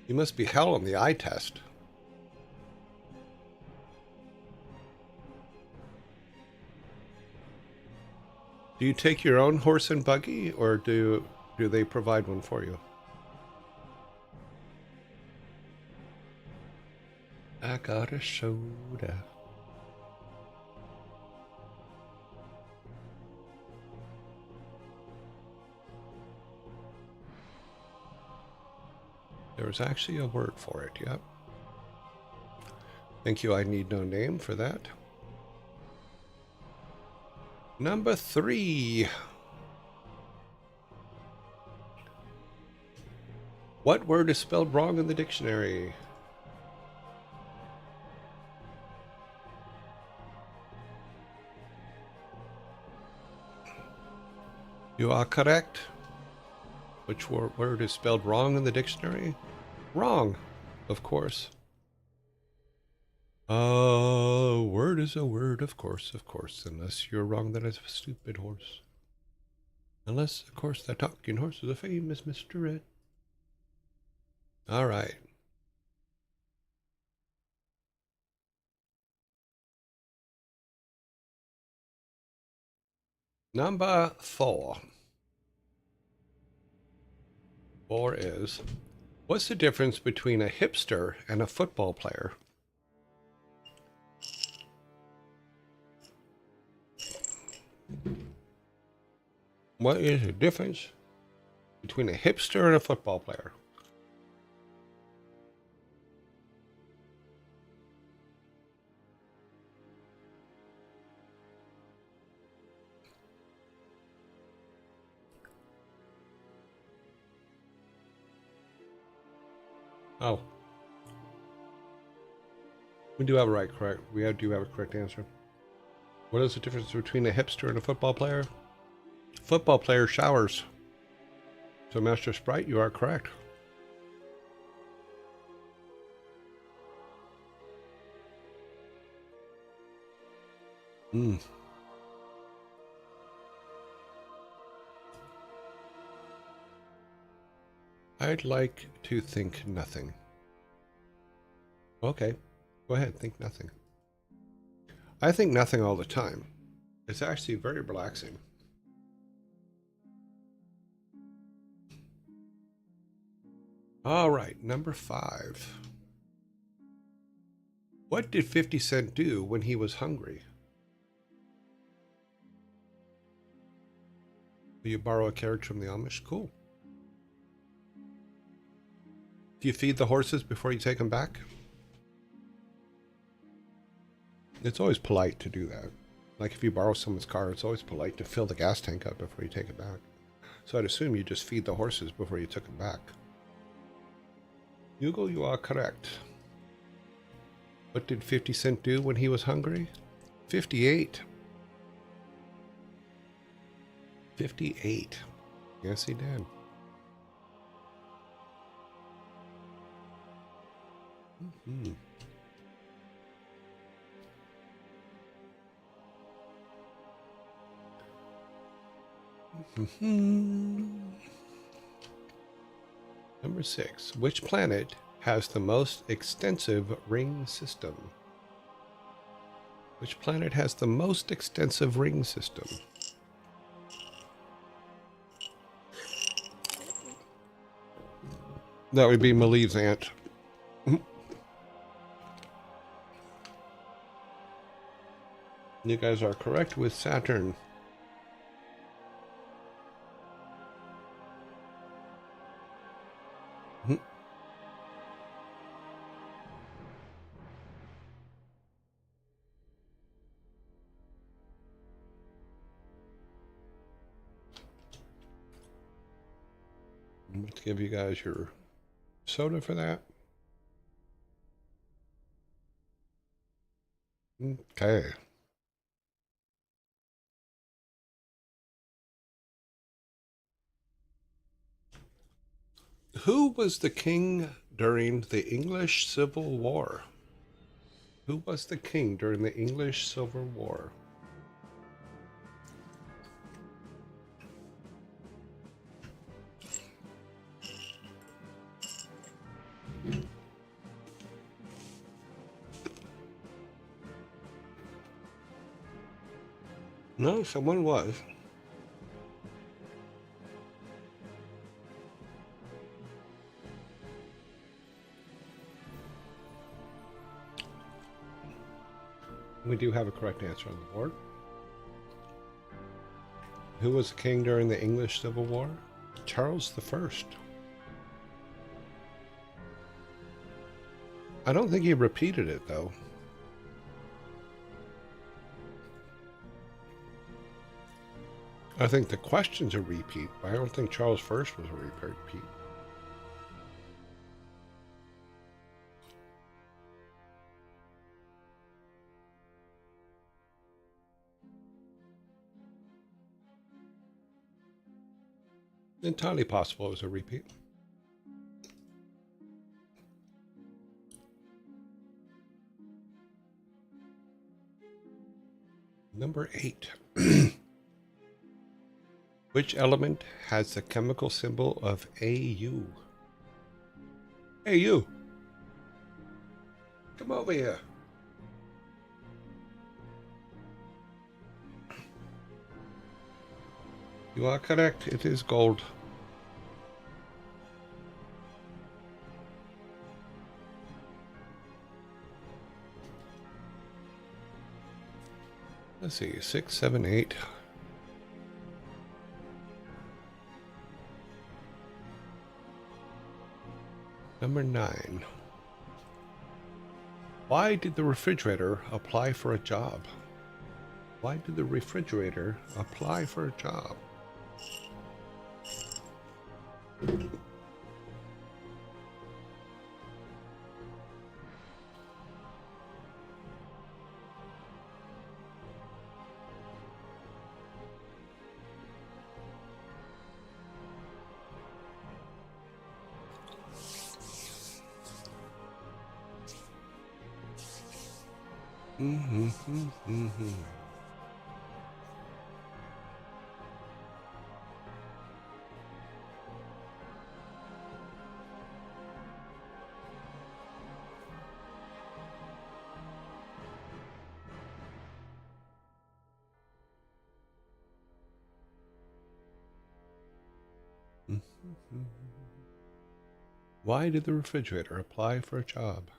You must be hell on the eye test. Do you take your own horse and buggy, or do they provide one for you? I got a soda. There was actually a word for it, yep. Thank you, I need no name for that. Number 3. What word is spelled wrong in the dictionary? You are correct. Which word is spelled wrong in the dictionary? Wrong, of course. A word is a word, of course, unless you're wrong, then it's a stupid horse. Unless, of course, that talking horse is a famous Mr. Red. All right. Number 4. 4 is, what's the difference between a hipster and a football player? What is the difference between a hipster and a football player? Oh. We do have a correct answer. What is the difference between a hipster and a football player? Football player showers. So Master Sprite, you are correct. I'd like to think nothing. Okay, go ahead, think nothing. I think nothing all the time. It's actually very relaxing. All right, number 5. What did 50 Cent do when he was hungry? Do you borrow a carriage from the Amish? Cool. Do you feed the horses before you take them back? It's always polite to do that. Like if you borrow someone's car, it's always polite to fill the gas tank up before you take it back. So I'd assume you just feed the horses before you took them back. Hugo, you are correct. What did 50 Cent do when he was hungry? 58. 58. Yes, he did. Mm-hmm. Number 6. Which planet has the most extensive ring system? Which planet has the most extensive ring system? That would be Malieve's aunt. You guys are correct with Saturn. Let's give you guys your soda for that. Okay. Who was the king during the English Civil War? Who was the king during the English Civil War? No, someone was. We do have a correct answer on the board. Who was the king during the English Civil War? Charles I. I don't think he repeated it, though. I think the question's a repeat, but I don't think Charles I was a repeat. Entirely possible it was a repeat. Number 8. Which element has the chemical symbol of AU? AU! Come over here. You are correct. It is gold. Let's see. 6, 7, 8. Number 9. Why did the refrigerator apply for a job? Why did the refrigerator apply for a job? Why did the refrigerator apply for a job?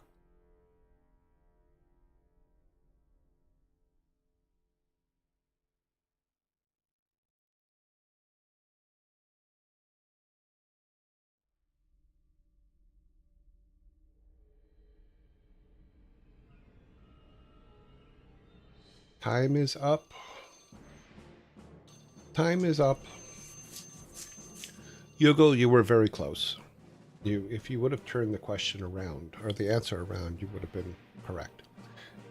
Time is up. Time is up. Yugo, you were very close. If you would have turned the question around, or the answer around, you would have been correct.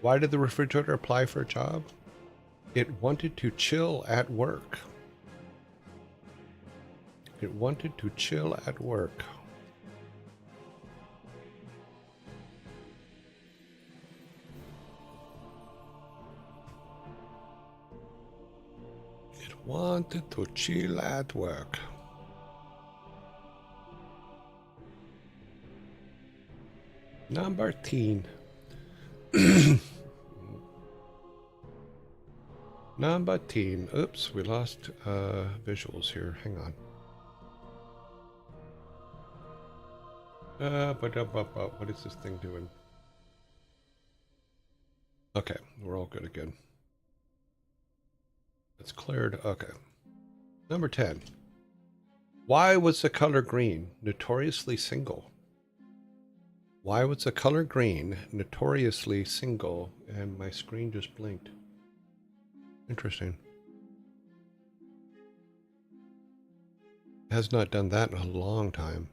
Why did the refrigerator apply for a job? It wanted to chill at work. It wanted to chill at work. It wanted to chill at work. Number 10. Number 10. Oops, we lost visuals here. Hang on. What is this thing doing? Okay, we're all good again. It's cleared. Okay. Number 10. Why was the color green notoriously single? Why was the color green notoriously single? And my screen just blinked. Interesting. Has not done that in a long time.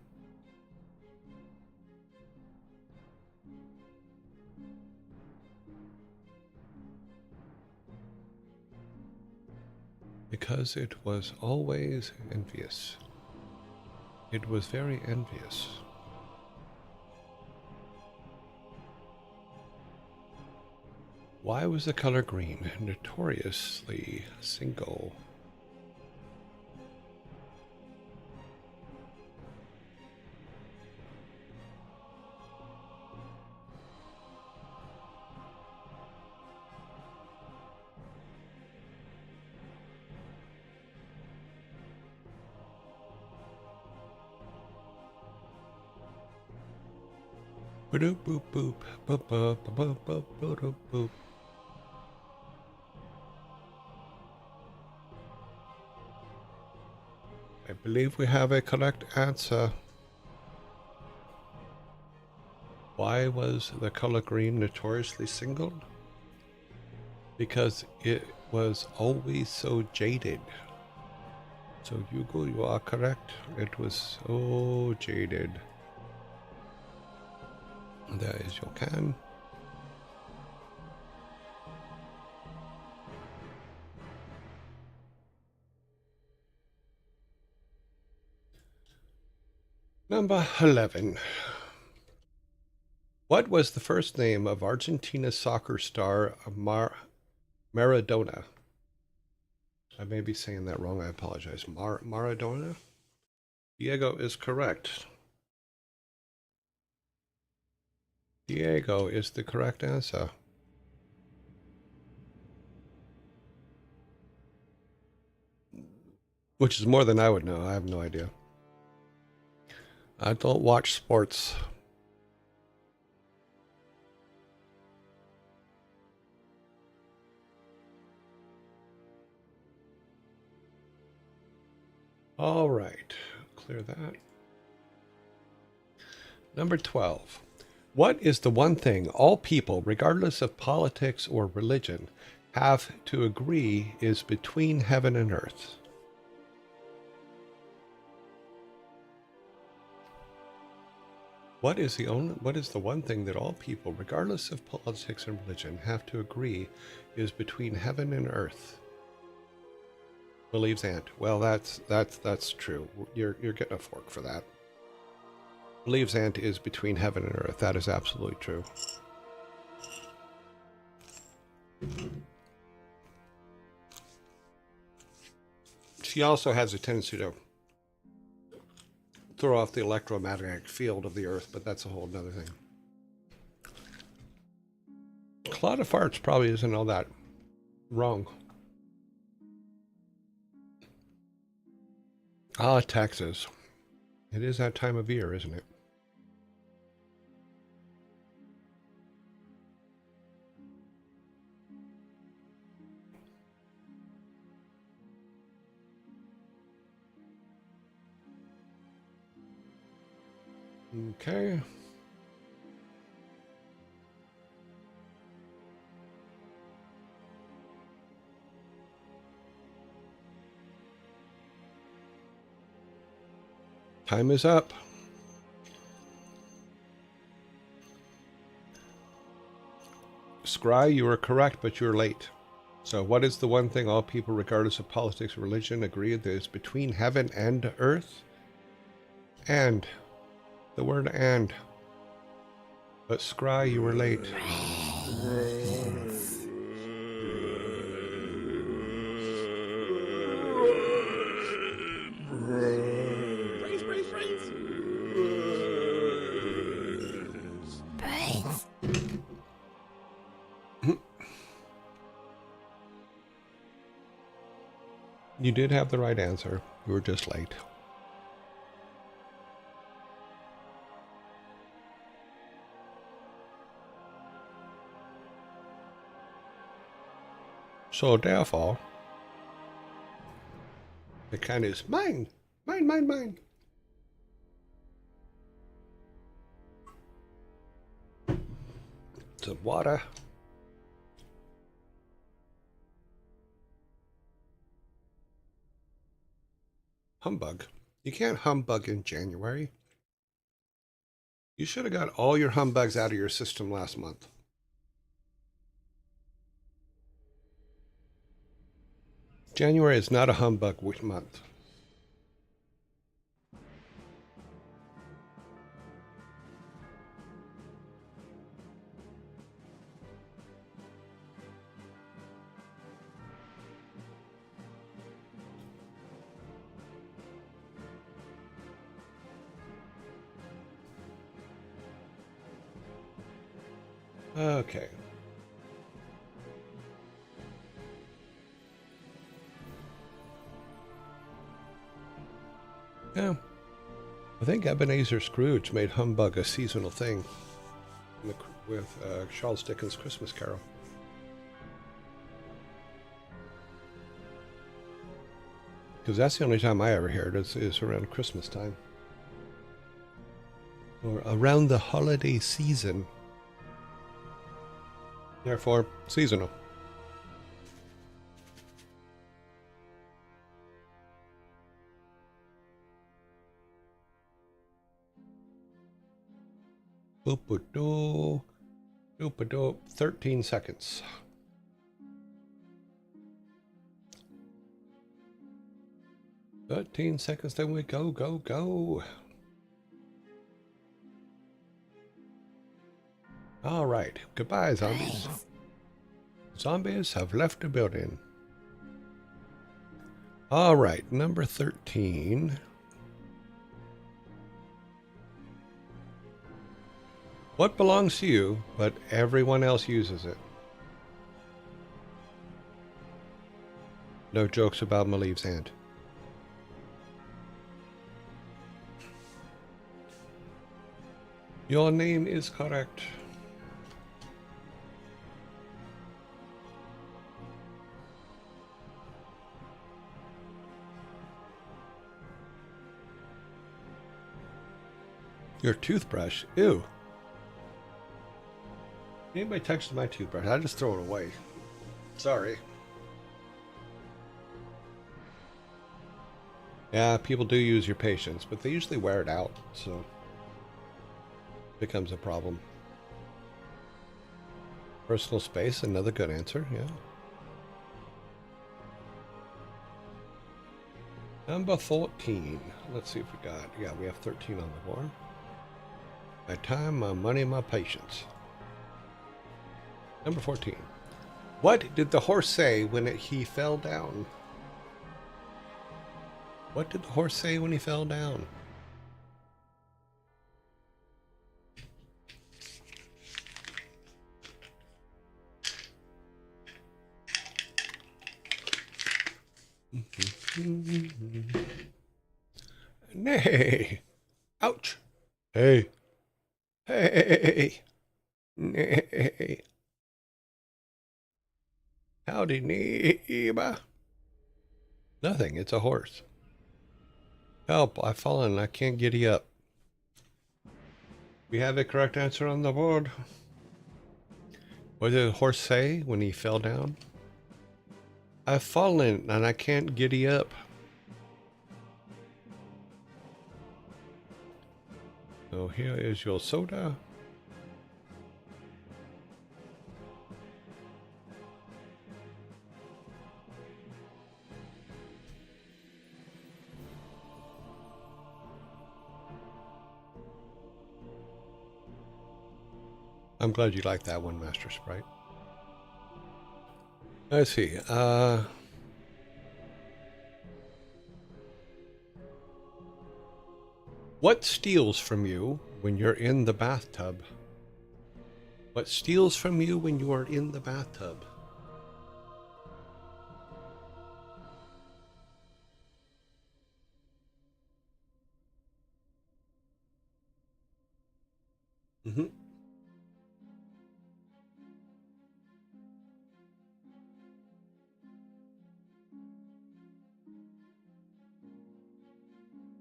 Because it was always envious. It was very envious. Why was the color green notoriously single? Boop boop boop boop boop boop boop boop boop. I believe we have a correct answer. Why was the color green notoriously single? Because it was always so jaded. So Hugo, you are correct. It was so jaded. There is your can. Number 11. What was the first name of Argentina's soccer star Maradona? I may be saying that wrong. I apologize. Maradona? Diego is correct. Diego is the correct answer. Which is more than I would know. I have no idea. I don't watch sports. All right. Clear that. Number 12. What is the one thing all people, regardless of politics or religion, have to agree is between heaven and earth? What is the one thing that all people, regardless of politics and religion, have to agree is between heaven and earth? Believes Ant. Well, that's true. You're getting a fork for that. Believes Ant is between heaven and earth. That is absolutely true. She also has a tendency to throw off the electromagnetic field of the earth, but that's a whole other thing. Cloud of Farts probably isn't all that wrong. Ah, taxes. It is that time of year, isn't it? Okay. Time is up. Scry, you are correct, but you're late. So what is the one thing all people, regardless of politics or religion, agree that is between heaven and earth? And. The word and. But Scry, you were late. You did have the right answer. You were just late. So therefore, the can is mine. Mine, mine, mine. Some water. Humbug. You can't humbug in January. You should have got all your humbugs out of your system last month. January is not a humbug month. Okay. Yeah. I think Ebenezer Scrooge made humbug a seasonal thing with Charles Dickens' Christmas Carol. Because that's the only time I ever hear it is around Christmas time. Or around the holiday season. Therefore, seasonal. Boop-a-doo. Boop-a-doo. 13 seconds. Then we go, go, go. All right. Goodbye, zombies. Thanks. Zombies have left the building. All right. Number 13. What belongs to you, but everyone else uses it? No jokes about Malieve's aunt. Your name is correct. Your toothbrush? Ew. Anybody touched my toothbrush? I just throw it away. Sorry. Yeah, people do use your patience, but they usually wear it out, so it becomes a problem. Personal space, another good answer, yeah. Number 14. Let's see if we got, yeah, we have 13 on the board. My time, my money, my patience. Number 14. What did the horse say when he fell down? What did the horse say when he fell down? Nay. Ouch. Hey. Hey. Nay. Howdy, neighbor. Nothing. It's a horse. Help. I've fallen. I can't giddy up. We have a correct answer on the board. What did the horse say when he fell down? I've fallen and I can't giddy up. So here is your soda. I'm glad you like that one, Master Sprite. Let's see. What steals from you when you're in the bathtub? What steals from you when you are in the bathtub? Mm-hmm.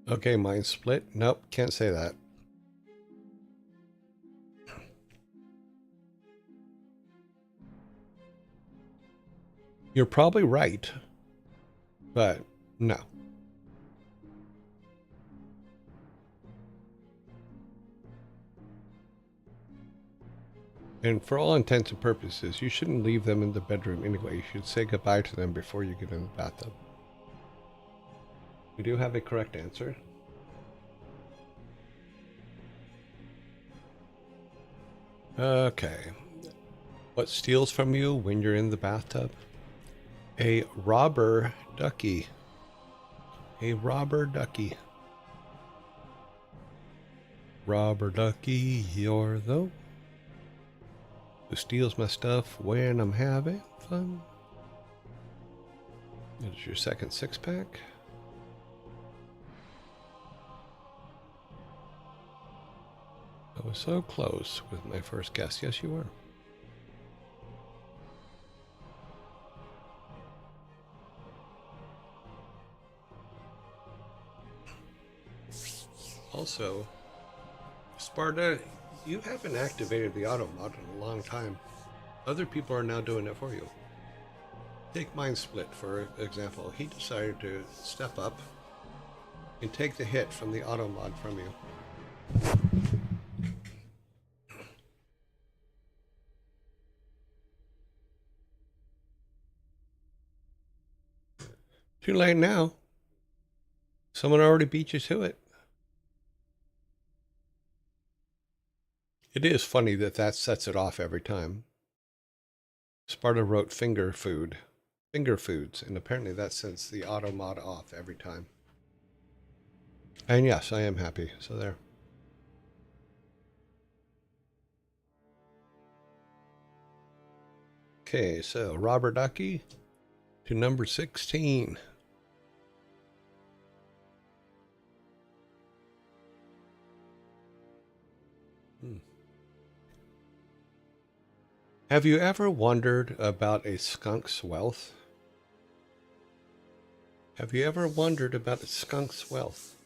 Okay, mind split. Nope, can't say that. You're probably right, but no. And for all intents and purposes, you shouldn't leave them in the bedroom anyway. You should say goodbye to them before you get in the bathtub. We do have a correct answer. Okay. What steals from you when you're in the bathtub? A robber ducky. A robber ducky. Robber ducky, you're the who steals my stuff when I'm having fun. There's your second six-pack. I was so close with my first guess. Yes, you were. Also, Sparta, you haven't activated the auto mod in a long time. Other people are now doing it for you. Take Mind Split, for example. He decided to step up and take the hit from the auto mod from you. Too late now. Someone already beat you to it. It is funny that that sets it off every time. Sparta wrote finger foods, and apparently that sets the auto mod off every time. And yes, I am happy, so there. Okay, so Robert Ducky to number 16. Have you ever wondered about a skunk's wealth? Have you ever wondered about a skunk's wealth?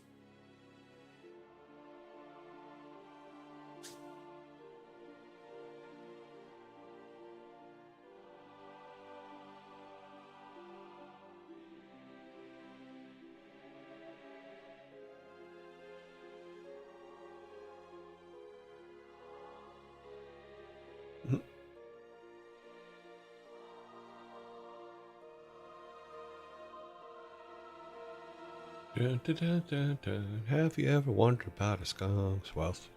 Dun, dun, dun, dun, dun. Have you ever wondered about a skunk's wealth?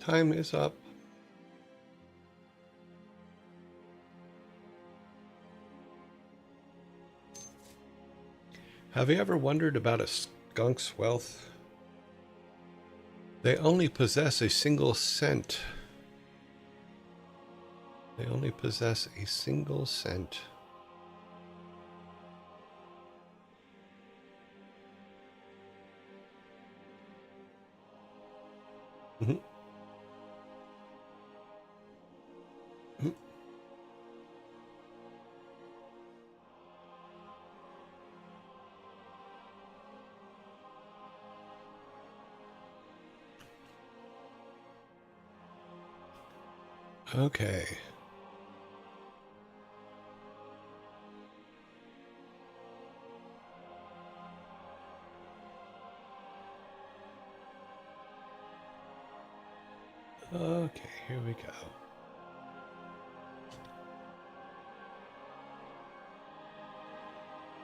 Time is up. Have you ever wondered about a skunk's wealth? They only possess a single scent. They only possess a single scent. Mm-hmm. Okay. Okay, here we go.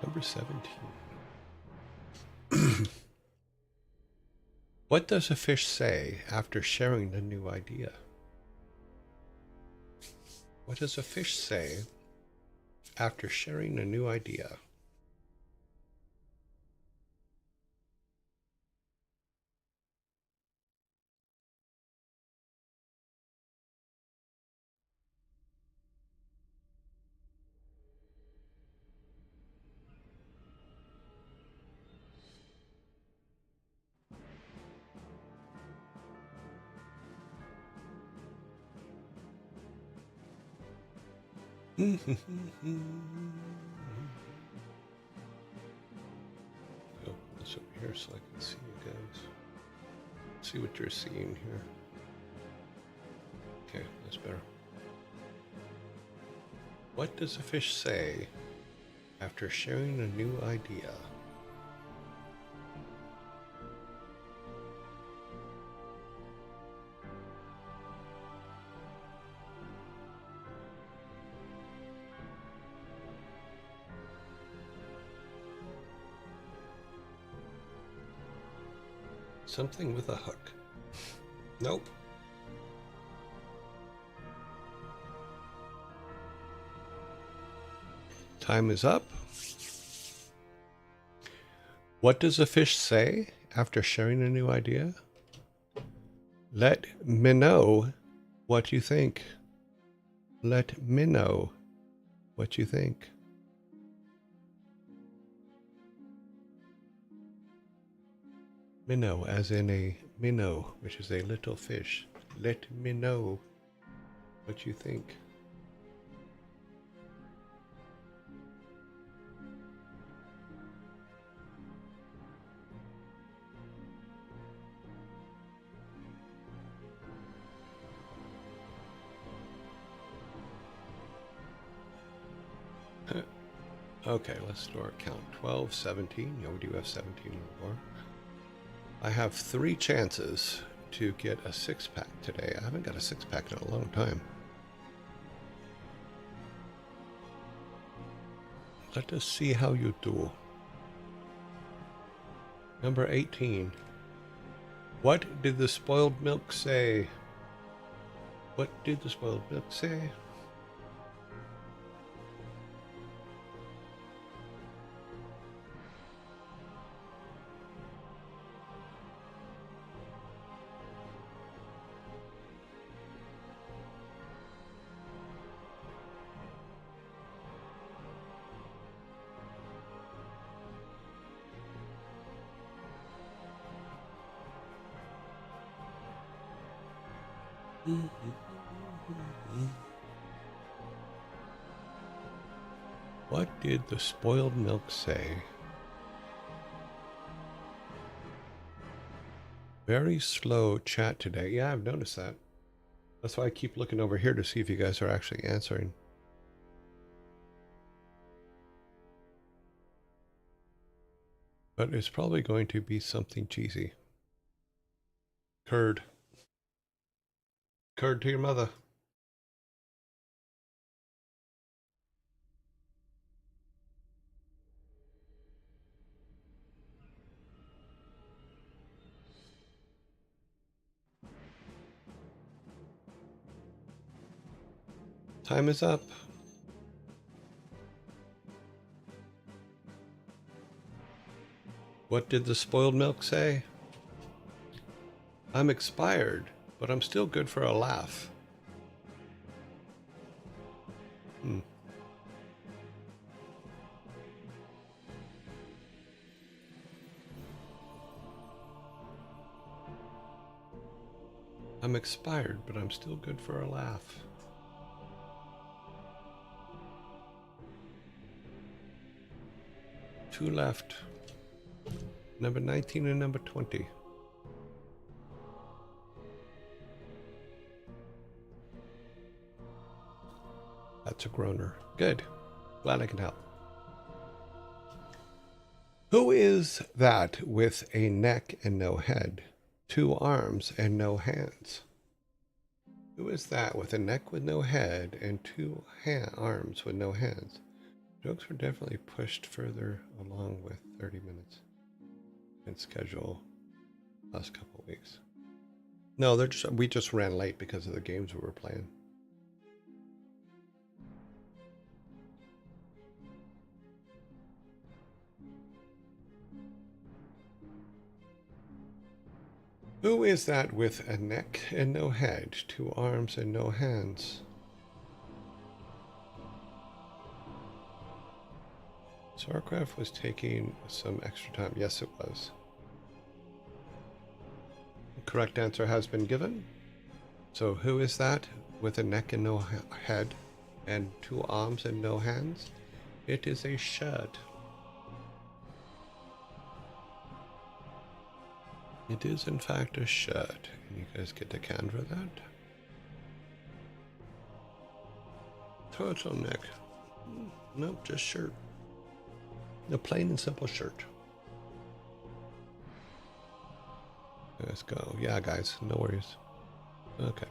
Number 17. What does a fish say after sharing the new idea? What does a fish say after sharing a new idea? Go this over here so I can see you guys. See what you're seeing here. Okay, that's better. What does a fish say after sharing a new idea? Something with a hook. Nope. Time is up. What does a fish say after sharing a new idea? Let me know what you think. Let me know what you think. Minnow, as in a minnow, which is a little fish. Let me know what you think. Okay, let's do our count. 12, 17. Yeah, we do have 17 or more. I have 3 chances to get a 6-pack today. I haven't got a 6-pack in a long time. Let us see how you do. Number 18. What did the spoiled milk say? What did the spoiled milk say? What did the spoiled milk say? Very slow chat today. Yeah, I've noticed that. That's why I keep looking over here to see if you guys are actually answering. But it's probably going to be something cheesy. Curd. Curd to your mother. Time is up. What did the spoiled milk say? I'm expired, but I'm still good for a laugh. I'm expired, but I'm still good for a laugh. Two left. Number 19 and number 20. That's a groaner. Good. Glad I can help. Who is that with a neck and no head, 2 arms and no hands? Who is that with a neck with no head and 2 arms with no hands? Jokes were definitely pushed further along with 30 minutes in schedule last couple of weeks. No, we just ran late because of the games we were playing. Who is that with a neck and no head, 2 arms and no hands? StarCraft was taking some extra time. Yes, it was. The correct answer has been given. So who is that with a neck and no head, and 2 arms and no hands. It is a shirt. It is in fact a shirt. Can you guys get a can for that? Turtleneck. Nope, just shirt. A plain and simple shirt. Let's go. Yeah, guys, no worries. Okay.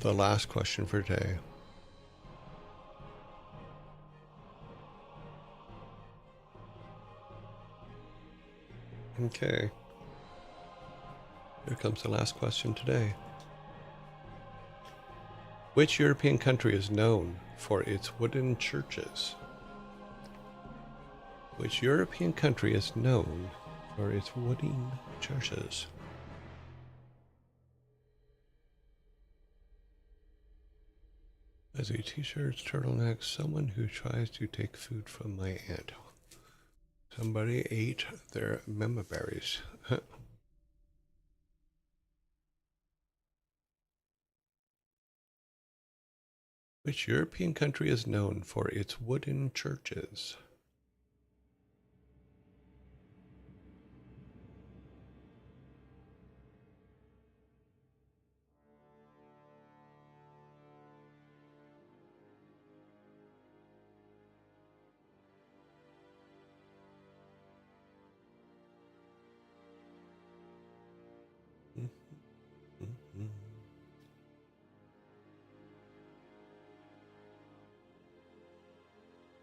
The last question for today. Okay. Here comes the last question today. Which European country is known for its wooden churches? Which European country is known for its wooden churches? As a t-shirts, turtlenecks, someone who tries to take food from my aunt. Somebody ate their mema berries. Which European country is known for its wooden churches?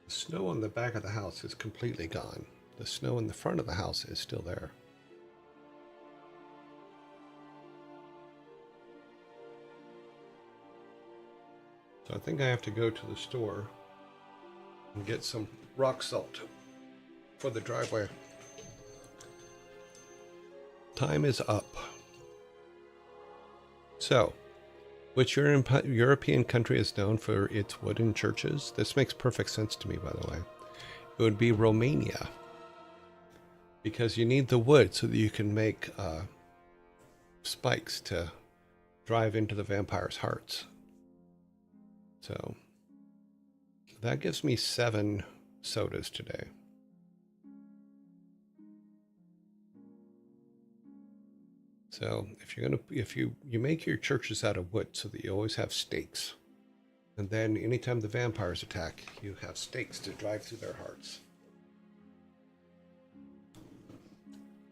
The snow on the back of the house is completely gone. The snow in the front of the house is still there. So I think I have to go to the store and get some rock salt for the driveway. Time is up. So, which European country is known for its wooden churches? This makes perfect sense to me, by the way. It would be Romania. Because you need the wood so that you can make spikes to drive into the vampire's hearts. So, that gives me 7 sodas today. So if you make your churches out of wood so that you always have stakes, and then anytime the vampires attack, you have stakes to drive through their hearts.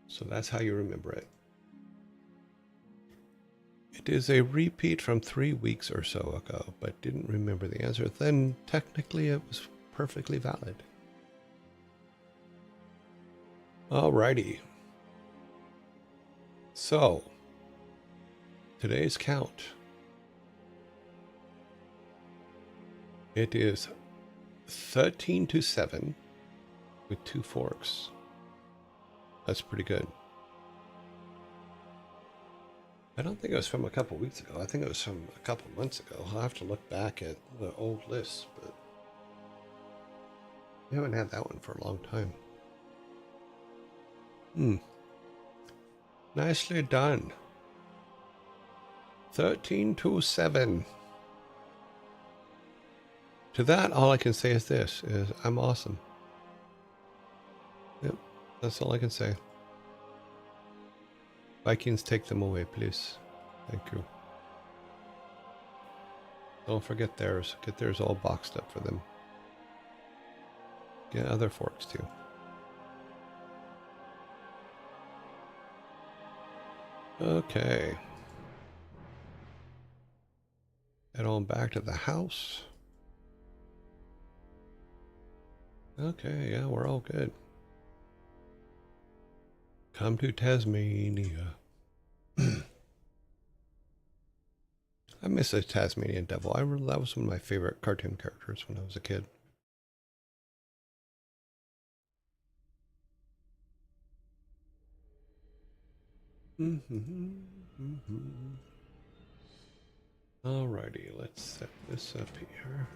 So that's how you remember it. It is a repeat from 3 weeks or so ago, but didn't remember the answer. Then technically it was perfectly valid. Alrighty. So, today's count. It is 13-7 with 2 forks. That's pretty good. I don't think it was from a couple weeks ago. I think it was from a couple months ago. I'll have to look back at the old lists, but we haven't had that one for a long time. Nicely done. 13-7. To that, all I can say is this, is I'm awesome. Yep, that's all I can say. Vikings, take them away, please. Thank you. Don't forget theirs. Get theirs all boxed up for them. Get other forks, too. Okay. Head on back to the house. Okay, yeah, we're all good. Come to Tasmania. I miss the Tasmanian Devil. That was one of my favorite cartoon characters when I was a kid. Alrighty, let's set this up here.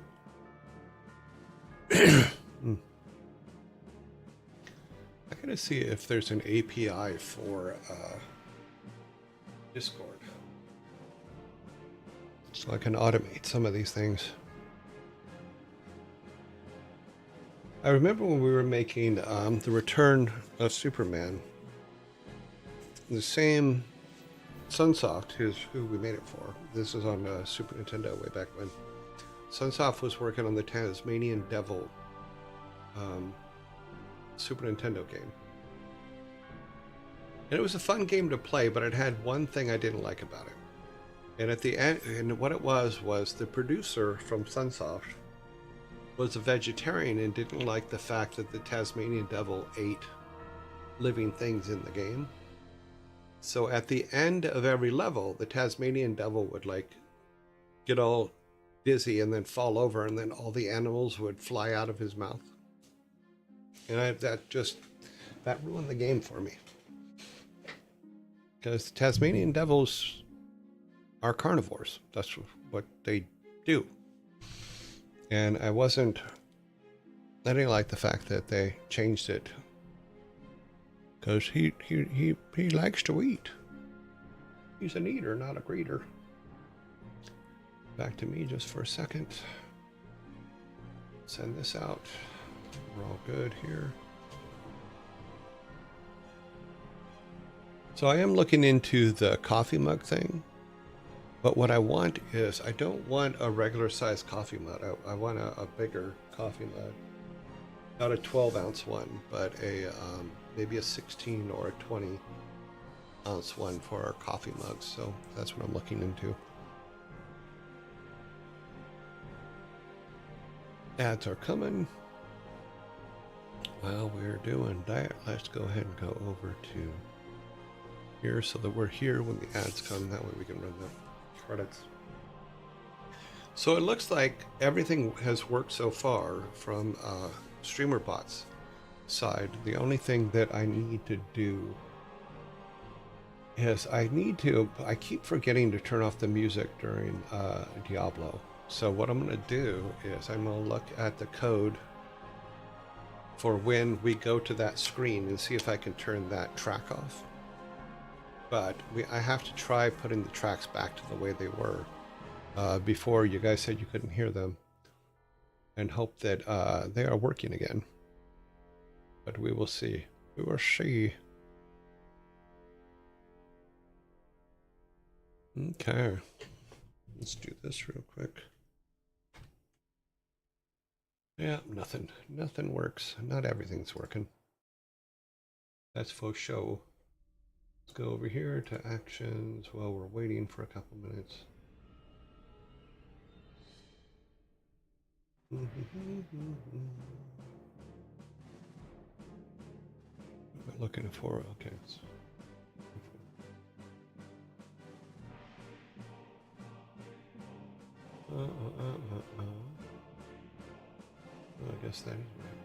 I gotta see if there's an API for Discord. so I can automate some of these things. I remember when we were making The Return of Superman, the same Sunsoft, who we made it for. This is on Super Nintendo way back when. Sunsoft was working on the Tasmanian Devil Super Nintendo game. And it was a fun game to play, but it had one thing I didn't like about it. And at the end, and what it was the producer from Sunsoft was a vegetarian and didn't like the fact that the Tasmanian Devil ate living things in the game. So at the end of every level, the Tasmanian Devil would like get all dizzy and then fall over, and then all the animals would fly out of his mouth. And that ruined the game for me. Because the Tasmanian devils are carnivores. That's what they do. And I didn't like the fact that they changed it. Because he likes to eat. He's an eater, not a greeter. Back to me just for a second. Send this out. We're all good here. So I am looking into the coffee mug thing. But what I want is, I don't want a regular size coffee mug. I want a bigger coffee mug. Not a 12-ounce one, but maybe a 16 or a 20-ounce one for our coffee mugs. So that's what I'm looking into. Ads are coming. While we're doing that, let's go ahead and go over to here so that we're here when the ads come. That way we can run the credits. So it looks like everything has worked so far from StreamerBot's side. The only thing that I need to do is I keep forgetting to turn off the music during Diablo. So what I'm going to do is I'm going to look at the code for when we go to that screen and see if I can turn that track off. But I have to try putting the tracks back to the way they were before you guys said you couldn't hear them, and hope that they are working again. But we will see. We will see. Okay. Let's do this real quick. Yeah, nothing works. Not everything's working. That's for show. Let's go over here to actions while we're waiting for a couple minutes. What am I looking for? Okay. I guess that is right.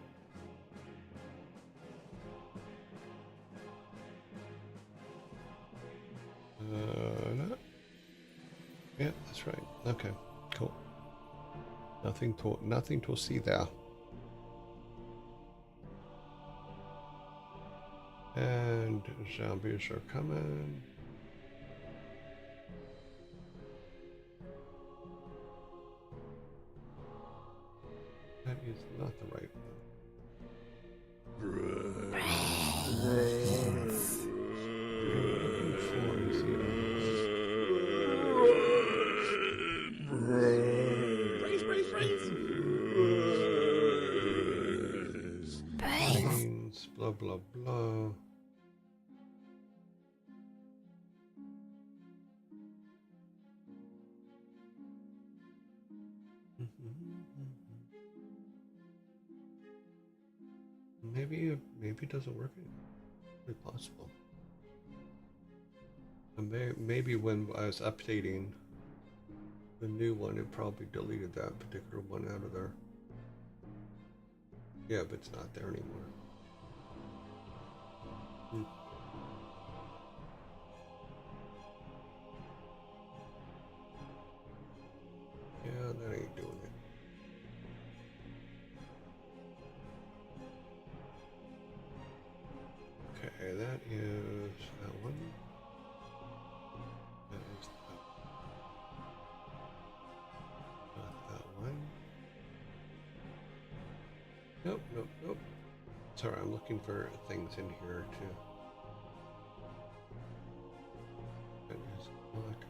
No. Yeah, that's right. Okay, cool. Nothing to see there. And zombies are coming. That is not the right one. Blah blah blah. Maybe it doesn't work. Very possible. Maybe when I was updating the new one, it probably deleted that particular one out of there. Yeah, but it's not there anymore. Yeah, that ain't doing it. Okay, that is that one. That is that. Nope, nope, nope. Sorry, I'm looking for things in here too. That is not it.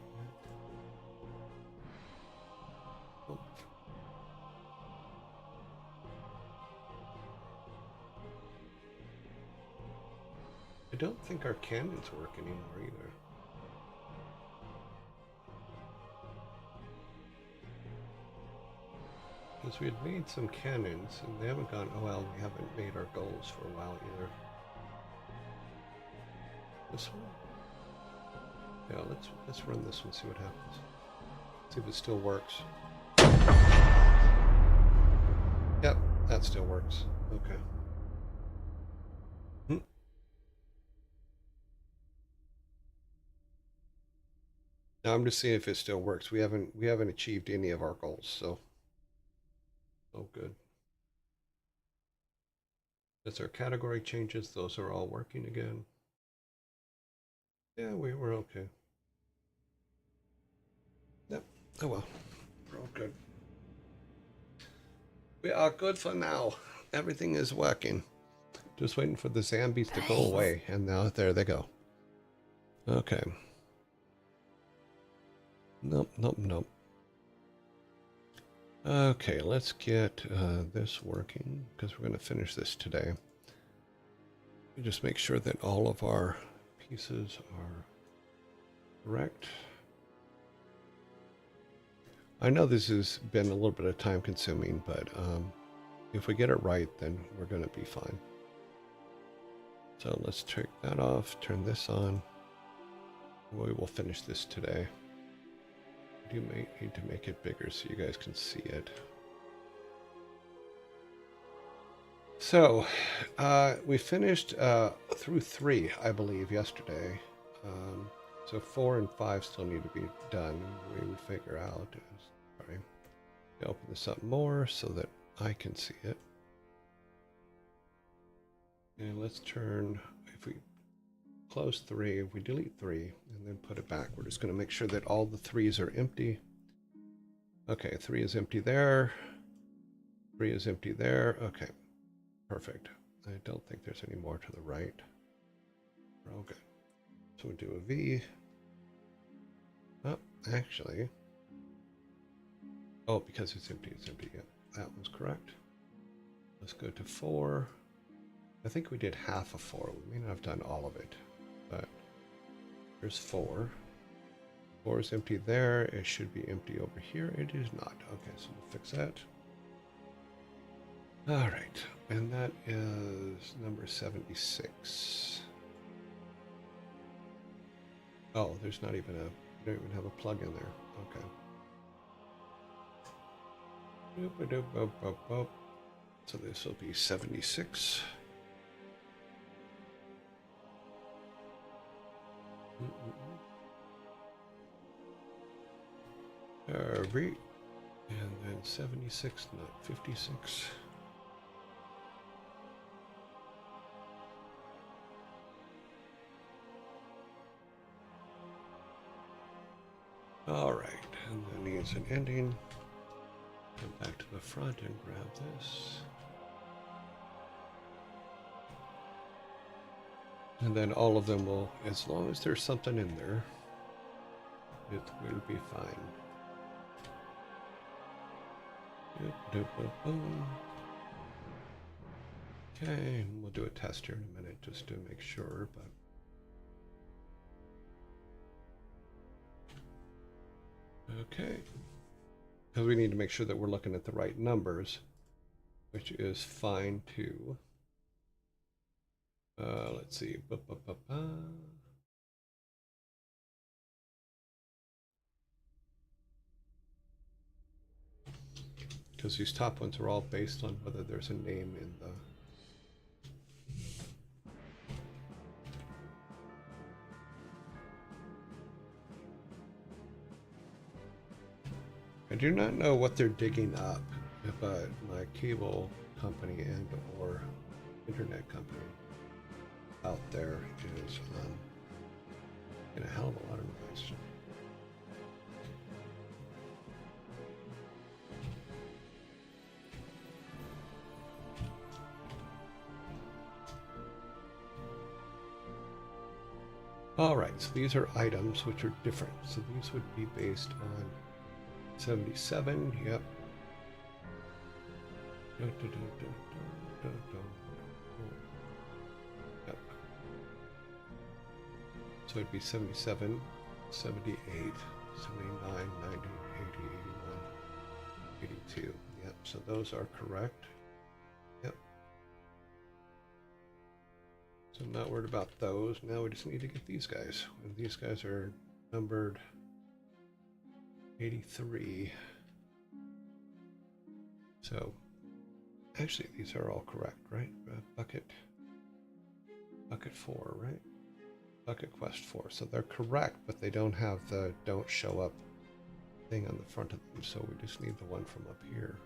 Oh. I don't think our cannons work anymore either. Because we had made some cannons and they haven't gone, oh well, we haven't made our goals for a while either. This one? Yeah, let's run this one, see what happens. See if it still works. Yep, that still works. Okay. Now I'm just seeing if it still works. We haven't achieved any of our goals, so good. As our category changes, those are all working again. Yeah, we were okay. Yep. Oh well. We're all good. We are good for now. Everything is working. Just waiting for the zombies to go away, and now there they go. Okay. Nope, nope, nope. Okay, let's get this working, because we're going to finish this today. We just make sure that all of our pieces are correct. I know this has been a little bit of time consuming, but if we get it right, then we're going to be fine. So let's take that off, turn this on. We will finish this today. I do need to make it bigger so you guys can see it. So we finished through 3, I believe, yesterday. So 4 and 5 still need to be done. We would figure out. Sorry. Open this up more so that I can see it. And let's turn, if we close 3, if we delete 3 and then put it back, we're just going to make sure that all the 3s are empty. Okay, 3 is empty there. 3 is empty there. Okay, perfect. I don't think there's any more to the right. We're all good. So we do a V. Oh, actually. Oh, because it's empty, it's empty. Yeah, that was correct. Let's go to 4. I think we did half of 4. We may not have done all of it, but there's 4. 4 is empty there. It should be empty over here. It is not. Okay, so we'll fix that. All right, and that is number 76. Oh, there's not even a, we don't even have a plug in there. Okay. So this will be 76. Right. And then 76, not 56. All right, and that needs an ending. Come back to the front and grab this. And then all of them will, as long as there's something in there, it will be fine. Okay, and we'll do a test here in a minute just to make sure, but okay. Because we need to make sure that we're looking at the right numbers, which is fine too. Let's see. Because these top ones are all based on whether there's a name in the... I do not know what they're digging up, but my cable company and or internet company out there is in a hell of a lot of noise. All right, so these are items which are different. So these would be based on 77. Yep. Dun, dun, dun, dun, dun, dun. Yep. So it'd be 77, 78, 79, 90, 80, 81, 82. Yep, so those are correct. Yep. So I'm not worried about those. Now we just need to get these guys. And these guys are numbered 83. So actually these are all correct, right? Bucket 4, right? Bucket quest 4. So they're correct, but they don't have the don't show up thing on the front of them. So we just need the one from up here.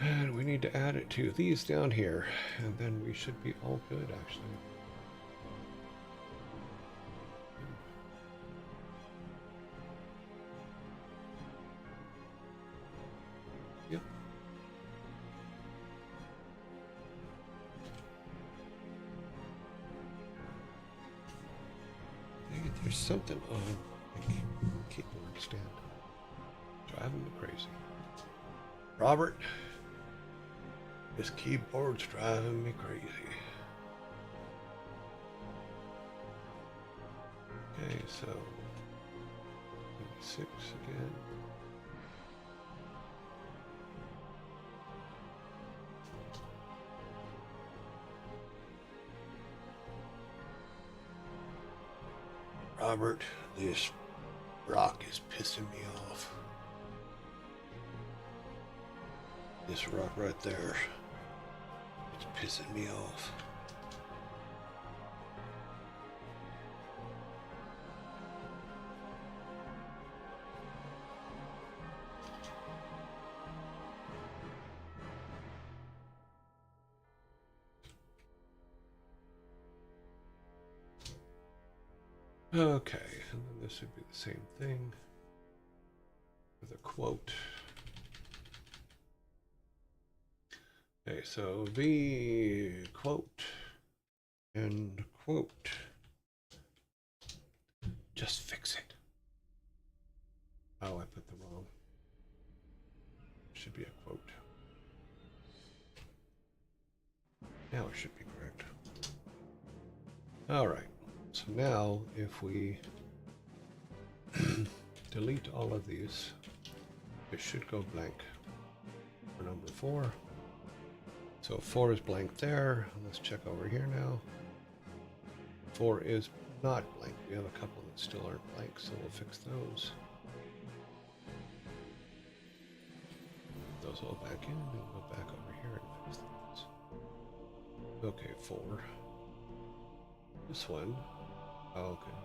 And we need to add it to these down here, and then we should be all good, actually. Yep. Dang it, there's something on my keyboard stand. Driving me crazy. Robert, this keyboard's driving me crazy. Okay, so 6 again. Robert, this rock is pissing me off. This rock right there, it's pissing me off. Okay, and then this would be the same thing with a quote. Okay, so the quote and quote. Just fix it. Oh, I put the wrong. Should be a quote. Now it should be correct. All right. So now if we delete all of these, it should go blank for number 4. So 4 is blank there. Let's check over here now. 4 is not blank. We have a couple that still aren't blank, so we'll fix those. Put those all back in, and then go back over here and fix those. Okay, 4. This one. Oh, okay.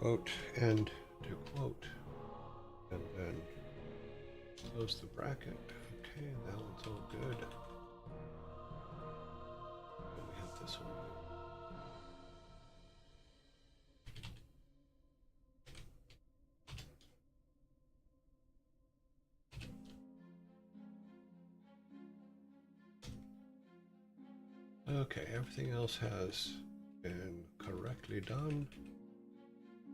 Quote and to quote, and then close the bracket. Okay, that one's all good. And we have this one. Okay, everything else has been correctly done.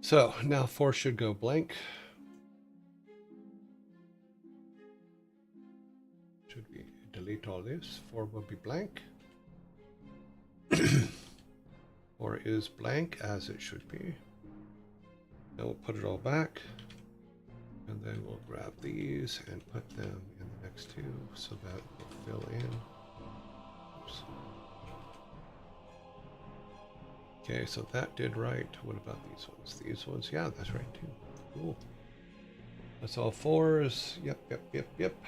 So now 4 should go blank. Should we delete all this? 4 will be blank. 4 is blank as it should be. Now we'll put it all back. And then we'll grab these and put them in the next 2 so that will fill in. Oops. Okay, so that did right. What about these ones? These ones, yeah, that's right too. Cool. That's all 4s. Yep, yep, yep, yep.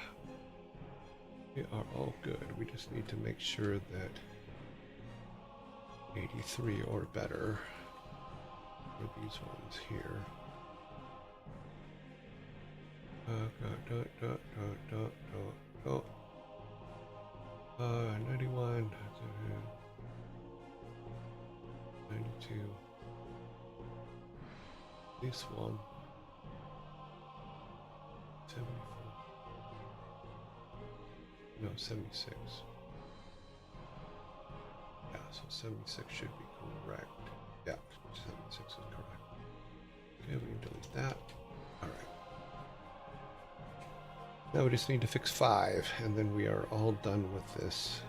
We are all good. We just need to make sure that 83 or better for these ones here. 91. 92. This one. No, 76. Yeah, so 76 should be correct. Yeah, 76 is correct. Okay, we can delete that. All right. Now we just need to fix 5, and then we are all done with this.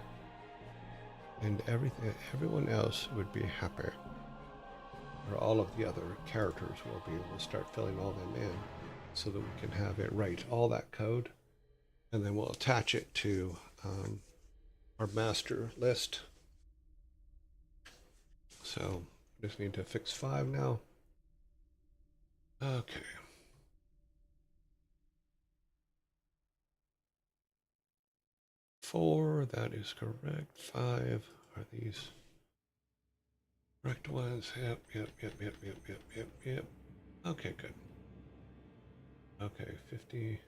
And everyone else would be happy. Or all of the other characters will be. We'll start filling all them in so that we can have it write all that code, and then we'll attach it to our master list. So just need to fix 5 now. Okay. 4, that is correct. 5, are these correct ones? Yep. Okay, good. Okay, 50.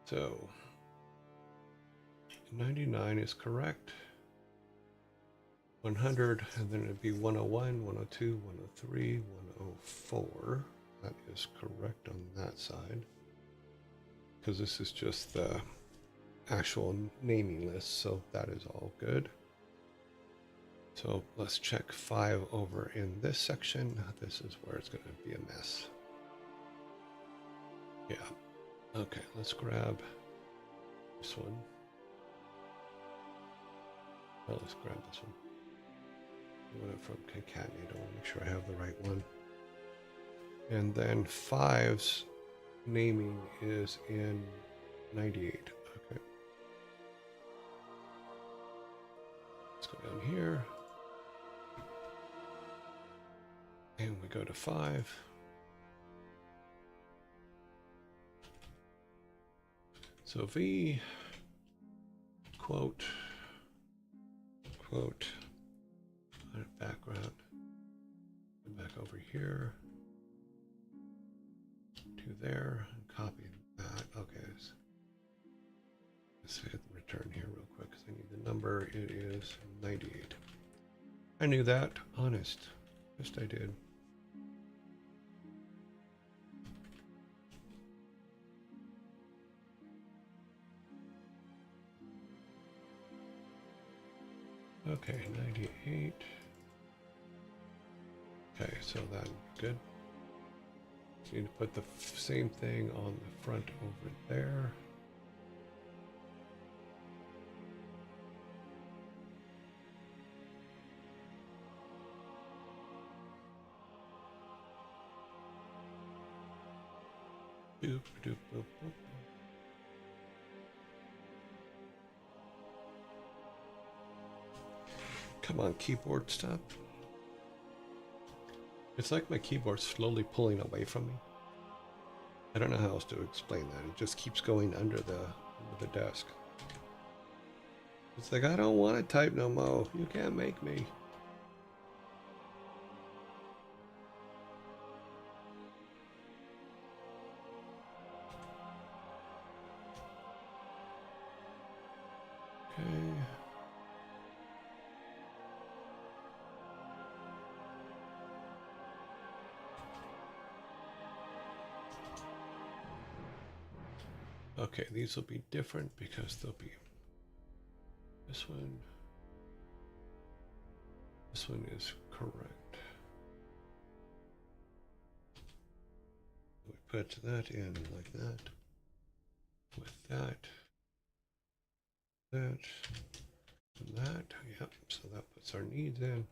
So 99 is correct. 100, and then it'd be 101, 102, 103, 104. That is correct on that side. Because this is just the actual naming list, so that is all good. So let's check 5 over in this section. This is where it's going to be a mess. Yeah. Okay, let's grab this one. Oh, let's grab this one. I want it from concatenate. I want to make sure I have the right one. And then 5's naming is in 98. Okay. Let's go down here. And we go to 5. So V, quote, background, and back over here to there, and copy that. Okay, let's hit return here real quick because I need the number. It is 98. I knew that, honest. Yes, I did. Okay, 98. Okay, so that's good. So you need to put the same thing on the front over there. Boop, doop, boop, boop. Come on, keyboard, stop. It's like my keyboard's slowly pulling away from me. I don't know how else to explain that. It just keeps going under the desk. It's like, I don't want to type no more. You can't make me. Okay. Okay, these will be different because they'll be this one. This one is correct. We put that in like that. With that. That. And that. Yep, so that puts our needs in.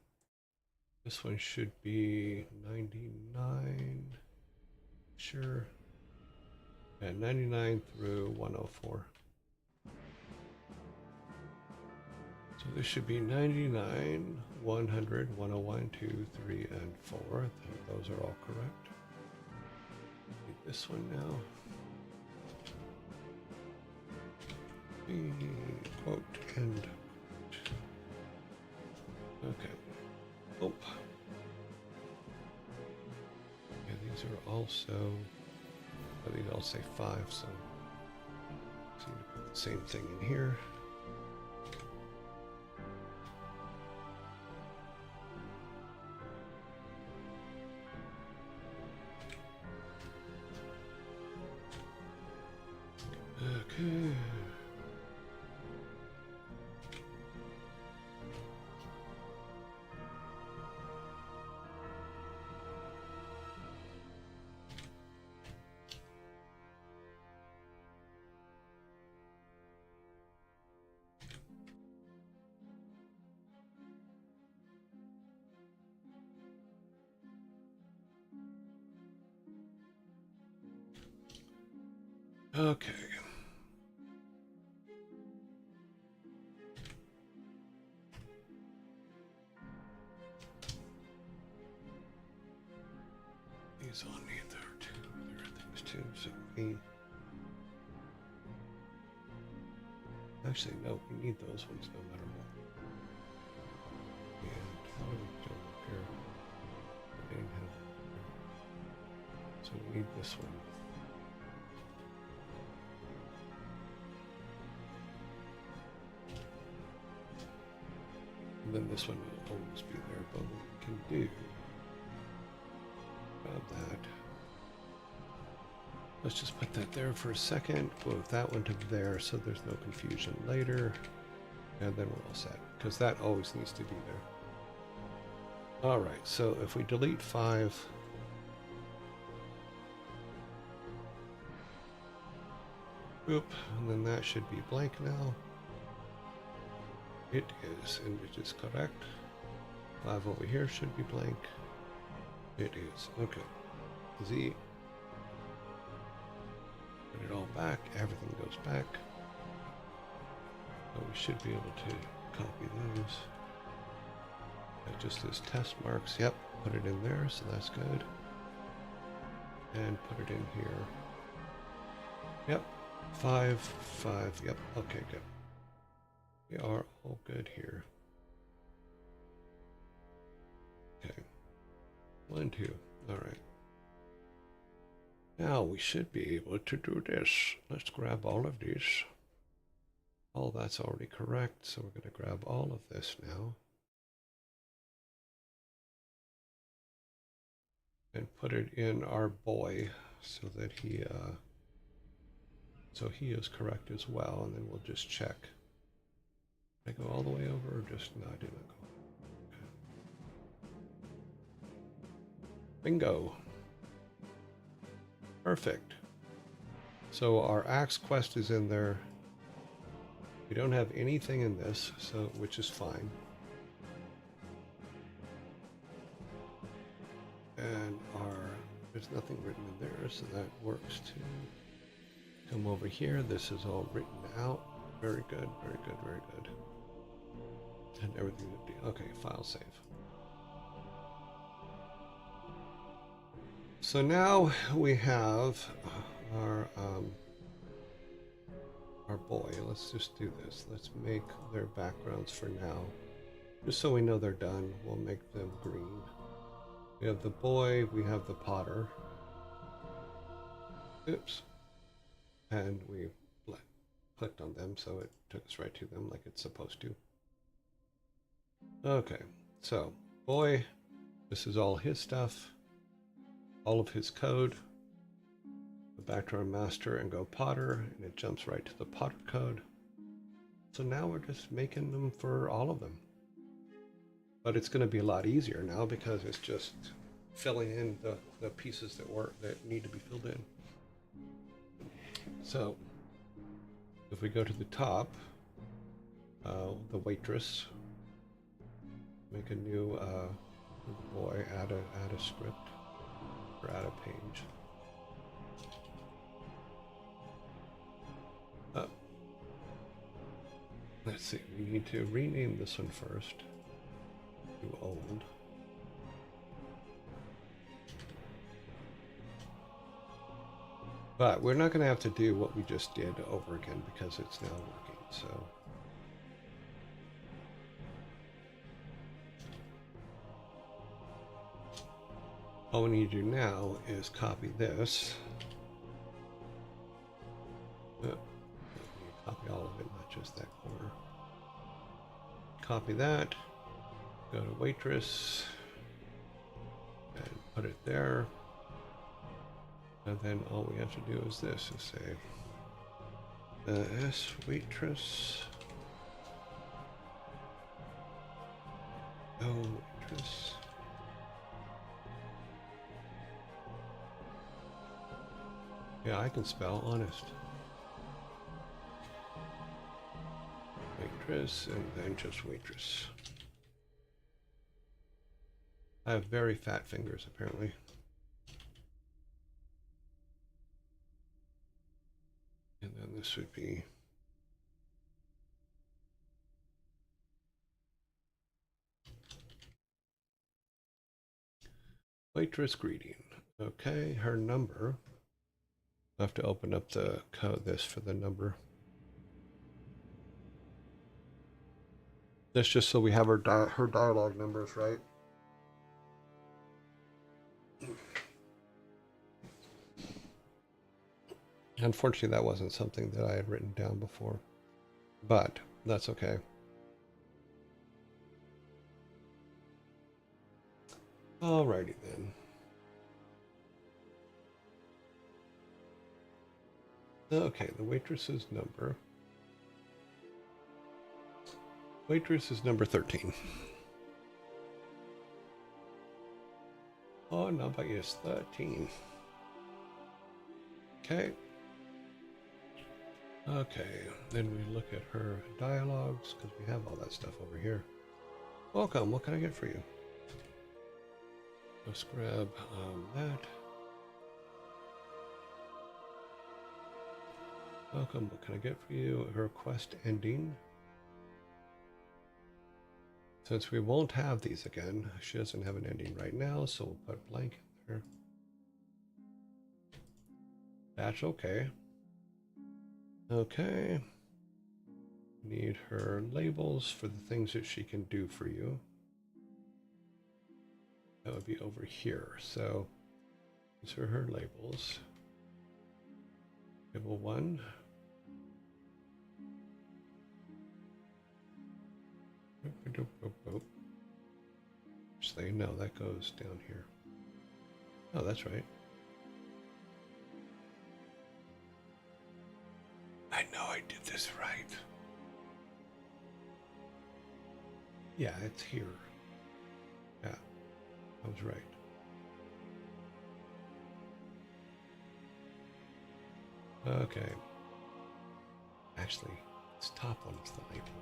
This one should be 99. Sure. Yeah, 99 through 104. So this should be 99, 100, 101, 2, 3, and 4. Those are all correct. Need this one now. Quote and okay. Oh. Yeah, these are also. These all say 5, so just need to put the same thing in here. Okay. Okay. These all need their things too, so we... Actually, no, we need those ones no matter what. And what are we doing up here? I didn't have it up here. So we need this one. And then this one will always be there, but what we can do, grab that. Let's just put that there for a second, move that one to there so there's no confusion later, and then we're all set, because that always needs to be there. Alright, so if we delete 5, oop, and then that should be blank now. It is, and it is correct. 5 over here should be blank. It is. Okay. Z. Put it all back. Everything goes back. So we should be able to copy those. That just is test marks. Yep. Put it in there, so that's good. And put it in here. Yep. 5, 5. Yep. Okay, good. We are all good here. Okay. 1, 2. All right. Now we should be able to do this. Let's grab all of these. All that's already correct, so we're going to grab all of this now. And put it in our boy so that he is correct as well, and then we'll just check. Did I go all the way over, or just, no, I did not go. Okay. Bingo. Perfect. So our axe quest is in there. We don't have anything in this, so which is fine. And there's nothing written in there, so that works too. Come over here. This is all written out. Very good, very good, very good. And everything would be okay. File save. So now we have our boy. Let's just do this. Let's make their backgrounds for now, just so we know they're done. We'll make them green. We have the boy. We have the potter. Oops. And we clicked on them, so it took us right to them like it's supposed to. Okay, so boy, this is all his stuff, all of his code. Go back to our master and go potter, and it jumps right to the potter code. So now we're just making them for all of them. But it's going to be a lot easier now because it's just filling in the pieces that need to be filled in. So if we go to the top, the waitress, make a new boy, add a script, or add a page. Let's see, we need to rename this one first to old. But we're not going to have to do what we just did over again because it's now working, so. All we need to do now is copy this. Copy all of it, not just that corner. Copy that, go to waitress, and put it there. And then all we have to do is this, is say, S waitress, O waitress. Yeah, I can spell, honest. Waitress, and then just waitress. I have very fat fingers, apparently. this would be waitress greeting. Okay, her number. I have to open up the code this for the number. That's just so we have her dialogue numbers, right? Unfortunately, that wasn't something that I had written down before, but that's okay. Alrighty then. Okay, the waitress's number. Waitress is number 13. Oh, number is 13. Okay. Okay, then we look at her dialogues, because we have all that stuff over here. Welcome, what can I get for you? Let's grab that. Welcome, what can I get for you? Her quest ending. Since we won't have these again, she doesn't have an ending right now, so we'll put blank in there. That's okay. Okay. Need her labels for the things that she can do for you. That would be over here. So these are her labels. Label 1. So they know that goes down here. Oh, that's right. I know I did this right. Yeah, it's here. Yeah, I was right. Okay. Actually, this top one is the label.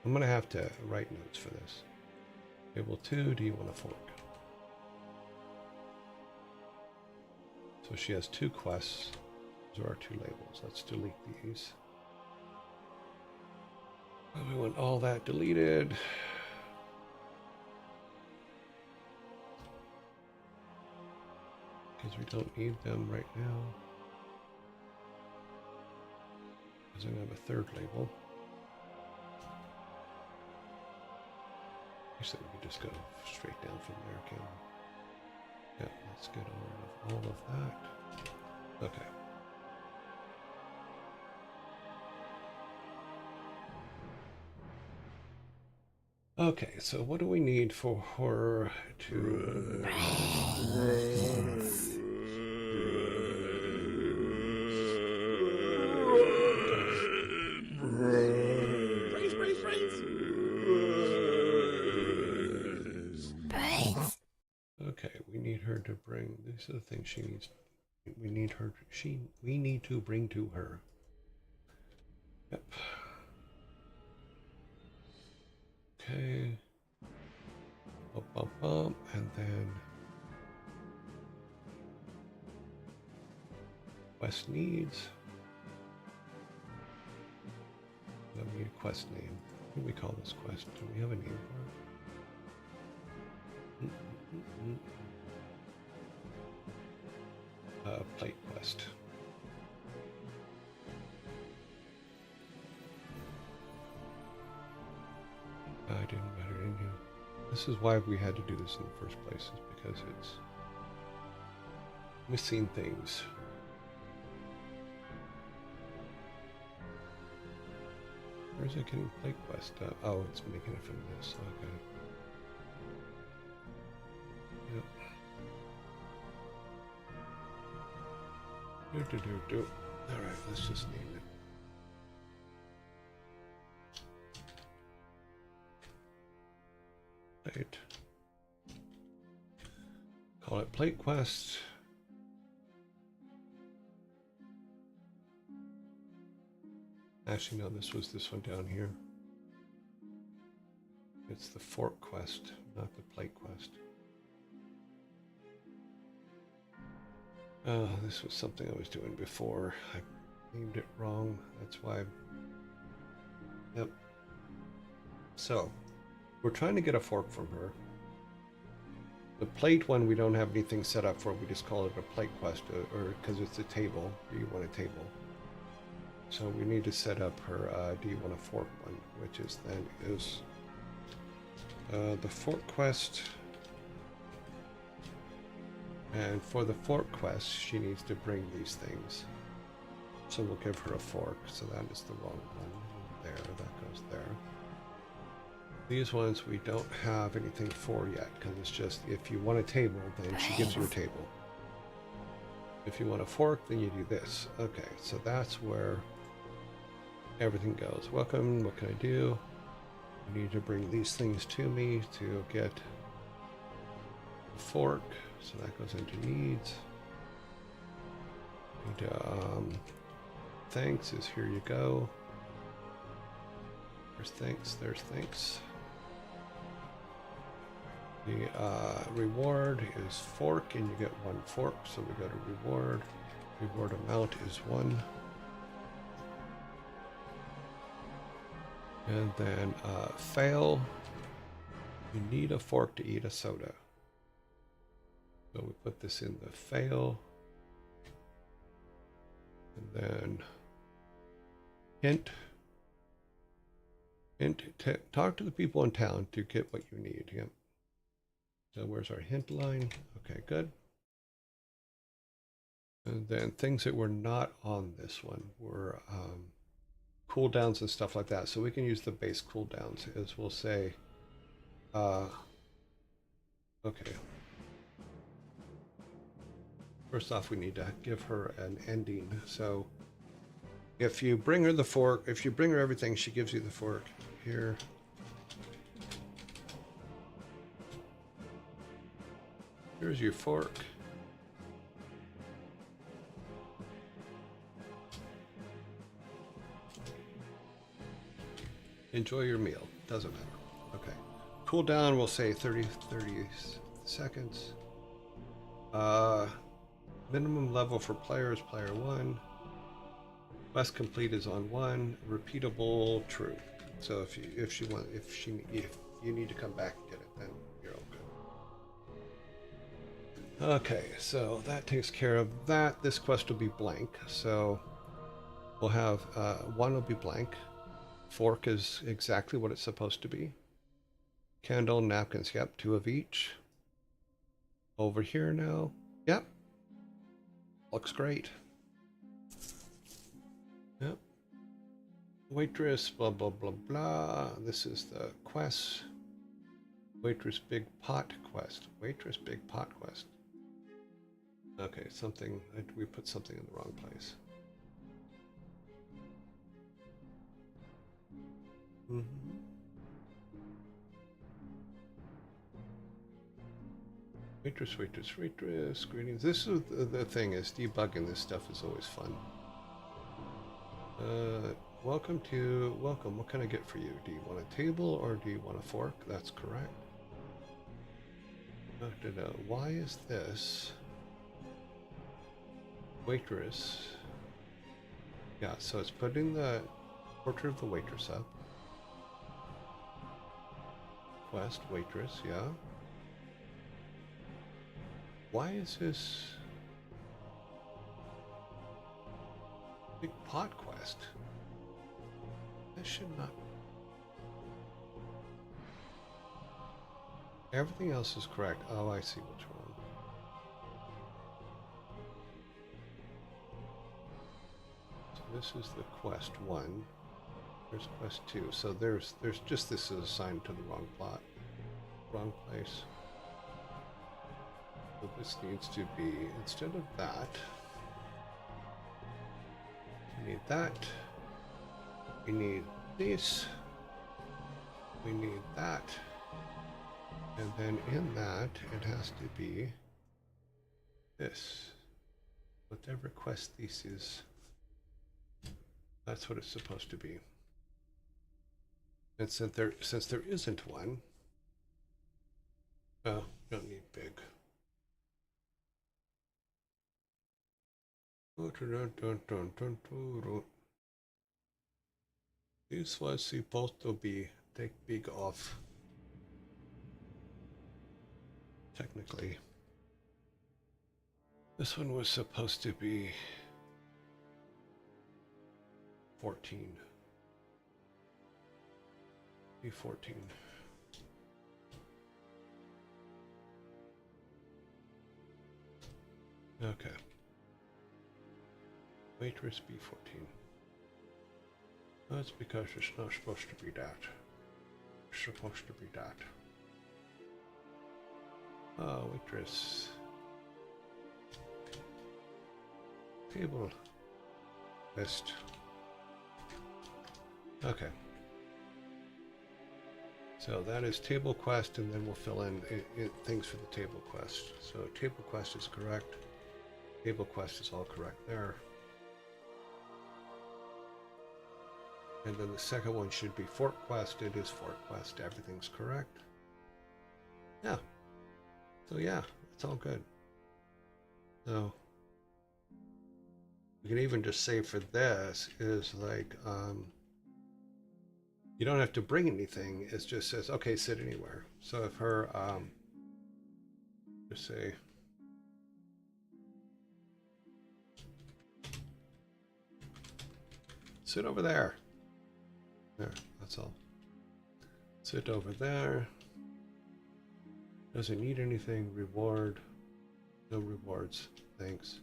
I'm going to have to write notes for this. Label 2, do you want a fork? So she has 2 quests. Those are our 2 labels. Let's delete these. We want all that deleted. Because we don't need them right now. Because I have a 3rd label. I said we could just go straight down from there, can we? Yeah, let's get rid of all of that. Okay. Okay, so what do we need for her to... Okay, we need her to bring, these are the things she needs, we need her, we need to bring to her. Yep. Okay. And then quest needs. Then we need a quest name. What do we call this quest? Do we have a name for it? Plate quest. I didn't write it in here. This is why we had to do this in the first place, is because it's missing things. Where's it getting plate quest? Oh, it's making it from this. Okay. Yep. Alright, let's just name it. Plate. Call it plate quest. Actually, no, this was this one down here. It's the fork quest, not the plate quest. Oh, this was something I was doing before. I named it wrong. That's why. Yep. So, we're trying to get a fork from her. The plate one we don't have anything set up for. We just call it a plate quest, or because it's a table. Do you want a table? So we need to set up her do you want a fork one, which is the fork quest. And for the fork quest, she needs to bring these things. So we'll give her a fork. So that is the wrong one. There, that goes there. These ones we don't have anything for yet, because it's just if you want a table, then she gives you a table. If you want a fork, then you do this. Okay, so that's where everything goes. Welcome, what can I do? You need to bring these things to me to get a fork. So that goes into needs. And, thanks is here you go. There's thanks, there's thanks. The reward is fork, and you get one fork, so we go to reward. Reward amount is 1. And then fail. You need a fork to eat a soda. So we put this in the fail. And then hint. Talk to the people in town to get what you need. Yep. So where's our hint line? Okay, good. And then things that were not on this one were cooldowns and stuff like that. So we can use the base cooldowns as we'll say. Okay. First off, we need to give her an ending. So if you bring her the fork, if you bring her everything, she gives you the fork here. Here's your fork. Enjoy your meal. Doesn't matter. Okay. Cooldown, we'll say 30 seconds. Minimum level for players, player 1. Quest complete is on 1. Repeatable, true. So if you need to come back and get it, then you're all good. Okay, so that takes care of that. This quest will be blank. So we'll have 1 will be blank. Fork is exactly what it's supposed to be. Candle, napkins, yep, 2 of each. Over here now, yep. Looks great. Yep. Waitress, blah, blah, blah, blah. This is the quest. Waitress big pot quest. Waitress big pot quest. Okay, we put something in the wrong place. Waitress, greetings. This is the thing is debugging this stuff is always fun. Welcome. What can I get for you? Do you want a table or do you want a fork? That's correct. Why is this? Waitress. Yeah, so it's putting the portrait of the waitress up. Quest, waitress, yeah. Why is this big pot quest? This should not. Everything else is correct. Oh, I see what's wrong. So this is the quest 1. There's quest 2. So there's just this is assigned to the wrong plot. Wrong place. So this needs to be, instead of that, we need that, we need this, we need that, and then in that, it has to be this. Whatever quest this is, that's what it's supposed to be. And since there isn't one, oh, don't need big. This was supposed to be take big off. Technically. This one was supposed to be 14. Be 14. Okay. Waitress B14. That's because it's not supposed to be that. It's supposed to be that. Waitress. Table list. Okay. So that is table quest, and then we'll fill in things for the table quest. So table quest is correct. Table quest is all correct there. And then the second one should be fort quest. It is fort quest. Everything's correct. Yeah. So yeah, it's all good. So you can even just say for this is like, you don't have to bring anything. It just says, okay, sit anywhere. So if her, just say, sit over there. There, that's all. Sit over there. Doesn't need anything. Reward. No rewards. Thanks.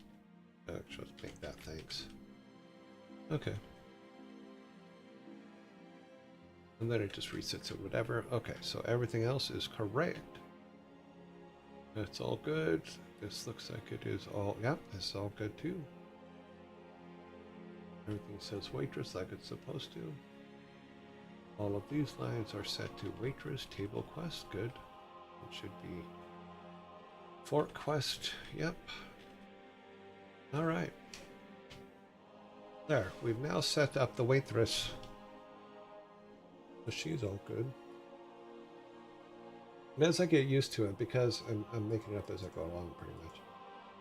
Just make that thanks. Okay. And then it just resets it, whatever. Okay, so everything else is correct. That's all good. This looks like it is all, yeah, this is all good too. Everything says waitress like it's supposed to. All of these lines are set to waitress, table quest, good. It should be fort quest, yep. All right. There, we've now set up the waitress. So she's all good. And as I get used to it, because I'm making it up as I go along pretty much.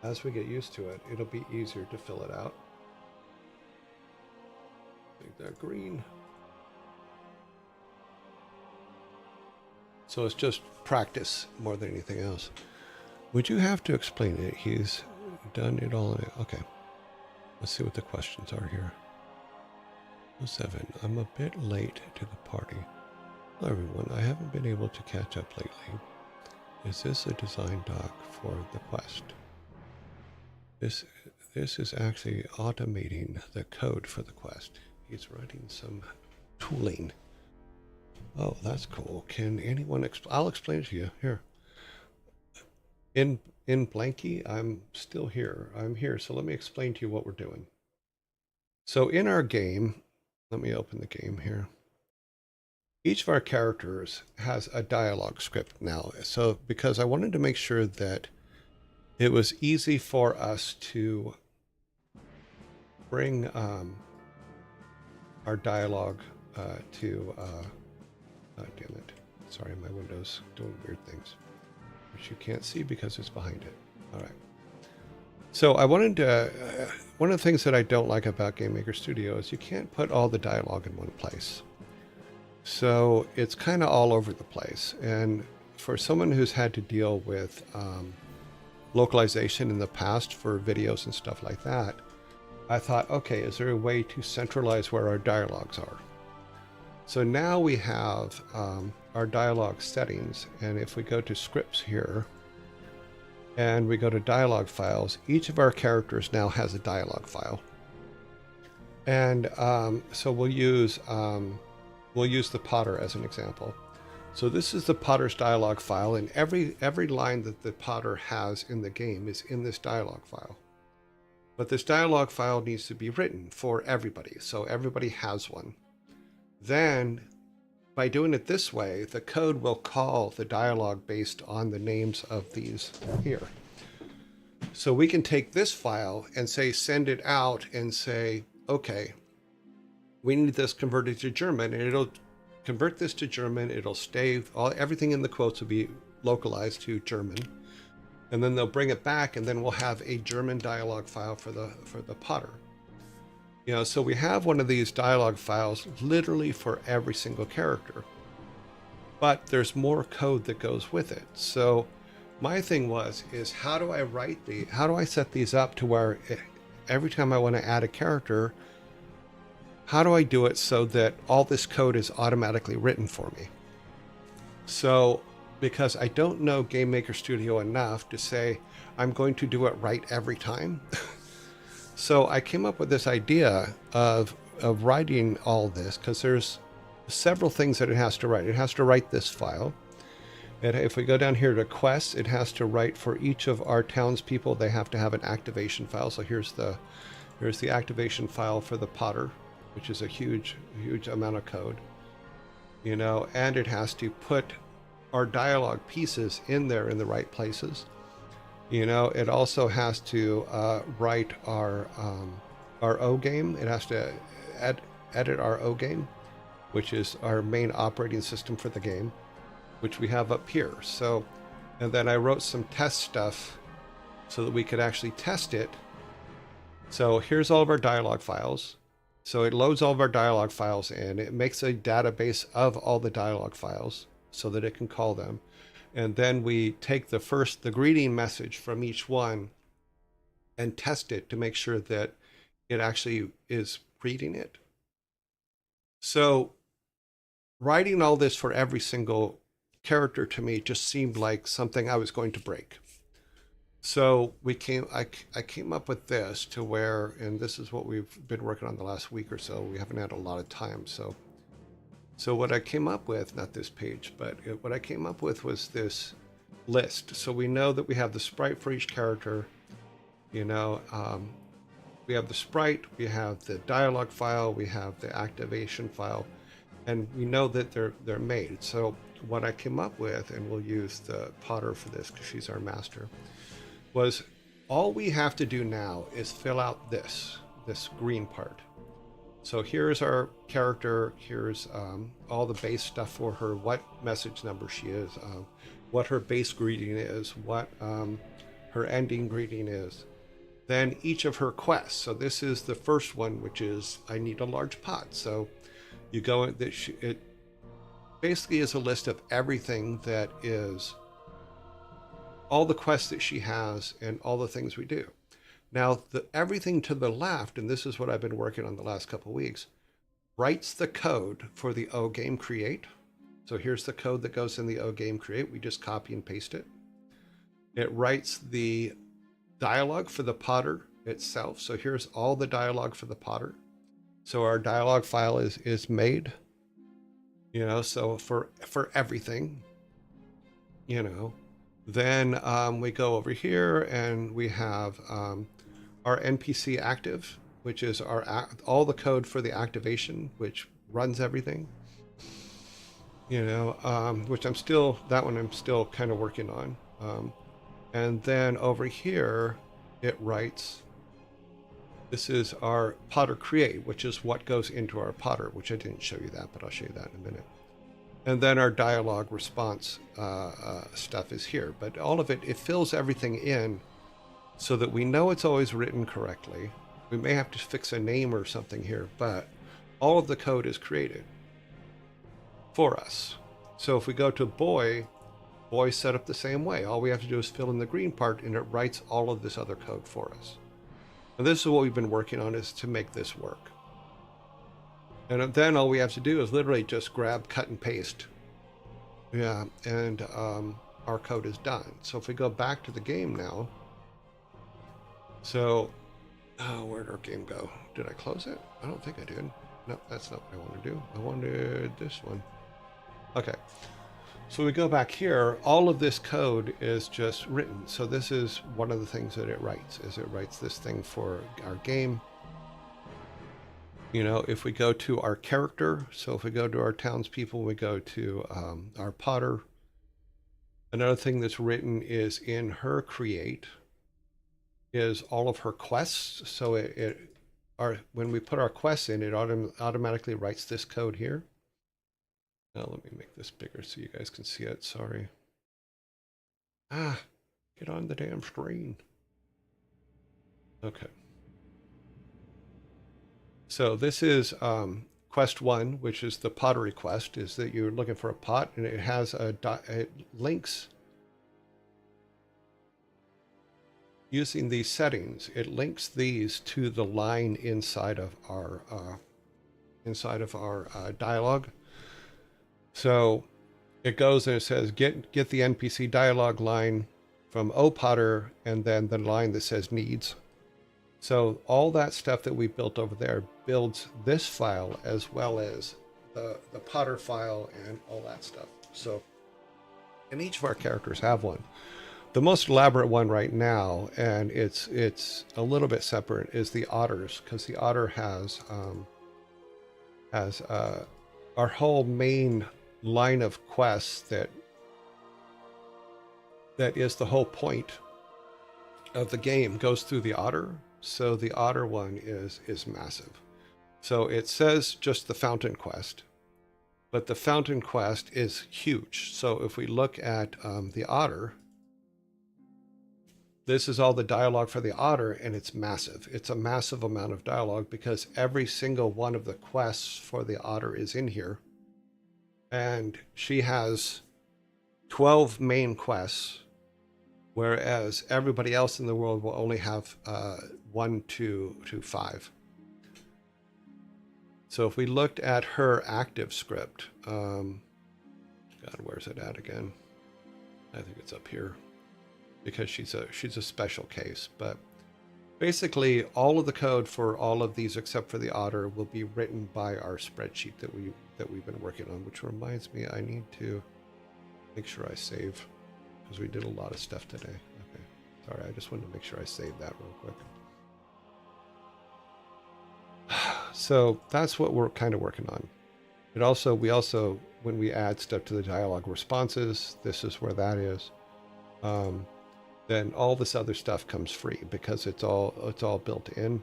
As we get used to it, it'll be easier to fill it out. Make that green. So it's just practice more than anything else. Would you have to explain it? He's done it all. Okay. Let's see what the questions are here. 7. I'm a bit late to the party. Hello everyone, I haven't been able to catch up lately. Is this a design doc for the quest? This is actually automating the code for the quest. He's writing some tooling. Oh, that's cool. Can anyone I'll explain it to you. Here. In Blanky, I'm still here. I'm here, so let me explain to you what we're doing. So in our game, let me open the game here. Each of our characters has a dialogue script now. So because I wanted to make sure that it was easy for us to bring our dialogue to damn it. Sorry, my window's doing weird things, which you can't see because it's behind it. All right. So I wanted to, one of the things that I don't like about Game Maker Studio is you can't put all the dialogue in one place. So it's kind of all over the place. And for someone who's had to deal with localization in the past for videos and stuff like that, I thought, okay, is there a way to centralize where our dialogues are? So now we have our dialogue settings, and if we go to scripts here, and we go to dialogue files, each of our characters now has a dialogue file. And so we'll use the Potter as an example. So this is the Potter's dialogue file, and every line that the Potter has in the game is in this dialogue file. But this dialogue file needs to be written for everybody, so everybody has one. Then, by doing it this way, the code will call the dialogue based on the names of these here. So we can take this file and say, send it out and say, okay, we need this converted to German, and it'll convert this to German. It'll stay, everything in the quotes will be localized to German. and then they'll bring it back, and then we'll have a German dialogue file for the Potter. You know, so we have one of these dialogue files literally for every single character, but there's more code that goes with it. So my thing is how do I set these up to where every time I want to add a character, how do I do it so that all this code is automatically written for me? So, because I don't know Game Maker Studio enough to say I'm going to do it right every time. So I came up with this idea of writing all this, because there's several things that it has to write. It has to write this file. And if we go down here to quests, it has to write for each of our townspeople. They have to have an activation file. So here's the activation file for the Potter, which is a huge amount of code. You know, and it has to put our dialogue pieces in there in the right places. You know, it also has to write our O game. It has to edit our O game, which is our main operating system for the game, which we have up here. So, and then I wrote some test stuff so that we could actually test it. So here's all of our dialogue files. So it loads all of our dialogue files in. It makes a database of all the dialogue files so that it can call them. And then we take the greeting message from each one and test it to make sure that it actually is reading it. So writing all this for every single character to me just seemed like something I was going to break. So I came up with this to where, and this is what we've been working on the last week or so. We haven't had a lot of time. So what I came up with, not this page, but what I came up with was this list. So we know that we have the sprite for each character. You know, we have the sprite, we have the dialogue file, we have the activation file, and we know that they're made. So what I came up with, and we'll use the Potter for this because she's our master, was all we have to do now is fill out this green part. So here's our character, here's all the base stuff for her, what message number she is, what her base greeting is, what her ending greeting is. Then each of her quests. So this is the first one, which is I need a large pot. So you go, it basically is a list of everything that is all the quests that she has and all the things we do. Now, everything to the left, and this is what I've been working on the last couple of weeks, writes the code for the O game create. So here's the code that goes in the O game create. We just copy and paste it. It writes the dialogue for the Potter itself. So here's all the dialogue for the Potter. So our dialogue file is made, you know, so for everything, you know. Then we go over here and we have our NPC active, which is all the code for the activation, which runs everything. You know, which I'm still kind of working on. And then over here, it writes, this is our Potter create, which is what goes into our Potter, which I didn't show you that, but I'll show you that in a minute. And then our dialogue response stuff is here. But all of it fills everything in so that we know it's always written correctly. We may have to fix a name or something here, but all of the code is created for us. So if we go to boy set up the same way. All we have to do is fill in the green part and it writes all of this other code for us. And this is what we've been working on, is to make this work. And then all we have to do is literally just grab, cut, and paste. Yeah, and our code is done. So if we go back to the game now, so where'd our game go? Did I close it? I don't think I did. No, that's not what I want to do. I wanted this one. Okay. So we go back here, all of this code is just written. So this is one of the things that it writes, is it writes this thing for our game. You know, if we go to our character, so if we go to our townspeople, we go to our Potter. Another thing that's written is in her create is all of her quests. So when we put our quests in, it automatically writes this code here. Now let me make this bigger so you guys can see it. Sorry. Get on the damn screen. Okay. So this is quest 1, which is the pottery quest, is that you're looking for a pot, and it has it links using these settings. It links these to the line inside of our dialogue. So it goes and it says get the NPC dialogue line from O Potter, and then the line that says needs. So all that stuff that we built over there builds this file as well as the Potter file and all that stuff. So, and each of our characters have one. The most elaborate one right now, and it's a little bit separate, is the Otters, because the Otter has our whole main line of quests that is the whole point of the game goes through the Otter. So the Otter one is massive. So it says just the Fountain Quest, but the Fountain Quest is huge. So if we look at the Otter, this is all the dialogue for the Otter, and it's massive. It's a massive amount of dialogue because every single one of the quests for the Otter is in here. And she has 12 main quests, whereas everybody else in the world will only have 1 to 5. So if we looked at her active script, God, where's it at again? I think it's up here, because she's a special case. But basically, all of the code for all of these, except for the Otter, will be written by our spreadsheet that we've been working on. Which reminds me, I need to make sure I save, because we did a lot of stuff today. Okay, sorry, I just wanted to make sure I saved that real quick. So that's what we're kind of working on. We also, when we add stuff to the dialogue responses, this is where that is. Then all this other stuff comes free because it's all built in.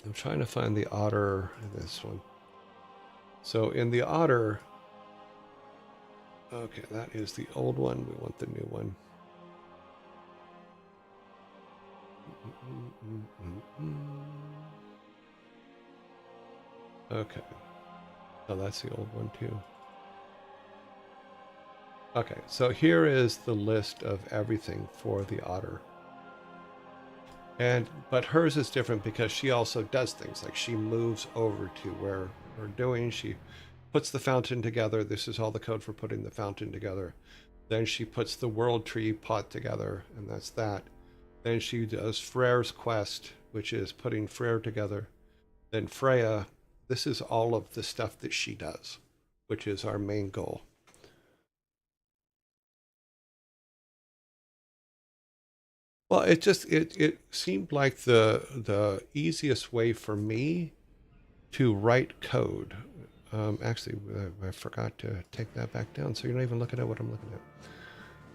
I'm trying to find the Otter in this one. So in the Otter, okay, that is the old one. We want the new one. Okay. Oh, that's the old one too. Okay, so here is the list of everything for the Otter. But hers is different because she also does things, like she moves over to where we're doing. She puts the fountain together. This is all the code for putting the fountain together. Then she puts the world tree pot together, and that's that. Then she does Freyr's quest, which is putting Freyr together. Then Freya, this is all of the stuff that she does, which is our main goal. Well, it seemed like the easiest way for me to write code. Actually, I forgot to take that back down, so you're not even looking at what I'm looking at.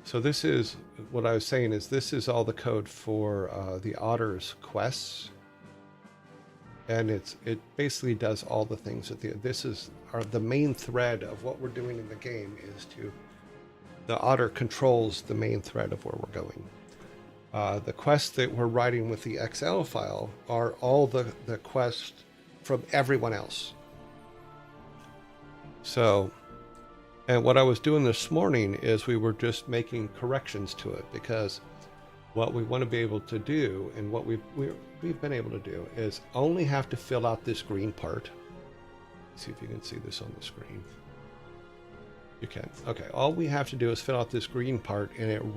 So this is what I was saying, is this is all the code for the Otter's quests, and it basically does all the things that this is the main thread of what we're doing in the game. Is the Otter controls the main thread of where we're going. The quests that we're writing with the XL file are all the quests from everyone else. So, and what I was doing this morning is we were just making corrections to it, because what we want to be able to do, and what we've been able to do, is only have to fill out this green part. Let's see if you can see this on the screen. You can. Okay, all we have to do is fill out this green part, and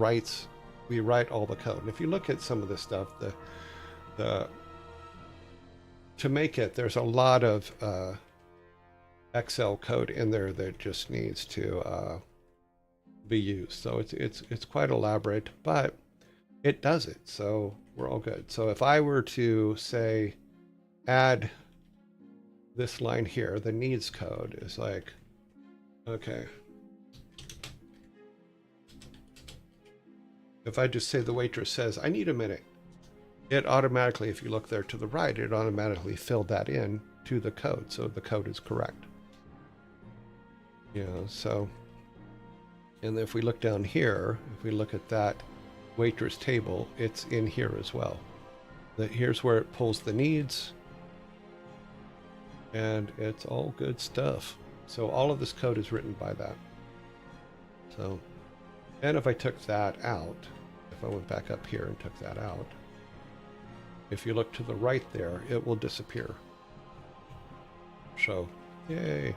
we write all the code. And if you look at some of this stuff, to make it, there's a lot of Excel code in there that just needs to be used. So it's quite elaborate, but it does it. So we're all good. So if I were to say add this line here, the needs code is like, okay. If I just say the waitress says, I need a minute, it automatically, if you look there to the right, it automatically filled that in to the code. So the code is correct. You know, so, and if we look down here, if we look at that waitress table, it's in here as well. Here's where it pulls the needs, and it's all good stuff. So all of this code is written by that. So, and if I took that out, if I went back up here and took that out, if you look to the right there, it will disappear. So, yay.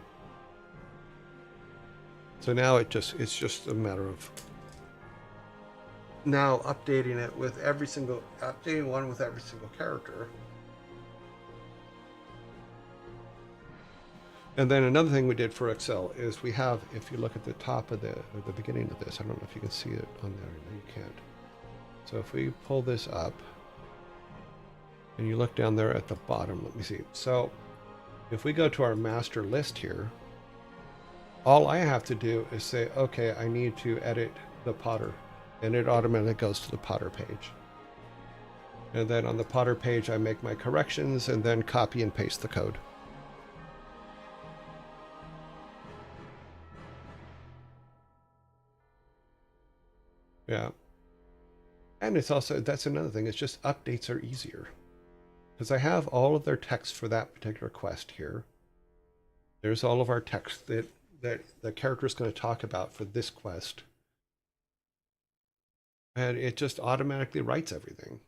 So now it's just a matter of now updating it with updating one with every single character. And then another thing we did for Excel is we have, if you look at the top of the beginning of this, I don't know if you can see it on there. No, you can't. So if we pull this up and you look down there at the bottom, let me see. So if we go to our master list here, all I have to do is say, okay, I need to edit the Potter, and it automatically goes to the Potter page. And then on the Potter page, I make my corrections and then copy and paste the code. Yeah. And it's also, that's another thing, it's just updates are easier. Because I have all of their text for that particular quest here. There's all of our text that the character is going to talk about for this quest. And it just automatically writes everything.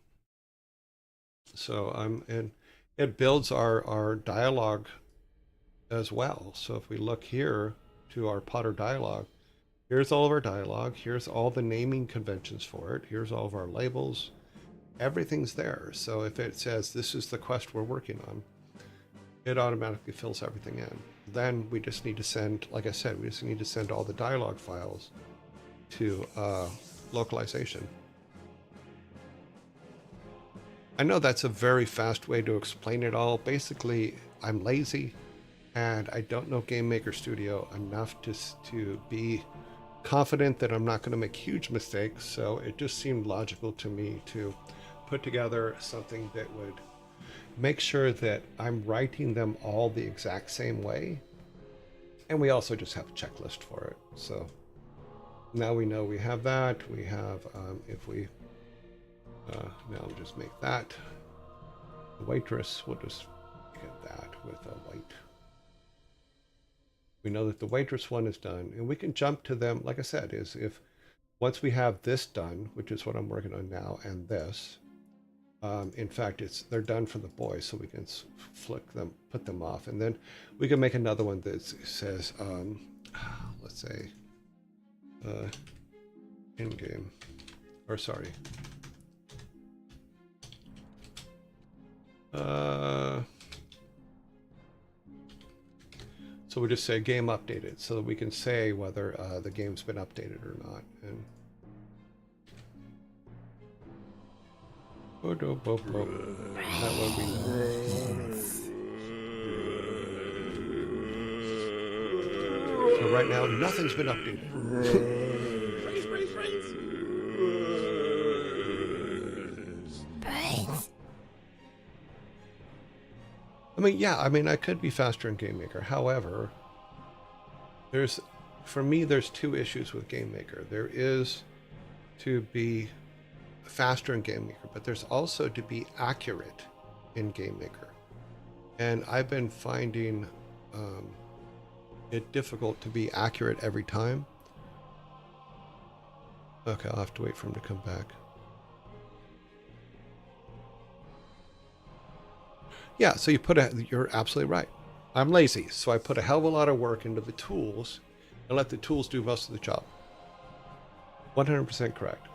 So and it builds our dialogue as well. So if we look here to our Potter dialogue, here's all of our dialogue. Here's all the naming conventions for it. Here's all of our labels. Everything's there. So if it says this is the quest we're working on, it automatically fills everything in. Then we just need to send, like I said, we just need to send all the dialogue files to localization. I know that's a very fast way to explain it all. Basically, I'm lazy and I don't know Game Maker Studio enough to be confident that I'm not going to make huge mistakes. So it just seemed logical to me to put together something that would make sure that I'm writing them all the exact same way. And we also just have a checklist for it. So now we know we have that. We have, if we, now we'll just make that the waitress. We'll just get that with a white. We know that the waitress one is done, and we can jump to them. Like I said, is if once we have this done, which is what I'm working on now, and this, in fact, they're done for the boys, so we can flick them, put them off, and then we can make another one that says, let's say, in-game, or sorry, so we just say game updated, so that we can say whether the game's been updated or not. And that way we know. So right now, nothing's been updated. I mean, yeah, I mean, I could be faster in Game Maker. However, for me, there's two issues with Game Maker. There is to be faster in Game Maker, but there's also to be accurate in Game Maker. And I've been finding it difficult to be accurate every time. Okay, I'll have to wait for him to come back. Yeah, so you're absolutely right. I'm lazy, so I put a hell of a lot of work into the tools and let the tools do most of the job. 100% correct.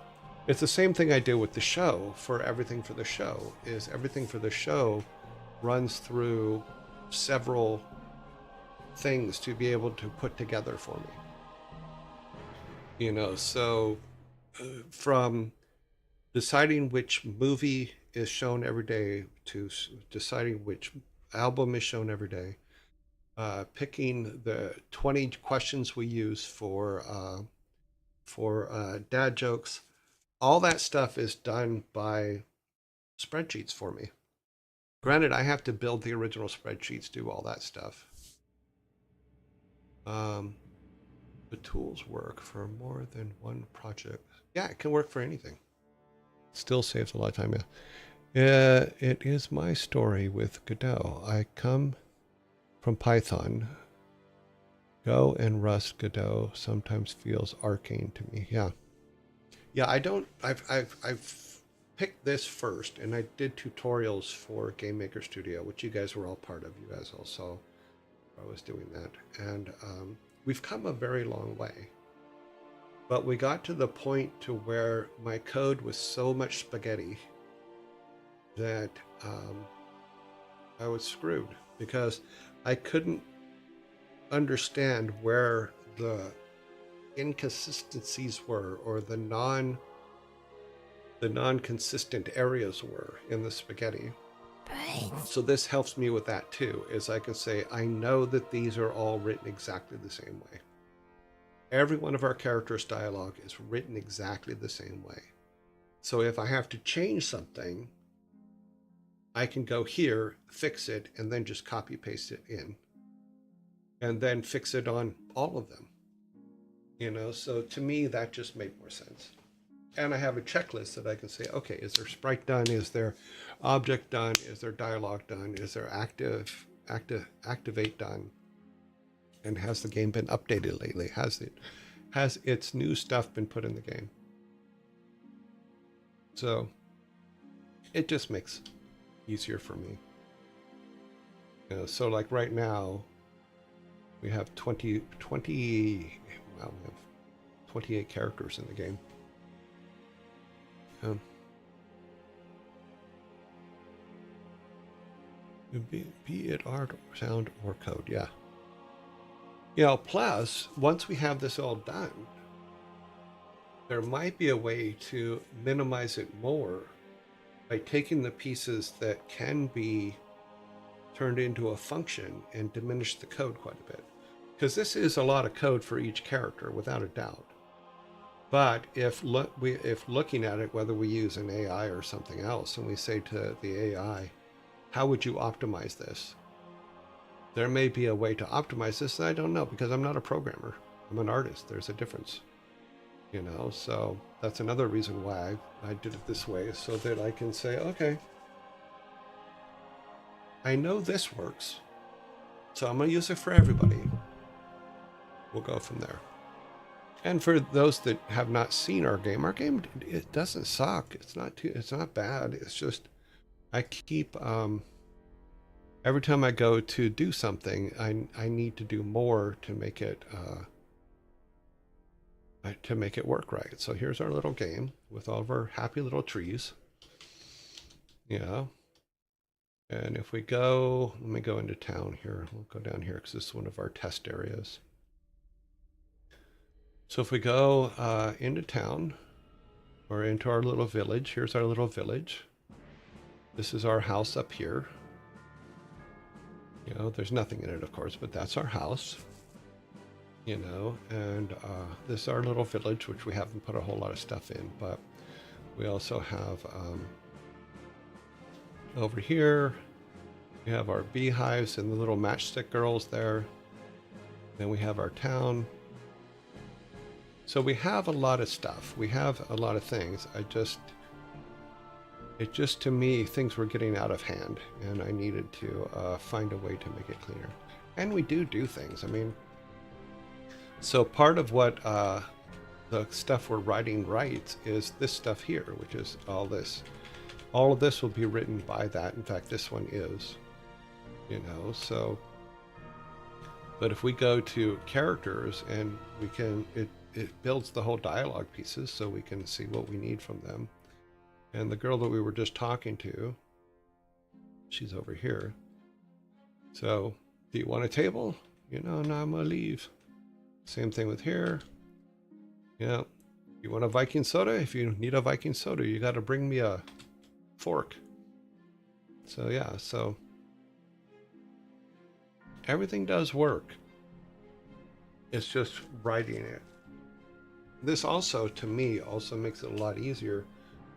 It's the same thing I do with the show for everything for the show, is everything for the show runs through several things to be able to put together for me. You know, so from deciding which movie is shown every day to deciding which album is shown every day, picking the 20 questions we use for dad jokes, all that stuff is done by spreadsheets for me. Granted, I have to build the original spreadsheets, do all that stuff. The tools work for more than one project. Yeah, it can work for anything. Still saves a lot of time, yeah. It is my story with Godot. I come from Python. Go and Rust Godot sometimes feels arcane to me. Yeah. Yeah, I've picked this first, and I did tutorials for Game Maker Studio, which you guys were all part of. You guys all saw I was doing that. And we've come a very long way. But we got to the point to where my code was so much spaghetti that I was screwed because I couldn't understand where the inconsistencies were or the non-consistent areas were in the spaghetti. So this helps me with that too, is I can say, I know that these are all written exactly the same way. Every one of our characters' dialogue is written exactly the same way. So if I have to change something, I can go here, fix it, and then just copy paste it in. And then fix it on all of them. You know, so to me, that just made more sense. And I have a checklist that I can say, okay, is there sprite done? Is there object done? Is there dialogue done? Is there activate done? And has the game been updated lately? Has its new stuff been put in the game? So it just makes it easier for me. You know, so like right now, we have 28 characters in the game. Be it art, or sound, or code, yeah. You know, plus, once we have this all done, there might be a way to minimize it more by taking the pieces that can be turned into a function and diminish the code quite a bit. Because this is a lot of code for each character, without a doubt. But if looking at it, whether we use an AI or something else, and we say to the AI, how would you optimize this? There may be a way to optimize this that I don't know, because I'm not a programmer. I'm an artist. There's a difference. You know, so that's another reason why I did it this way, so that I can say, okay, I know this works, so I'm going to use it for everybody. We'll go from there. And for those that have not seen our game, it doesn't suck. It's not bad. It's just, I keep, every time I go to do something, I need to do more to make it work right. So here's our little game with all of our happy little trees. Yeah. And if we go, let me go into town here. We'll go down here because this is one of our test areas. So if we go into town or into our little village, here's our little village. This is our house up here. You know, there's nothing in it, of course, but that's our house. You know, and this is our little village, which we haven't put a whole lot of stuff in, but we also have over here, we have our beehives and the little matchstick girls there. Then we have our town. So we have a lot of stuff. We have a lot of things. It just to me, things were getting out of hand, and I needed to find a way to make it cleaner. And we do things. I mean, so part of what the stuff we're writing writes is this stuff here, which is all this. All of this will be written by that. In fact, this one is, you know, so. But if we go to characters and we can, it builds the whole dialogue pieces so we can see what we need from them. And the girl that we were just talking to, she's over here. So, do you want a table? You know, no, I'm gonna leave. Same thing with here. Yeah, you want a Viking soda? If you need a Viking soda, you got to bring me a fork. So yeah, so everything does work. It's just writing it. This also, to me, also makes it a lot easier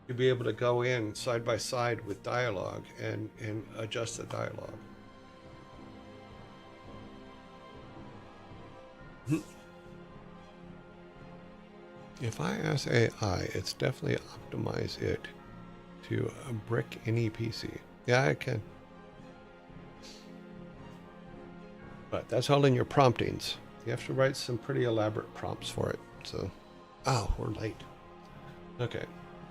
to be able to go in side by side with dialogue and adjust the dialogue. If I ask AI, it's definitely optimize it to brick any PC. Yeah, I can. But that's all in your promptings. You have to write some pretty elaborate prompts for it. So, oh, we're late. Okay.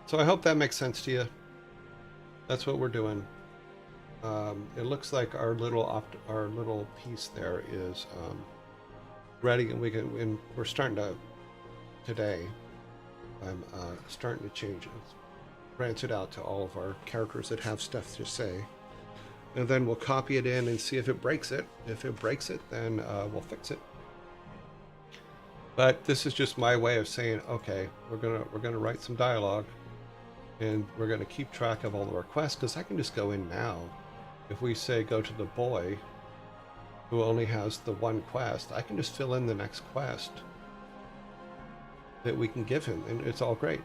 So I hope that makes sense to you. That's what we're doing. It looks like our little piece there is ready, and we're starting to today. I'm starting to change it, branch it out to all of our characters that have stuff to say, and then we'll copy it in and see if it breaks it. If it breaks it, then we'll fix it. But this is just my way of saying, okay, we're gonna write some dialogue, and we're gonna keep track of all the requests, because I can just go in now. If we say go to the boy who only has the one quest, I can just fill in the next quest that we can give him, and it's all great.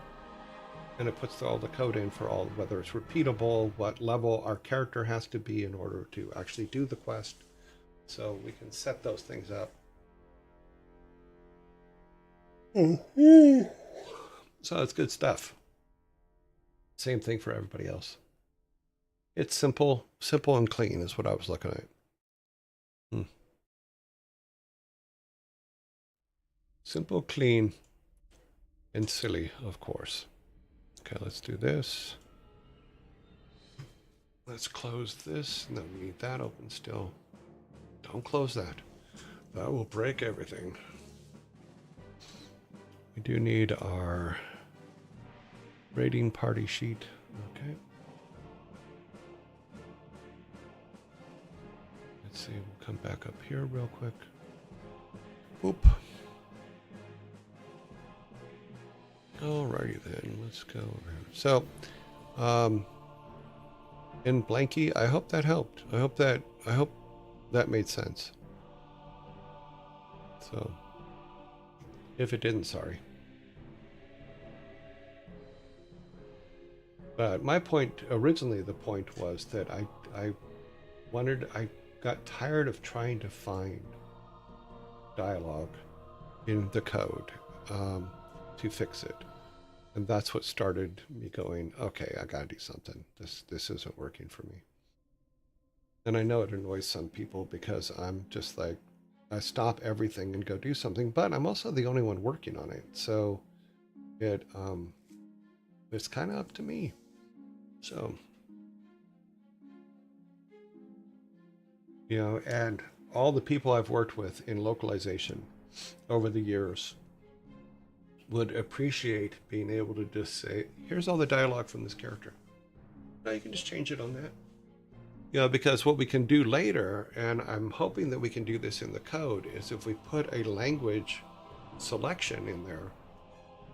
And it puts all the code in for all, whether it's repeatable, what level our character has to be in order to actually do the quest. So we can set those things up. So it's good stuff. Same thing for everybody else. It's simple and clean is what I was looking at. Simple, clean, and silly, of course. Okay, let's do this. Let's close this. No, we need that open still. Don't close that. That will break everything. We do need our rating party sheet. Okay. Let's see, we'll come back up here real quick. Oop. Alrighty then, let's go around. So, in Blanky, I hope that helped. I hope that made sense. So, if it didn't, sorry. But my point, originally the point was that I got tired of trying to find dialogue in the code to fix it. And that's what started me going, okay, I gotta do something. This isn't working for me. And I know it annoys some people because I'm just like, I stop everything and go do something, but I'm also the only one working on it. So it's kind of up to me. So, you know, and all the people I've worked with in localization over the years would appreciate being able to just say, here's all the dialogue from this character. Now you can just change it on that. You know, because what we can do later, and I'm hoping that we can do this in the code, is if we put a language selection in there,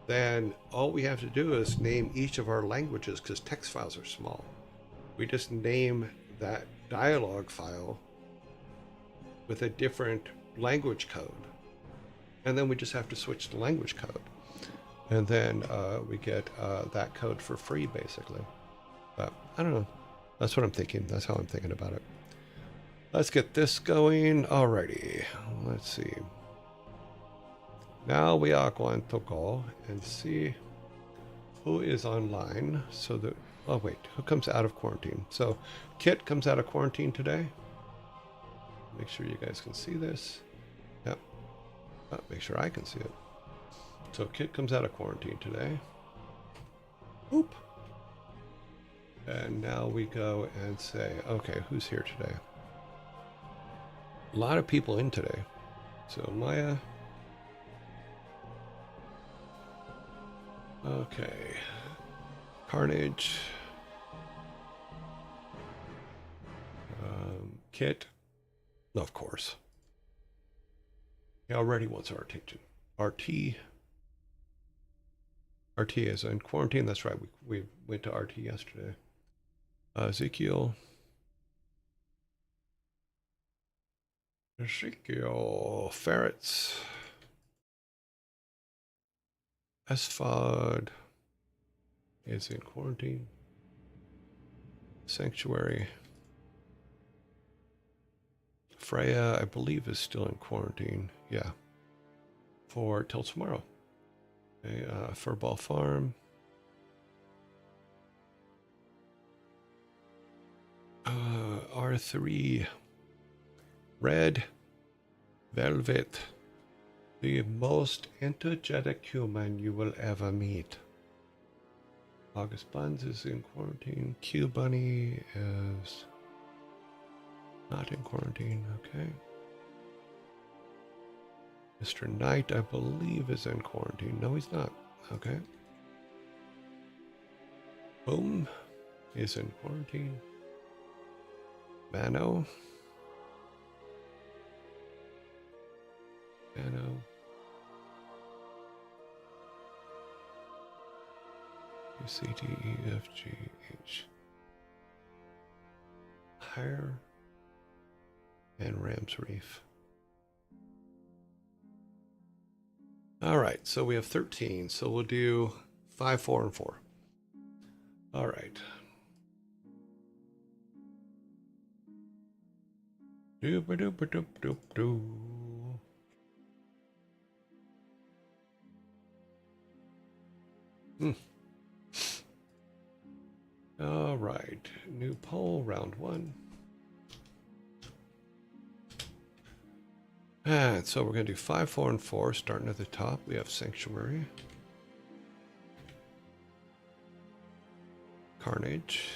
then all we have to do is name each of our languages, because text files are small. We just name that dialogue file with a different language code. And then we just have to switch the language code. And then we get that code for free, basically. But I don't know. That's what I'm thinking. That's how I'm thinking about it. Let's get this going. Alrighty. Let's see. Now we are going to go and see who is online. So that, oh wait, who comes out of quarantine? So Kit comes out of quarantine today. Make sure you guys can see this. Yep. Make sure I can see it. So Kit comes out of quarantine today. Oop. And now we go and say, okay, who's here today? A lot of people in today. So Maya. Okay. Carnage. Kit. Of course. He already wants our attention. RT is in quarantine. That's right. We went to RT yesterday. Ezekiel, Ferrets, Esfod is in quarantine. Sanctuary. Freya, I believe, is still in quarantine. Yeah. For till tomorrow. Okay, Furball Farm. R3. Red Velvet. The most energetic human you will ever meet. August Buns is in quarantine. Q Bunny is not in quarantine. Okay. Mr. Knight, I believe, is in quarantine. No, he's not. Okay. Boom is in quarantine. Mano. C, D, E, F, G, H. Higher. And Rams Reef. All right, so we have 13. So we'll do 5, 4, and 4. All right. Doop-a-doop-a-doop-doop-doo. All right, new poll, round 1. And so we're going to do 5, 4, and 4, starting at the top. We have Sanctuary. Carnage.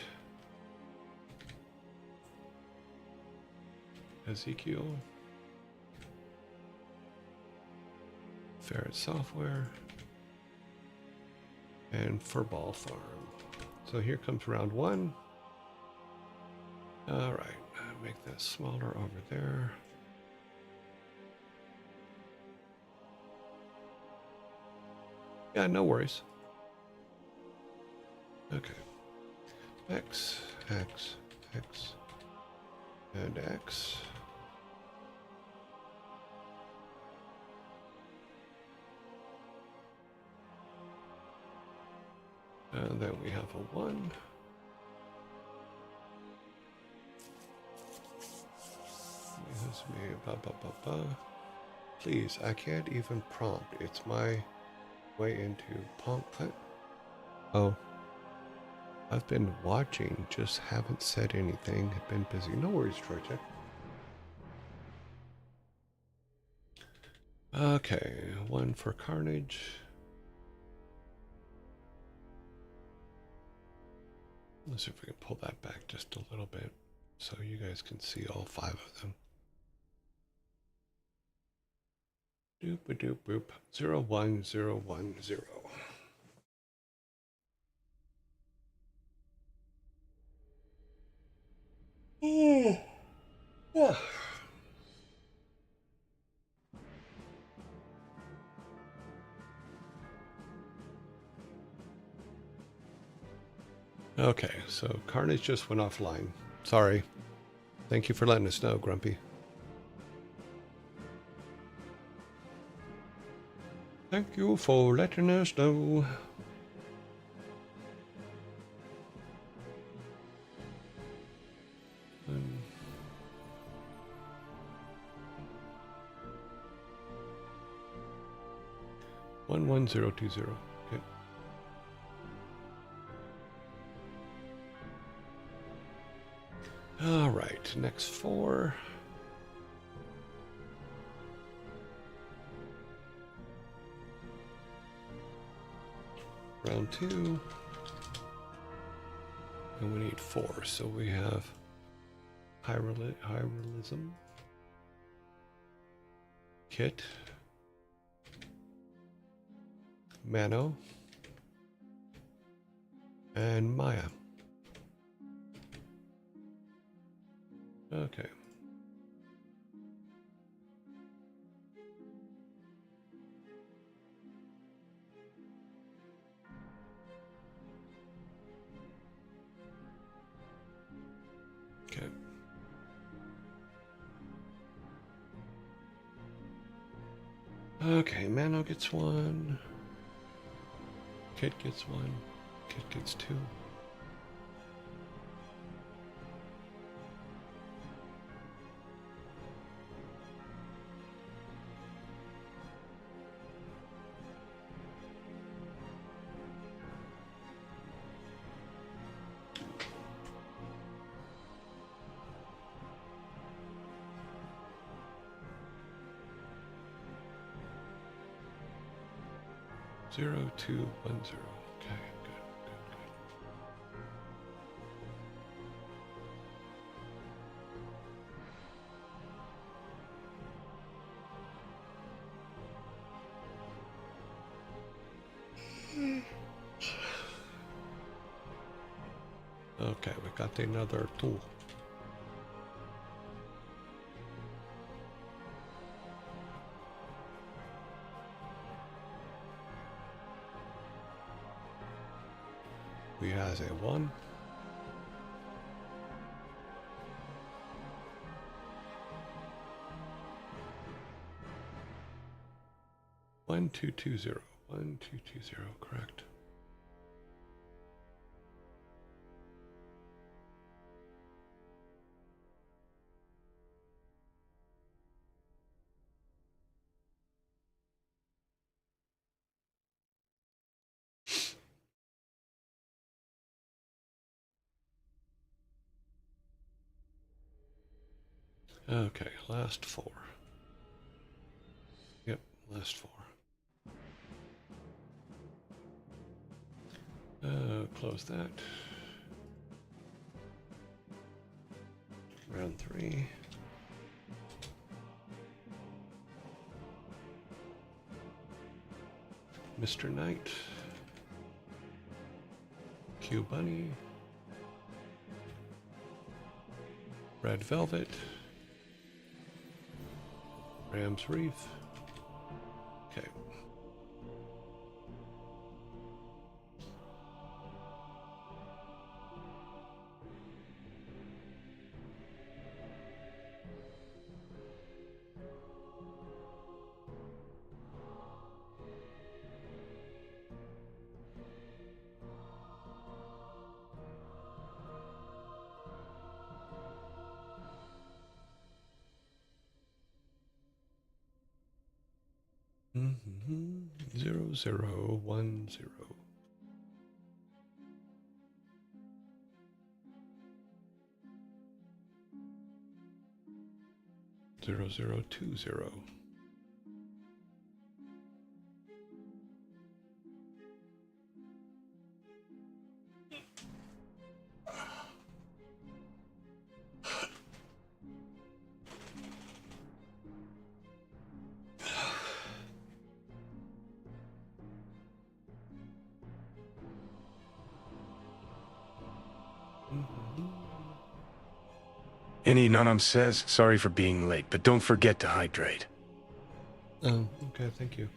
Ezekiel. Ferret Software. And Furball Farm. So here comes round 1. All right, make that smaller over there. Yeah, no worries. Okay. X, X, X, and X. And then we have a 1. This me, ba ba ba ba. Please, I can't even prompt. It's my way into prompt. Oh, I've been watching, just haven't said anything. I've been busy. No worries, Georgia. Okay, 1 for Carnage. Let's see if we can pull that back just a little bit so you guys can see all 5 of them. Doop a doop boop. 0 1 0 1 0. Yeah. Okay, so Carnage just went offline. Sorry. Thank you for letting us know, Grumpy. Thank you for letting us know. One 11020. Okay. All right, next 4. Round 2. And we need 4, so we have Hyralism, Kit, Mano, and Maya. Okay. Okay. Okay, Mano gets 1. Kit gets 1. Kit gets 2. 0210. Okay, good, good, good. Okay, we got another tool. We has a 1. One, 220. 1220, correct. Okay, last 4. Yep, last 4. Close that. Round 3. Mr. Knight. Q Bunny. Red Velvet. Ram's Reef. Okay. Mm-hmm. 0010. 0020. Any Nanam says, sorry for being late, but don't forget to hydrate. Oh, okay, thank you.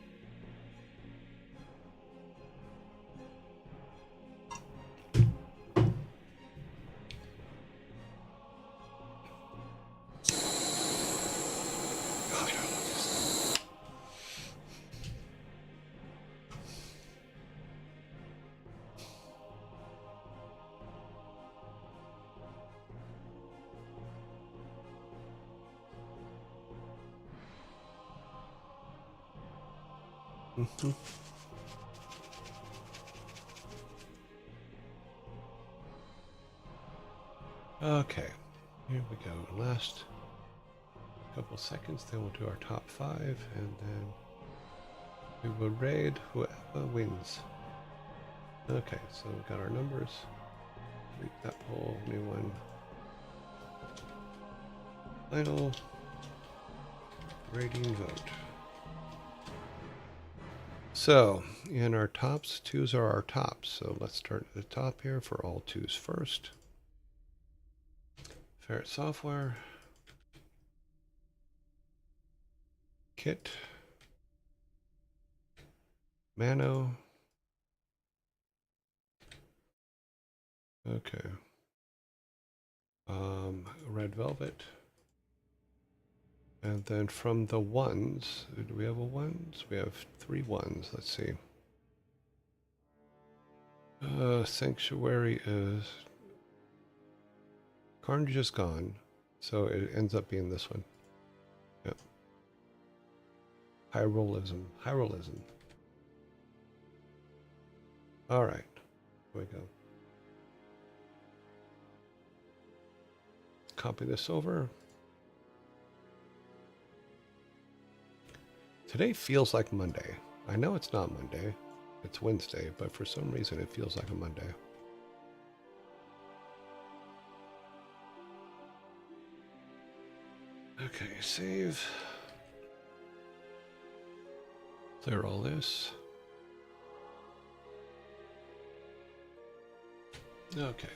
Mm-hmm. Okay, here we go. Last couple seconds, then we'll do our top 5, and then we will raid whoever wins. Okay, so we got our numbers. Delete that poll, new one. Final rating vote. So, in our tops, 2s are our tops. So let's start at the top here for all 2s first. Ferret Software. Kit. Mano. Okay. Red Velvet. And then from the 1s, do we have a 1s? We have 3 1s. Let's see. Sanctuary is... Carnage is gone, so it ends up being this one. Yep. Hyrolism. Hyrolism. All right. Here we go. Copy this over. Today feels like Monday. I know it's not Monday. It's Wednesday, but for some reason it feels like a Monday. Okay, save. Clear all this. Okay.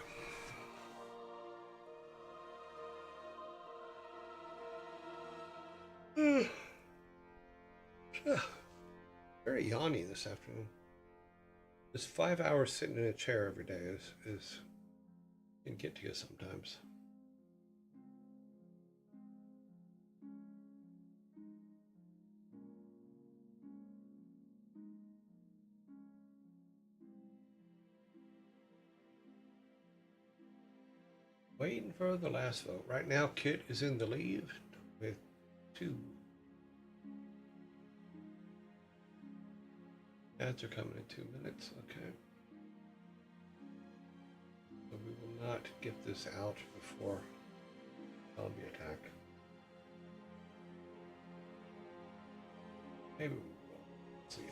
Very yawny this afternoon. This 5 hours sitting in a chair every day is can get to you sometimes. Waiting for the last vote. Right now, Kit is in the lead with 2. Ads are coming in 2 minutes. Okay. So we will not get this out before zombie attack. Maybe we will. Let's see.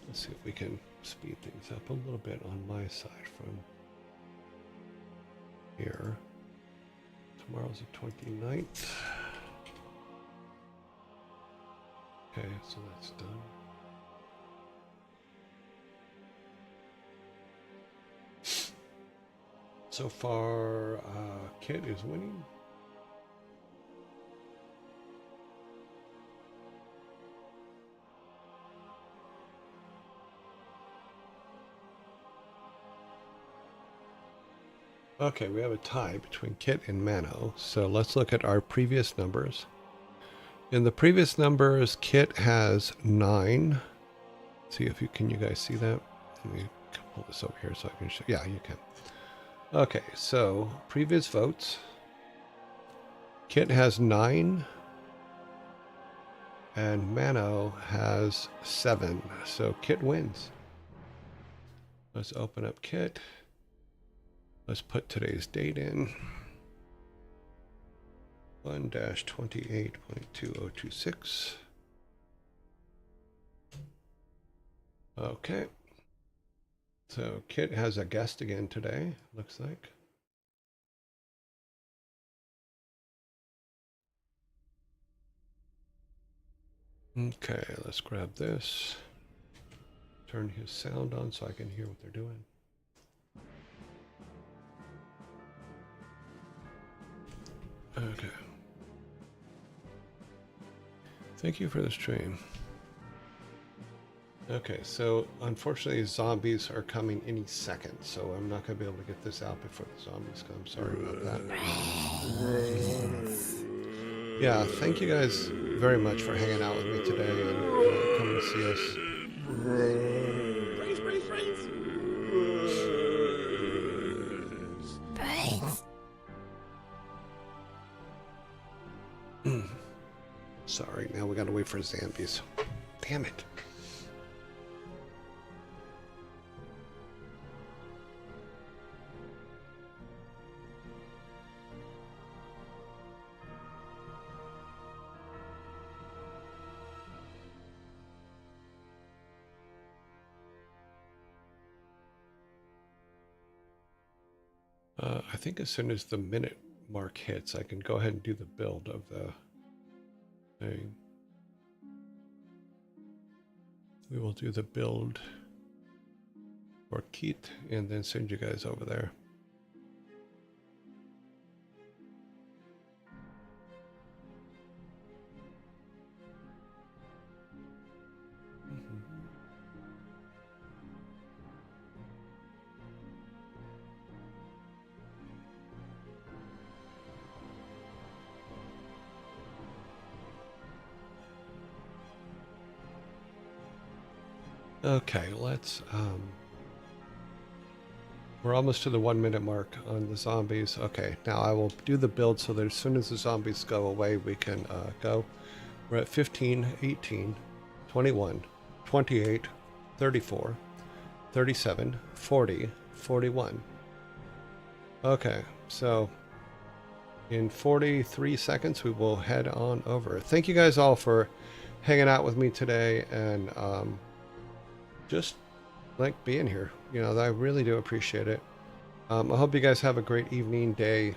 Let's see if we can speed things up a little bit on my side from here. Tomorrow's the 29th. Okay, so that's done. So far, Kit is winning. Okay, we have a tie between Kit and Mano. So let's look at our previous numbers. In the previous numbers, Kit has 9. See if you guys see that? Let me pull this over here so I can show. Yeah, you can. Okay, so previous votes. Kit has 9. And Mano has 7. So Kit wins. Let's open up Kit. Let's put today's date in. 1-28.2026. Okay. So Kit has a guest again today, looks like. Okay, let's grab this. Turn his sound on so I can hear what they're doing. Okay. Thank you for the stream. Okay, so unfortunately zombies are coming any second, so I'm not going to be able to get this out before the zombies come. Sorry about that. Yeah, thank you guys very much for hanging out with me today and coming to see us. Sorry, now we got to wait for zombies. Damn it. I think as soon as the minute mark hits, I can go ahead and do the build of the thing. We will do the build for Keith and then send you guys over there. Okay, let's we're almost to the 1 minute mark on the zombies. Okay, now I will do the build so that as soon as the zombies go away, we can go. We're at 15, 18, 21, 28, 34, 37, 40, 41. Okay, so in 43 seconds, we will head on over. Thank you guys all for hanging out with me today and just like being here. You know, I really do appreciate it. I hope you guys have a great evening, day,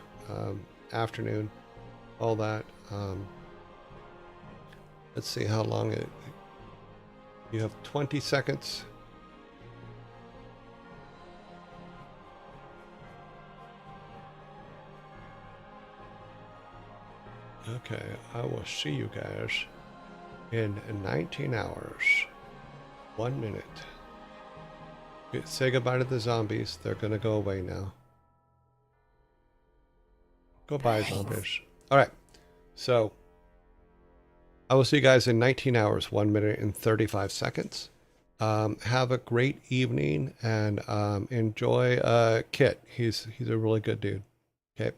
afternoon, all that. Let's see how long it. You have 20 seconds. Okay, I will see you guys in 19 hours. 1 minute. Say goodbye to the zombies. They're gonna go away now. Goodbye, zombies. Alright, so I will see you guys in 19 hours, 1 minute and 35 seconds. Have a great evening and enjoy Kit. He's a really good dude. Okay.